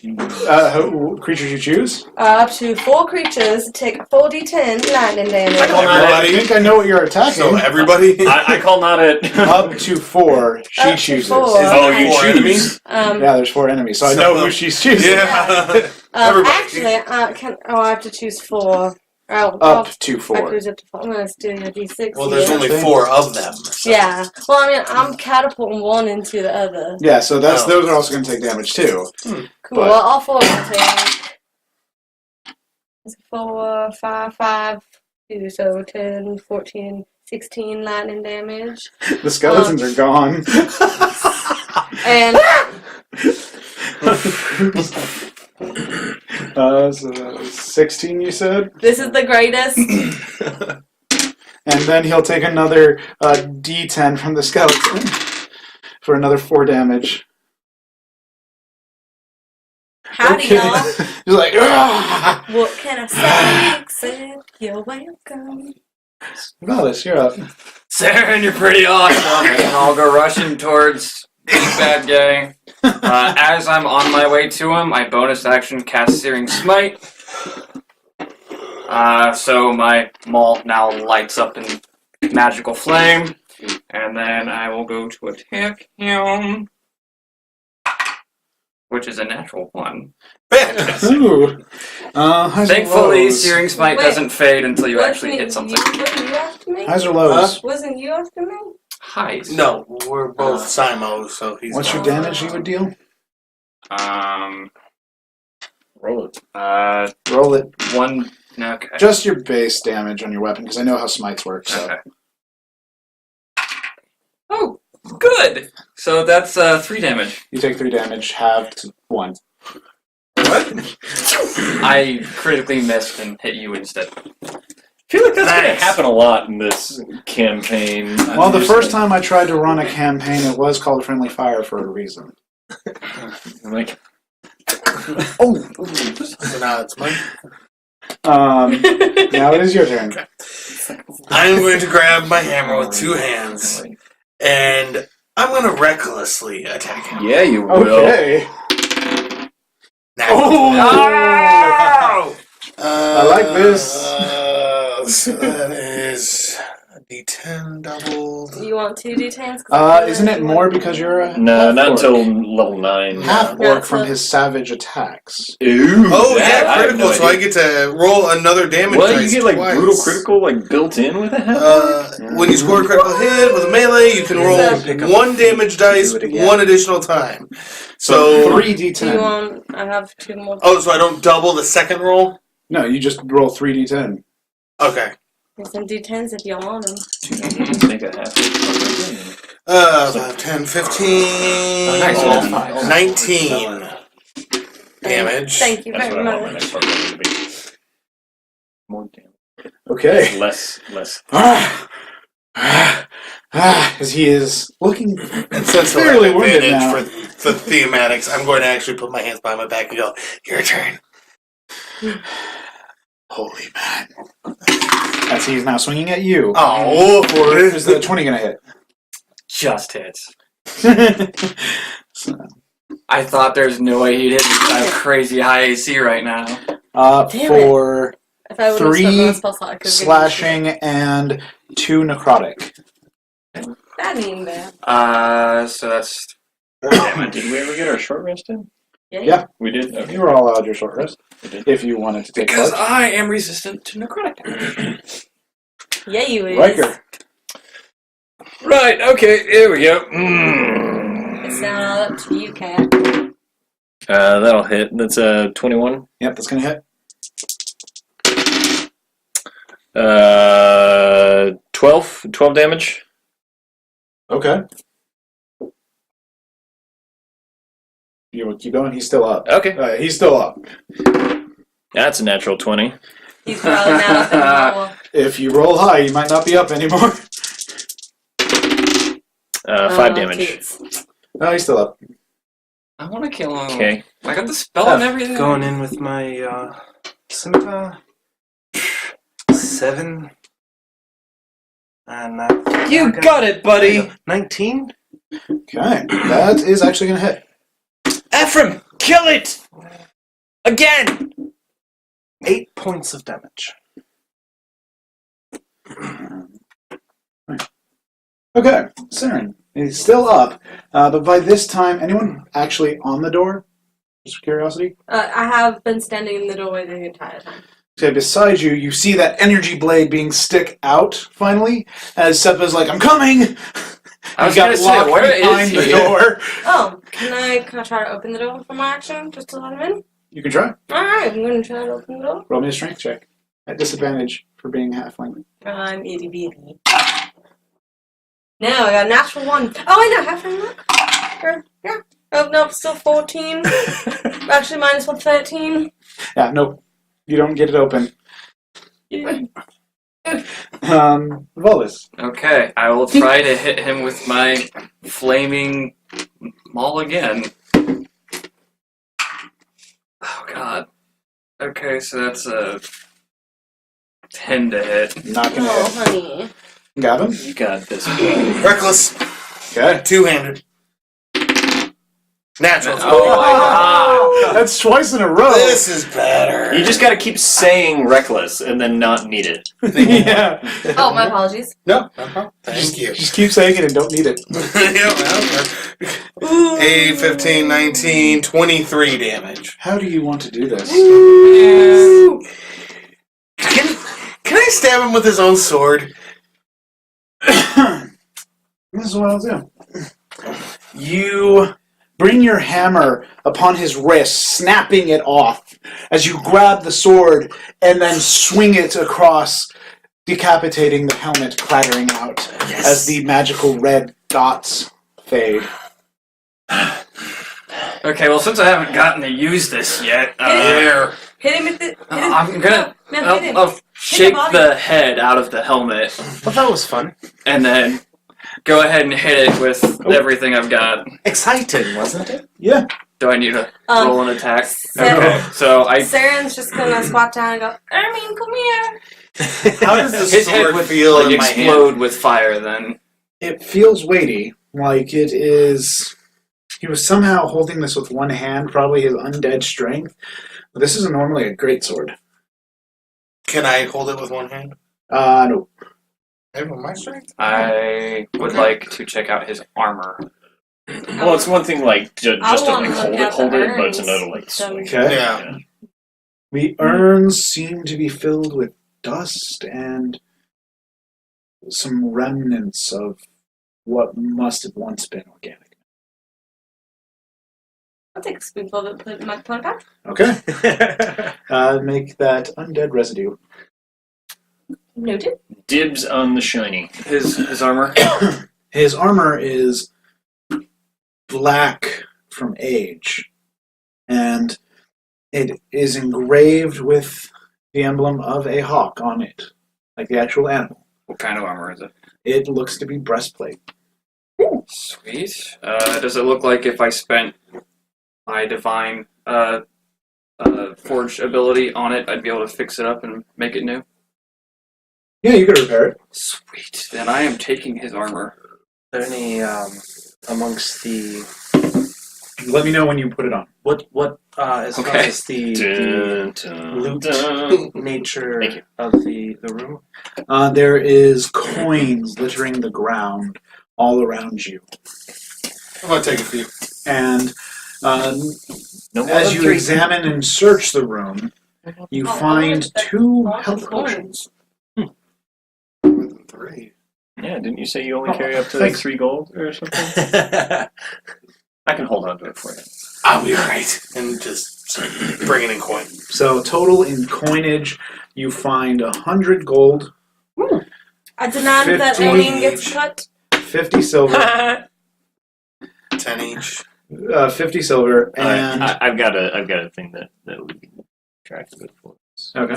Creatures you choose? Up to 4 creatures take 4d10 lightning damage. I call I think I know what you're attacking. So everybody. I call not it. Up to 4, she Up to chooses. 4. Oh, you Four choose. enemies? Yeah, there's 4 enemies, so I know who she's choosing. Yeah. Everybody. Actually, I have to choose 4. Oh, Up to I 4. choose up to 4. I'm going to do a d6. Well, there's here. only 4 of them. So. Yeah. Well, I mean, I'm catapulting one into the other. Yeah, so Oh. those are also going to take damage too. Cool. But- Well, all 4 will take. 4, 5, 5, 2, so 10, 14, 16 lightning damage. The skeletons are gone. And So 16 you said? this is the greatest. And then he'll take another d10 from the skeleton for another 4 damage. Howdy, Okay. y'all. He's like, "Ah!" What can I say except you're welcome? Valis, you're up. Seren, you're pretty awesome. And I'll go rushing towards the bad guy. As I'm on my way to him, I bonus action cast Searing Smite. So my maul now lights up in magical flame. And then I will go to attack him. which is a natural 1. Fantastic. Ooh. Highs or Thankfully, lows? Searing Smite Wait. doesn't fade until you Wasn't actually hit something. Wasn't you after me? Highs or lows? Wasn't you after me? Highs. No, we're both Simos, so he's. What's your damage you would deal? Roll it. Roll it. 1. Okay. Just your base damage on your weapon, because I know how smites work. So Okay. Oh, good. So that's 3 damage. you take 3 damage, halved 1. What? I critically missed and hit you instead. I feel like that's going to Nice. happen a lot in this campaign. Well, the first time I tried to run a campaign, it was called Friendly Fire for a reason. I'm like, Oh. So now it's mine. Now it is your turn. I'm going to grab my hammer with 2 hands, and I'm going to recklessly attack him. yeah, you will. Okay. Now, Oh! I like this. So that is a D10 doubled. You want 2 D10s? 'Cause I feel Isn't like it you more want- because you're a No, half not orc? until level 9. Half Yeah, orc from so- his savage attacks. Ooh. Oh that- yeah, I have critical. no So I idea. get to roll another damage Well, dice you get like twice. brutal critical like built in with a half. When you score a critical hit with a melee, you can roll So- 1 damage dice Do it again. 1 additional time. So So 3 Do you d10. want? I have 2 more. oh, so I don't double the second roll. No, you just roll 3 d10. Okay. There's some D10s if you want them. Take a half. 5, 10, 15, Oh, nice, all fives. 19 damage. Thank you That's very what I want my much. next part to be. More damage. Okay. Less. As he is looking And since we're fairly at wounded now. advantage for thematics, I'm going to actually put my hands behind my back and go, your turn. Holy man. As he's now swinging at you. Oh, Or is the 20 going to hit? Just hits. So, I thought there's no way he'd hit a crazy high AC right now. Damn for If I would have spent 3 my spell slot, I could have slashing and 2 necrotic. That ain't bad. So that's Did we ever get our short rest in? Yeah. We did? Okay. You were all allowed your short rest We did. if you wanted to take because part. I am resistant to necrotic damage. Yeah, you is. Ryker. Right, okay, here we go. It's now all up to you, Cat. That'll hit. That's 21. Yep, that's going to hit. 12 damage. Okay. You want to keep going? He's still up. Okay. He's still up. That's a natural 20. He's probably now up in the wall. If you roll high, you might not be up anymore. 5 damage. Toots. No, he's still up. I want to kill him. Okay. I got the spell and everything. Going in with my scimitar. 7. And You got it, buddy! 19. Okay. That is actually going to hit. Ephraim, kill it! Again! 8 points of damage. Okay. Seren. He's still up. But by this time, anyone actually on the door? Just for curiosity? I have been standing in the doorway the entire time. Okay, beside you, you see that energy blade being stick out, finally, as Seppa's like, I'm coming! I was He got gonna say, locked where is behind the he? door. Oh, can I try to open the door for my action, just to let him in? You can try. Alright, I'm gonna try to open the door. Roll me a strength check. At disadvantage for being halfling. I'm itty bitty. Now I got a natural 1. Oh, I know, half a yeah. Oh, no, still 14. Actually, minus 1, 13. Yeah, nope. You don't get it open. Vulas. Okay, I will try to hit him with my flaming maul again. Oh god. Okay, so that's a 10 to hit. Not gonna Oh, hit. honey. Gavyn? You got this. Reckless. Okay. Two-handed. Natural. Oh my god. That's twice in a row. This is better. You just gotta keep saying reckless and then not need it. Yeah. Oh, my apologies. No, no problem. Thank you. Just keep saying it and don't need it. Yeah, well, 8, 15, 19, 23 damage. How do you want to do this? Can I stab him with his own sword? This is what I'll do. You bring your hammer upon his wrist, snapping it off as you grab the sword and then swing it across, decapitating the helmet, clattering out as the magical red dots fade. Okay, well, since I haven't gotten to use this yet, Hit him with the. I'm gonna. No, hit him. I'll shake body. the head out of the helmet, Well, that was fun. and then go ahead and hit it with everything I've got. Exciting, wasn't it? Yeah. Do I need to roll an attack? Seren- So I Seren's just gonna squat down and go, Ermine, come here. How does the his head sword would feel like in my hand? explode with fire. Then It feels weighty, like it is... He was somehow holding this with one hand, probably his undead strength. But this is normally a great sword. Can I hold it with one hand? No. I have my strength? I would like to check out his armor. Well, it's one thing like just to wanna like look hold at it, the but it's urns. another like So- swing. Okay. Yeah. The urns seem to be filled with dust and some remnants of what must have once been organic. I'll take a spoonful of it and put it in my plant back. Okay. Make that undead residue. Noted. Dibs on the shiny. His armor. His armor is black from age, and it is engraved with the emblem of a hawk on it, like the actual animal. What kind of armor is it? It looks to be breastplate. Sweet. Does it look like if I spent my divine forge ability on it, I'd be able to fix it up and make it new? Yeah, you could repair it. Sweet. Then I am taking his armor. Are there any amongst the Let me know when you put it on. what as far Okay. as the Dun, dun, loot dun. nature Thank you. of the room? There is coins littering the ground all around you. I'm gonna take a few. And No more as than you 3. examine and search the room, you Oh, find that's 2 lots health of coins. potions. More than 3. Yeah, didn't you say you only carry up to like 3 gold or something? I can hold on to it for you. I'll be alright. And just start bringing in coin. So total in coinage, you find 100 gold, I demand that 15 Ermine gets each. cut. 50 silver, 10 each. 50 silver, and I've got a thing that we can track a bit for us. okay,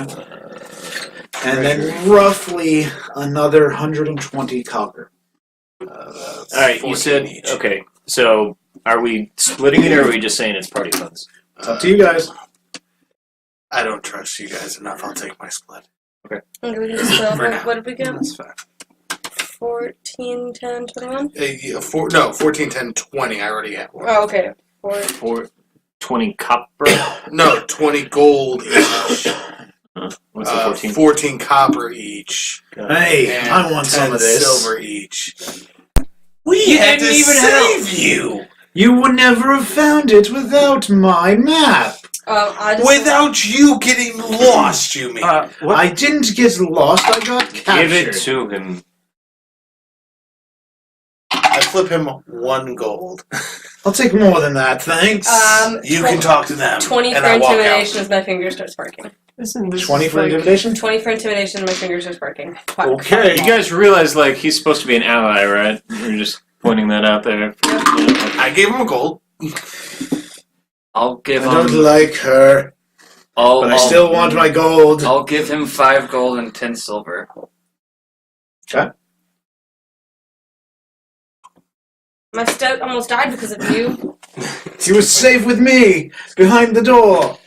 and then roughly another 120 copper. All Alright, you said okay, so are we splitting it or are we just saying it's party funds? It's up to you guys. I don't trust you guys enough. I'll take my split. Okay, we can just go For for now. what did we get? That's fine. 14, 10, 21? 14, 10, 20. I already have one. Oh, okay. 4 20 copper? No, 20 gold each. What's the 14? 14 copper each. Hey, And I want 10 some of this. silver each. We had to didn't even save you! You would never have found it without my map. I just Without you getting lost, you mean? I didn't get lost, I got captured. Give it to him. I flip him 1 gold. I'll take more than that, thanks. You can talk to them. 20 and for I walk intimidation out. as my fingers start sparking. Isn't this 20 for like- intimidation? 20 for intimidation and my fingers are sparking. Fuck. Okay. You guys realize like he's supposed to be an ally, right? We're just pointing that out there. I gave him a gold. I'll give I don't him. like her, but I still want my gold. I'll give him 5 gold and 10 silver. Okay. My stout almost died because of you. He was safe with me, behind the door.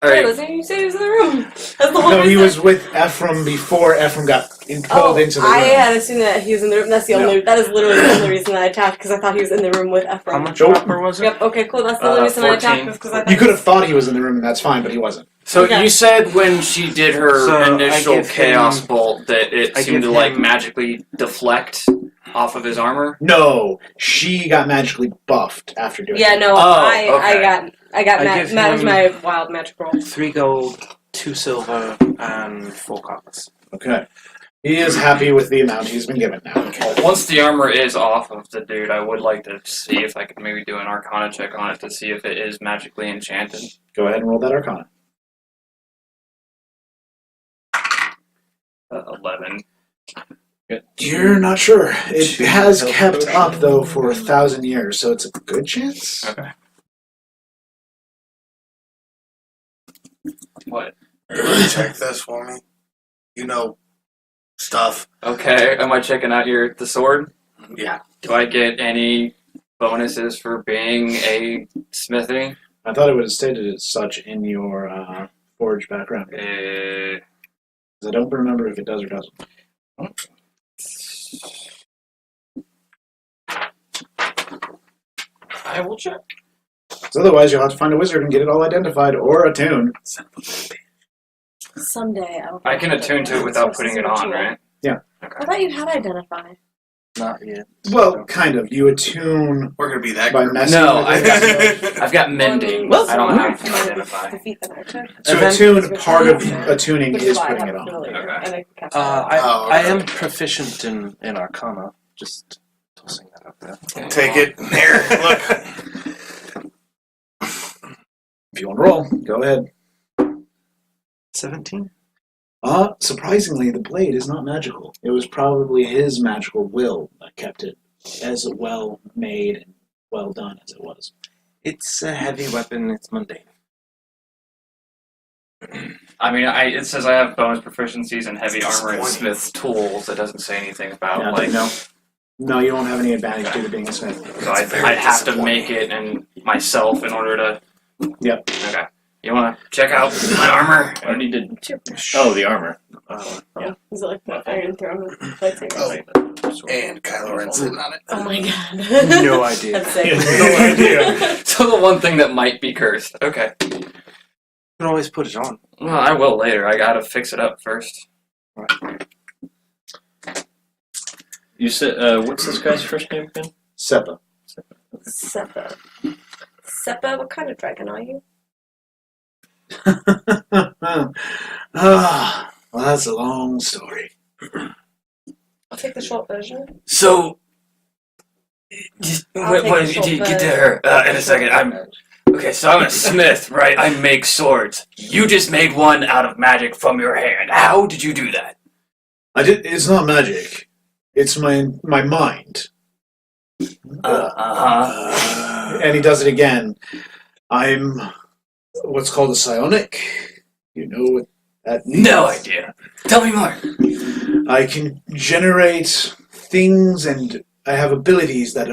Hey, Alright, listen, you said he was in the room. That's the whole No, he reason. was with Ephraim before Ephraim got pulled into the room. I had assumed that he was in the room. That's the only. That is literally the only reason that I attacked because I thought he was in the room with Ephraim. How much Nope. copper was it? Yep. Okay. Cool. That's the only reason I 14. attacked was because I thought You could have thought he was in the room, and that's fine, but he wasn't. so Okay. you said when she did her So I initial give chaos him- bolt that it I seemed give to like him- magically deflect off of his armor? No, she got magically buffed after doing Yeah, it. no, Oh, I okay. got I give that was him- my wild magic roll. 3 gold, 2 silver, and 4 coppers. Okay. He is happy with the amount he's been given now. Okay. Once the armor is off of the dude, I would like to see if I could maybe do an Arcana check on it to see if it is magically enchanted. Go ahead and roll that Arcana. 11. You're not sure. It has kept up, though, for 1,000 years, so it's a good chance. Okay. What? Check this for me. You know, stuff. Okay, am I checking out the sword? Yeah. Do I get any bonuses for being a smithy? I thought it would have stated as such in your forge background. 'Cause I don't remember if it does or doesn't. I will check. 'Cause otherwise, you'll have to find a wizard and get it all identified, or attune. Someday I'll. I can attune to it without putting it on, right? I thought you had identified. Not yet. Well, kind of. You attune We're gonna be that by group. messing No, with it. I've got mending. Well, I don't so have to might identify. defeat the Ryker. So Event- attune, part of attuning Which is why I putting have it on. familiar, Okay. and I can cast Oh, I okay. am proficient in Arcana. Just tossing that up there. Take it. Here, look. If you want to roll, go ahead. 17? Surprisingly, the blade is not magical. It was probably his magical will that kept it as well made and well done as it was. It's a heavy weapon. It's mundane. I mean, it says I have bonus proficiencies in heavy armor and smith's tools. It doesn't say anything about Yeah, no, you don't have any advantage due to being a smith. So I'd have to make it and myself in order to. Yep. Okay. You want to check out my armor? I already did. Oh, the armor. Yeah. Is it like the Iron Throne lightsaber? Oh. And Kylo Ren sitting on it. Oh my god. No idea. That's sick. No idea. So the one thing that might be cursed. Okay. You can always put it on. Well, I will later. I gotta fix it up first. You said, what's this guy's first name again? Seppa. Seppa. Seppa, what kind of dragon are you? Well, that's a long story. I'll take the short version. So, just I'll wait, take the short get to her in a second. Okay, so I'm a smith, right? I make swords. You just made one out of magic from your hand. How did you do that? It's not magic. It's my mind. And he does it again. I'm what's called a psionic. You know what that means? No idea. Tell me more. I can generate things, and I have abilities that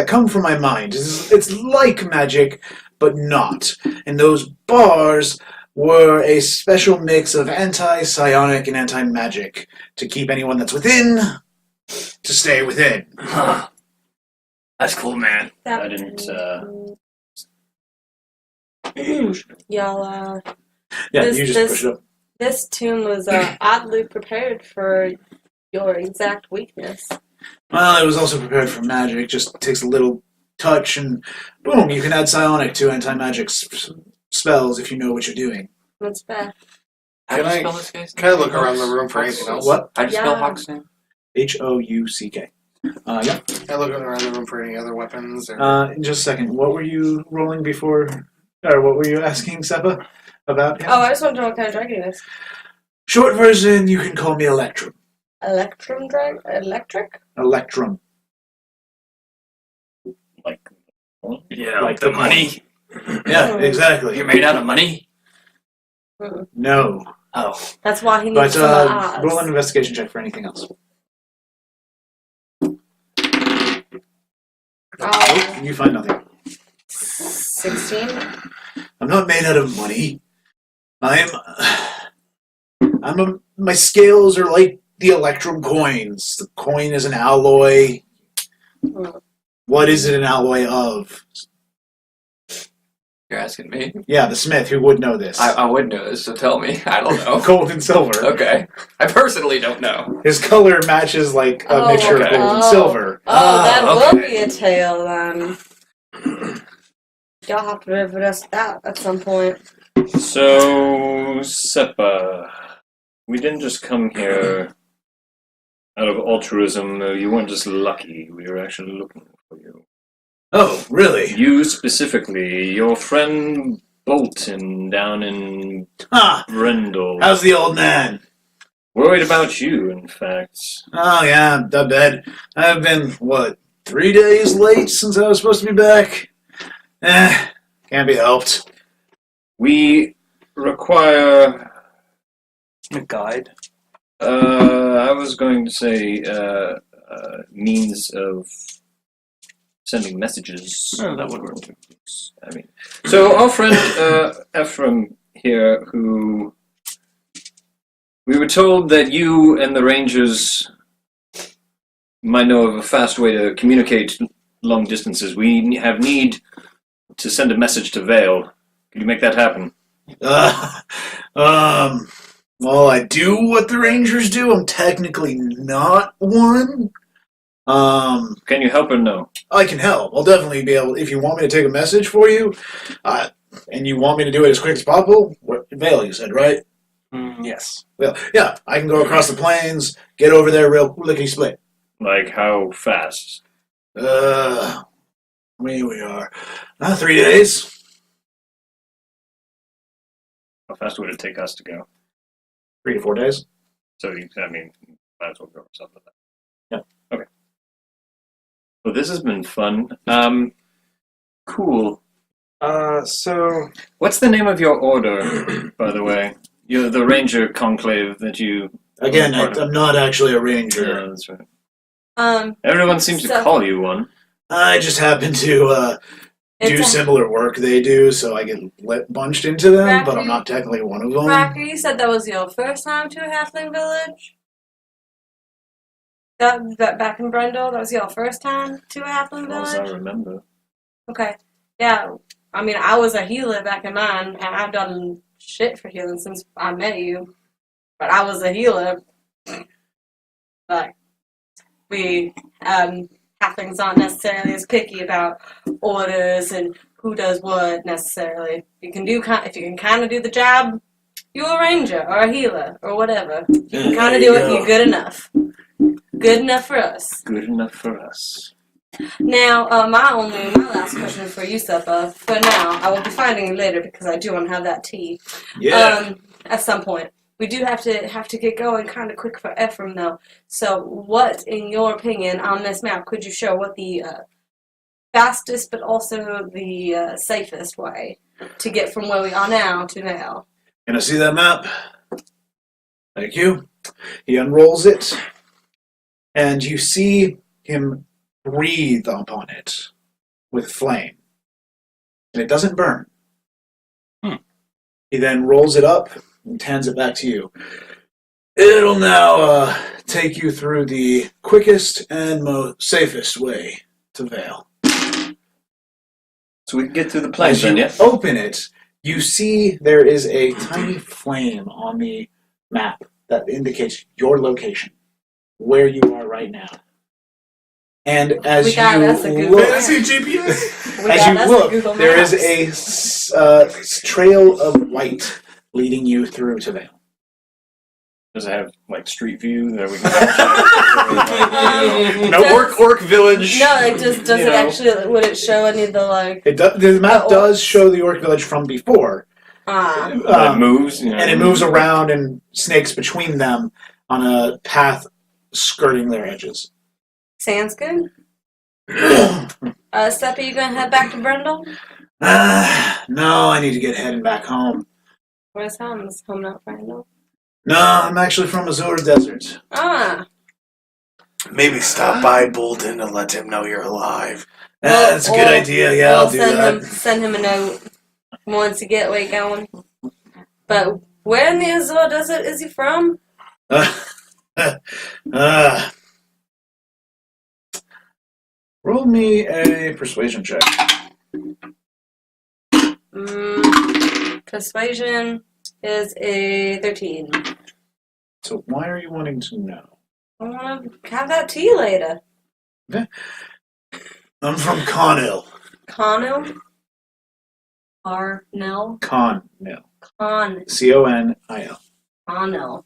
come from my mind. It's like magic, but not. And those bars were a special mix of anti-psionic and anti-magic to keep anyone that's within to stay within. Huh. That's cool, man. I didn't, Y'all, Yeah, This- you just this- push it up. this tune was oddly prepared for your exact weakness. Well, it was also prepared for magic. Just takes a little touch, and boom, you can add psionic to anti-magic spells if you know what you're doing. That's fair. How do you Can I- spell this guy's Can I name? look around the room for anything else? What? How'd you spell Yeah. Hawk's name? Houck. Yeah. Can I look around the room for any other weapons? Or... In just a second. What were you rolling before, or what were you asking Seppa about? Oh, I just want to know what kind of dragon it is. Short version, you can call me Electrum. Electrum drag? Electric? Electrum. like, Yeah, Like the the money. Yeah, exactly. You're made out of money? No. Oh. That's why he needs But some eyes. roll an investigation check for anything else. Oh, You find nothing. 16? I'm not made out of money. My scales are like the Electrum coins. The coin is an alloy. Hmm. What is it an alloy of? You're asking me? Yeah, the smith who would know this. I would know this, so tell me. I don't know. Gold and silver. Okay. I personally don't know. His color matches like a mixture of gold and silver. That okay. will be a tale then. Y'all have to visit us at some point. So, Seppa, we didn't just come here out of altruism. You weren't just lucky. We were actually looking for you. Oh, really? You specifically, your friend Bolton down in Brendel. How's the old man? Worried about you, in fact. Oh, yeah, I bet. I've been, 3 days late since I was supposed to be back? Can't be helped. We require... A guide. I was going to say, means of sending messages. Oh, that would work. I mean, so our friend Ephraim here, who we were told that you and the Rangers might know of a fast way to communicate long distances. We have need to send a message to Vale. Can you make that happen? Well, I do what the Rangers do. I'm technically not one. Can you help or no? I can help. I'll definitely be able. If you want me to take a message for you, and you want me to do it as quick as possible, Vale, you said, right? Yes. Well, yeah, I can go across the plains, get over there real lickety split. Like how fast? Here we are. 3 days. How fast would it take us to go? 3 to 4 days. So, I mean, might as well go something like that. Yeah. Okay. Well, this has been fun. Cool. So... What's the name of your order, by the way? You're the Ranger Conclave that you... Again, I'm not actually a ranger. Yeah, that's right. Everyone seems to call you one. I just happen to do similar work they do, so I get bunched into them, but I'm not technically one of them. Ryker, you said that was your first time to a halfling village? That back in Brendel, that was your first time to a halfling As village? I remember. Okay. Yeah, I mean, I was a healer back in mine, and I've done shit for healing since I met you. But I was a healer. Like, we, halflings aren't necessarily as picky about orders and who does what necessarily. If you can kind of do the job, you're a ranger or a healer or whatever. You can kind of do it, you're good enough. Good enough for us. Good enough for us. Now, my last question for you, Seppa. For now, I will be finding you later because I do want to have that tea. Yeah. At some point. We do have to get going kind of quick for Ephraim, though. So, what, in your opinion, on this map, could you show what the fastest but also the safest way to get from where we are now to Vale? Can I see that map? Thank you. He unrolls it, and you see him breathe upon it with flame. And it doesn't burn. He then rolls it up and hands it back to you. It'll now take you through the quickest and most safest way to Vale. So we can get through the plains As then, you yeah? open it, you see there is a tiny flame on the map that indicates your location, where you are right now. And as you look, there is a trail of white leading you through to Vale. Does it have, like, street view that we can... No orc village. No, it just does it actually. Would it show any of the like? The map does show the orc village from before. it moves, you know. And it moves around and snakes between them on a path skirting their edges. Sounds good. Seppa, you gonna head back to Brendel? No, I need to get heading back home. Where's home? Is home not Brendel? No, I'm actually from Azure Desert. Maybe stop by Bolton and let him know you're alive. That's a good idea. Yeah, I'll do that. Send him a note once you get where you're going. But where in the Azure Desert is he from? Roll me a persuasion check. Persuasion is a 13. So why are you wanting to know? I want to have that tea later. I'm from Connell. Connell? Carnell? Connell. Con. Conil. Connell.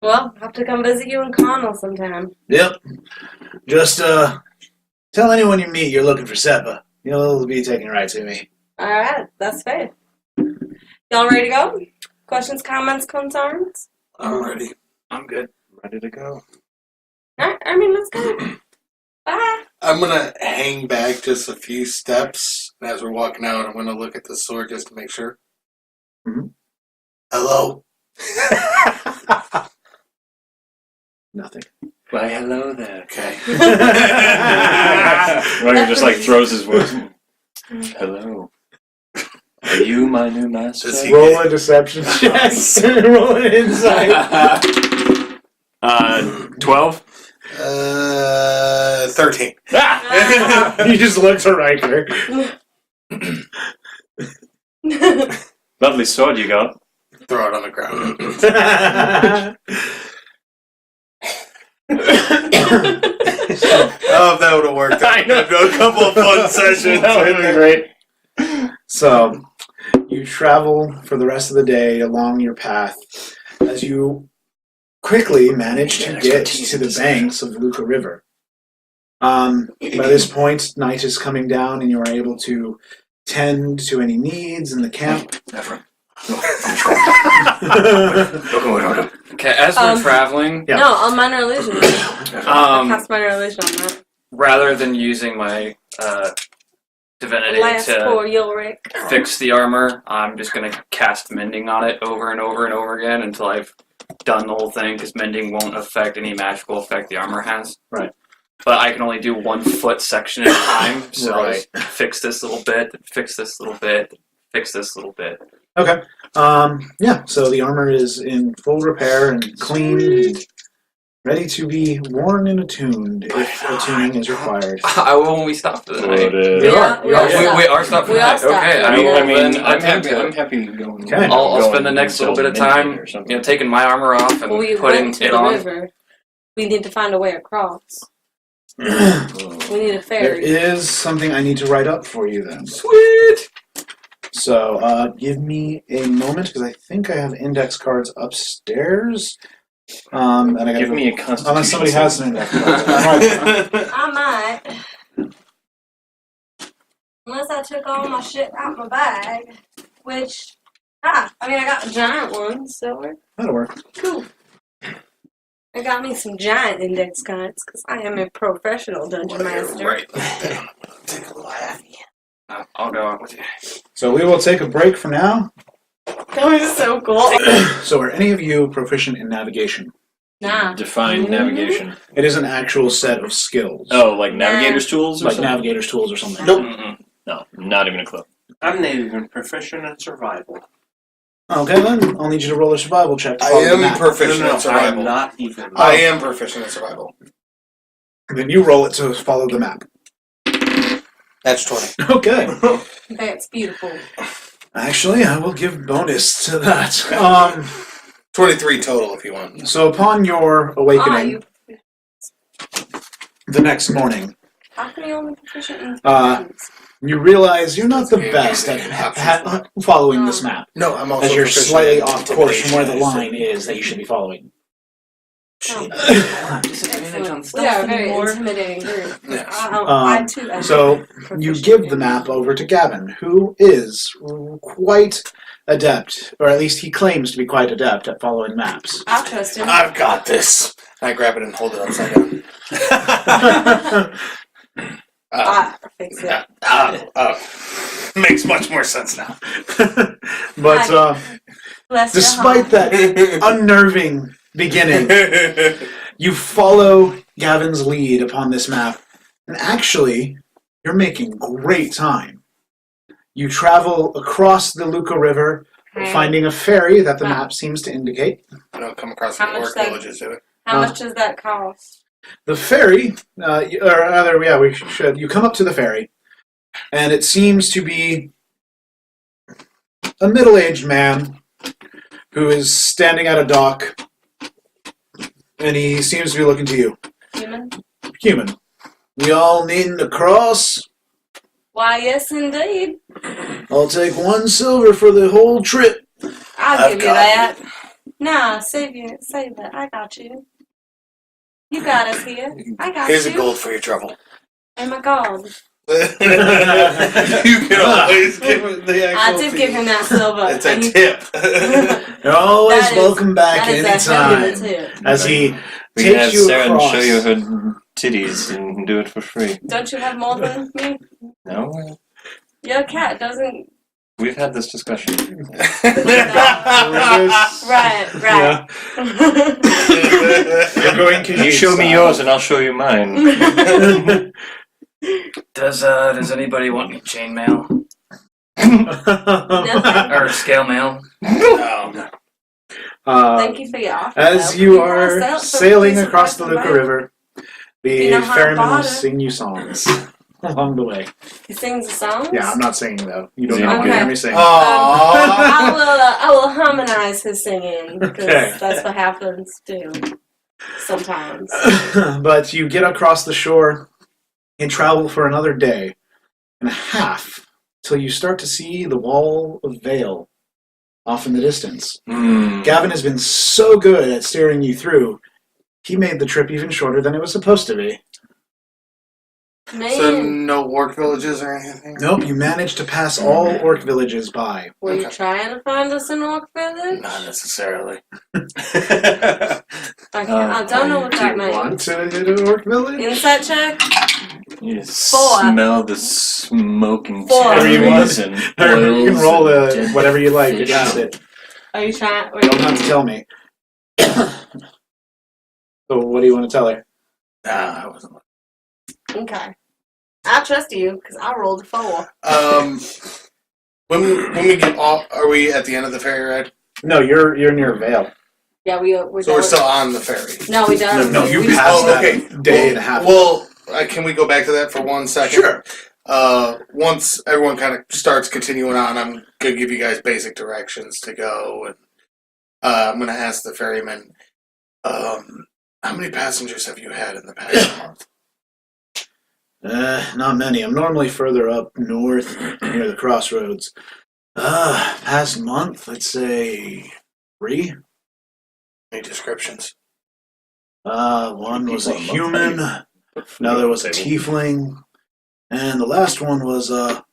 Well, I'll have to come visit you in Connell sometime. Yep. Just tell anyone you meet you're looking for Seppa. You'll be taken right to me. Alright, that's fair. Y'all ready to go? Questions, comments, concerns? I'm ready. I'm good. Ready to go. Alright, let's go. Bye. I'm gonna hang back just a few steps as we're walking out. I'm gonna look at the sword just to make sure. Mm-hmm. Hello. Nothing. Why, hello there. Okay. Ryker just like throws his voice. Hello. Are you my new master? Does he- Roll a deception check. Roll an insight. 12. 13. Ah! You just look to Ryker. Lovely sword you got. Throw it on the ground. Oh, if that would have worked. I know. A couple of fun sessions. That would have been great. So, you travel for the rest of the day along your path as you quickly manage to get to the banks of Luca River. By this point, night is coming down and you are able to tend to any needs in the camp. Ephraim. Okay, as we're traveling, Yeah. No, on minor illusion. Cast minor illusion on that. rather than using my divinity Last to poor Ulrich. fix the armor, I'm just going to cast mending on it over and over and over again until I've done the whole thing, because mending won't affect any magical effect the armor has. Right. But I can only do 1 foot section at a time, so I'll Right. just fix this little bit, fix this little bit, fix this little bit. Okay. Yeah, so the armor is in full repair and clean and ready to be worn and attuned if attuning is required. When we stop for the night. You are. We are stopped. We are stopped for We the are night. stopped. Okay, I I mean, mean, I then I'm I'm happy. into I'm it. happy to go. Okay. I'll go spend the and next little bit of meditate time, or something. taking my armor off and When we putting went to it the on. river, we need to find a way across. There We need a ferry. is something I need to write up for you then. Sweet! So, give me a moment because I think I have index cards upstairs. And I gotta Give go- me a constitution. unless somebody has an index card. I might. Unless I took all my shit out my bag. Which, I got giant ones, so we're That'll work. cool. I got me some giant index cards because I am a professional dungeon master. Right. Take a little half. I'll go out with you. So we will take a break for now. That was so cool. So are any of you proficient in navigation? Nah. Define navigation. It is an actual set of skills. Oh, like navigator's tools or Like something? navigator's tools or something. Nope. Mm-mm. No, not even a clue. I'm not even proficient in survival. Okay then, I'll need you to roll a survival check. to I follow the am map. proficient in I'm survival. not even. I am proficient in survival. Then you roll it to follow the map. That's 20. Okay. That's beautiful. Actually, I will give bonus to that. 23 total if you want. So upon your awakening the next morning, How can you only proficient in things? you realize you're not the best at following this map, No, I'm also as you're proficient slightly in off course from where the intimidation. line is that you should be following. Disadvantage on We are a stuff very anymore. intimidating group. Yes. I too am So you proficient give in the map over to Gavyn, who is quite adept, or at least he claims to be quite adept at following maps. I'll trust him. I've got this. I grab it and hold it upside down. I fix it. Makes much more sense now. But Bless your despite heart. that unnerving beginning, you follow Gavin's lead upon this map, and actually, you're making great time. You travel across the Luca River, finding a ferry that the map seems to indicate. I don't come across How any much orc that- villages, do it? How much does that cost? The ferry, we should. You come up to the ferry, and it seems to be a middle-aged man who is standing at a dock, and he seems to be looking to you. Human. We all needing to cross? Why, yes, indeed. I'll take 1 silver for the whole trip. I'll give you that. Nah, save it. I got you. You got us here. I got Here's you. a gold for your trouble. Oh my god. You can always give him the actual I did give him that silver. It's a tip. You're always That is- welcome back that is a anytime. hell of a tip. As he We can have takes you Seren across. show you her titties and do it for free. Don't you have more than me? No? Your cat doesn't. We've had this discussion. Right. You're going to You show me yours and I'll show you mine. Does anybody want any chainmail Nothing. or scale mail? Thank you for your offer. As though. you Can are pass out some sailing piece of across the bark Luca and River, the You know how to ferryman will bother. sing you songs along the way. He sings the songs? Yeah, I'm not singing though. You don't Yeah. know want to Okay. hear me sing. Aww. I will harmonize his singing because Okay. that's what happens too. Sometimes. But you get across the shore and travel for another day and a half till you start to see the wall of Vale off in the distance. Gavyn has been so good at steering you through, he made the trip even shorter than it was supposed to be. Man, So no orc villages or anything? Nope, you managed to pass all orc villages by. were you trying to find us an orc village? Not necessarily. Okay, I don't know what that Want means. to hit an orc village? Insight check? You 4. smell the smoking 4. Whatever you want. cherries and Or you can oils roll and dead whatever you like fish. against it. Are you trying? You don't have to tell me. So what do you want to tell her? Nah, I wasn't. Okay. I trust you because I rolled a 4. When we get off, are we at the end of the ferry ride? No, you're near Vale. Yeah, we're So we're done. still on the ferry. No, we don't. No, you We passed Oh, that okay. day and a half. Well, can we go back to that for 1 second? Sure. Once everyone kind of starts continuing on, I'm gonna give you guys basic directions to go, and I'm gonna ask the ferryman, how many passengers have you had in the past month? Not many. I'm normally further up north near the crossroads. Past month, let's say 3. Any descriptions? One was a human, another was a tiefling, and the last one was a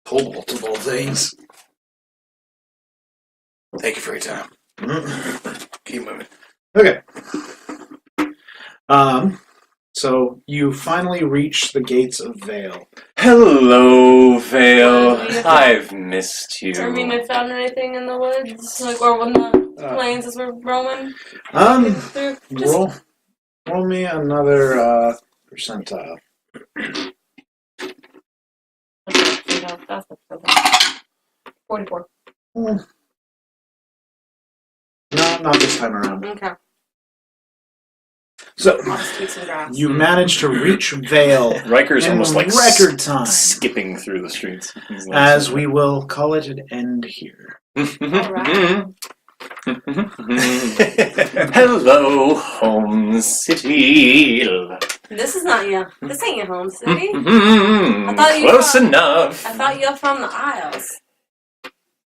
kobold of all things. Thank you for your time. Mm. Keep moving. Okay. So you finally reach the gates of Vale. Hello, Vale. Well, we- I've missed you. I mean, I found anything in the woods, like or when the plains as we're roaming through. Just Roll me another percentile. that's the 44. No, not this time around. Okay, So I'll just take some grass. you managed to reach Vale Riker's in almost like record time, skipping through the streets. He's like- as we will call it an end here. Alright. Hello, home city. This is not your. This ain't your home city. I thought you Close were- enough. I thought you're from the Isles.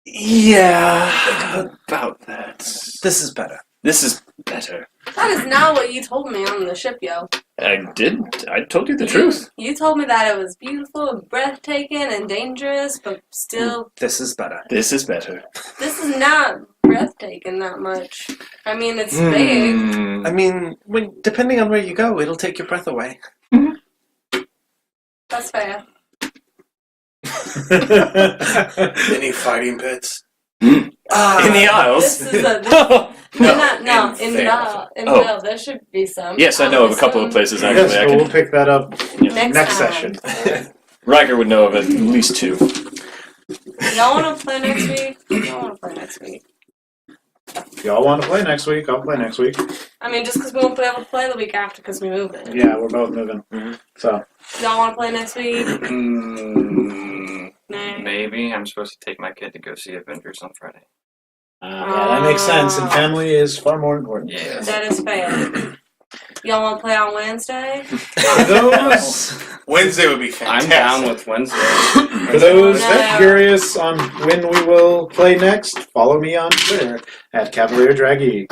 Yeah, about that. This is better. This is better. That is not what you told me on the ship, yo. I did. I told you the truth. You told me that it was beautiful and breathtaking and dangerous, but still, This is better. This is better. this is not breathtaking that much. I mean, it's big. Mm. I mean, depending on where you go, it'll take your breath away. That's fair. Any fighting pits? In the Isles. This is a. No, in Vale. Vale, there should be some. Yes, I know of a couple of places actually. Yes, I but we'll can, pick that up Next next time. session. Riker would know of at least 2. Y'all want to play next week? Y'all want to play next week? If y'all want to play next week, I'll play next week. I mean, just because we won't be able to play the week after because we moved it. Yeah, we're both moving. So Y'all want to play next week? Nah. Maybe. I'm supposed to take my kid to go see Avengers on Friday. Yeah, that makes sense. And family is far more important. Yeah. That is fair. Y'all want to play on Wednesday? For those, Wednesday would be fantastic. I'm down with Wednesday. for those No. curious on when we will play next, follow me on Twitter at Cavalier Draggy.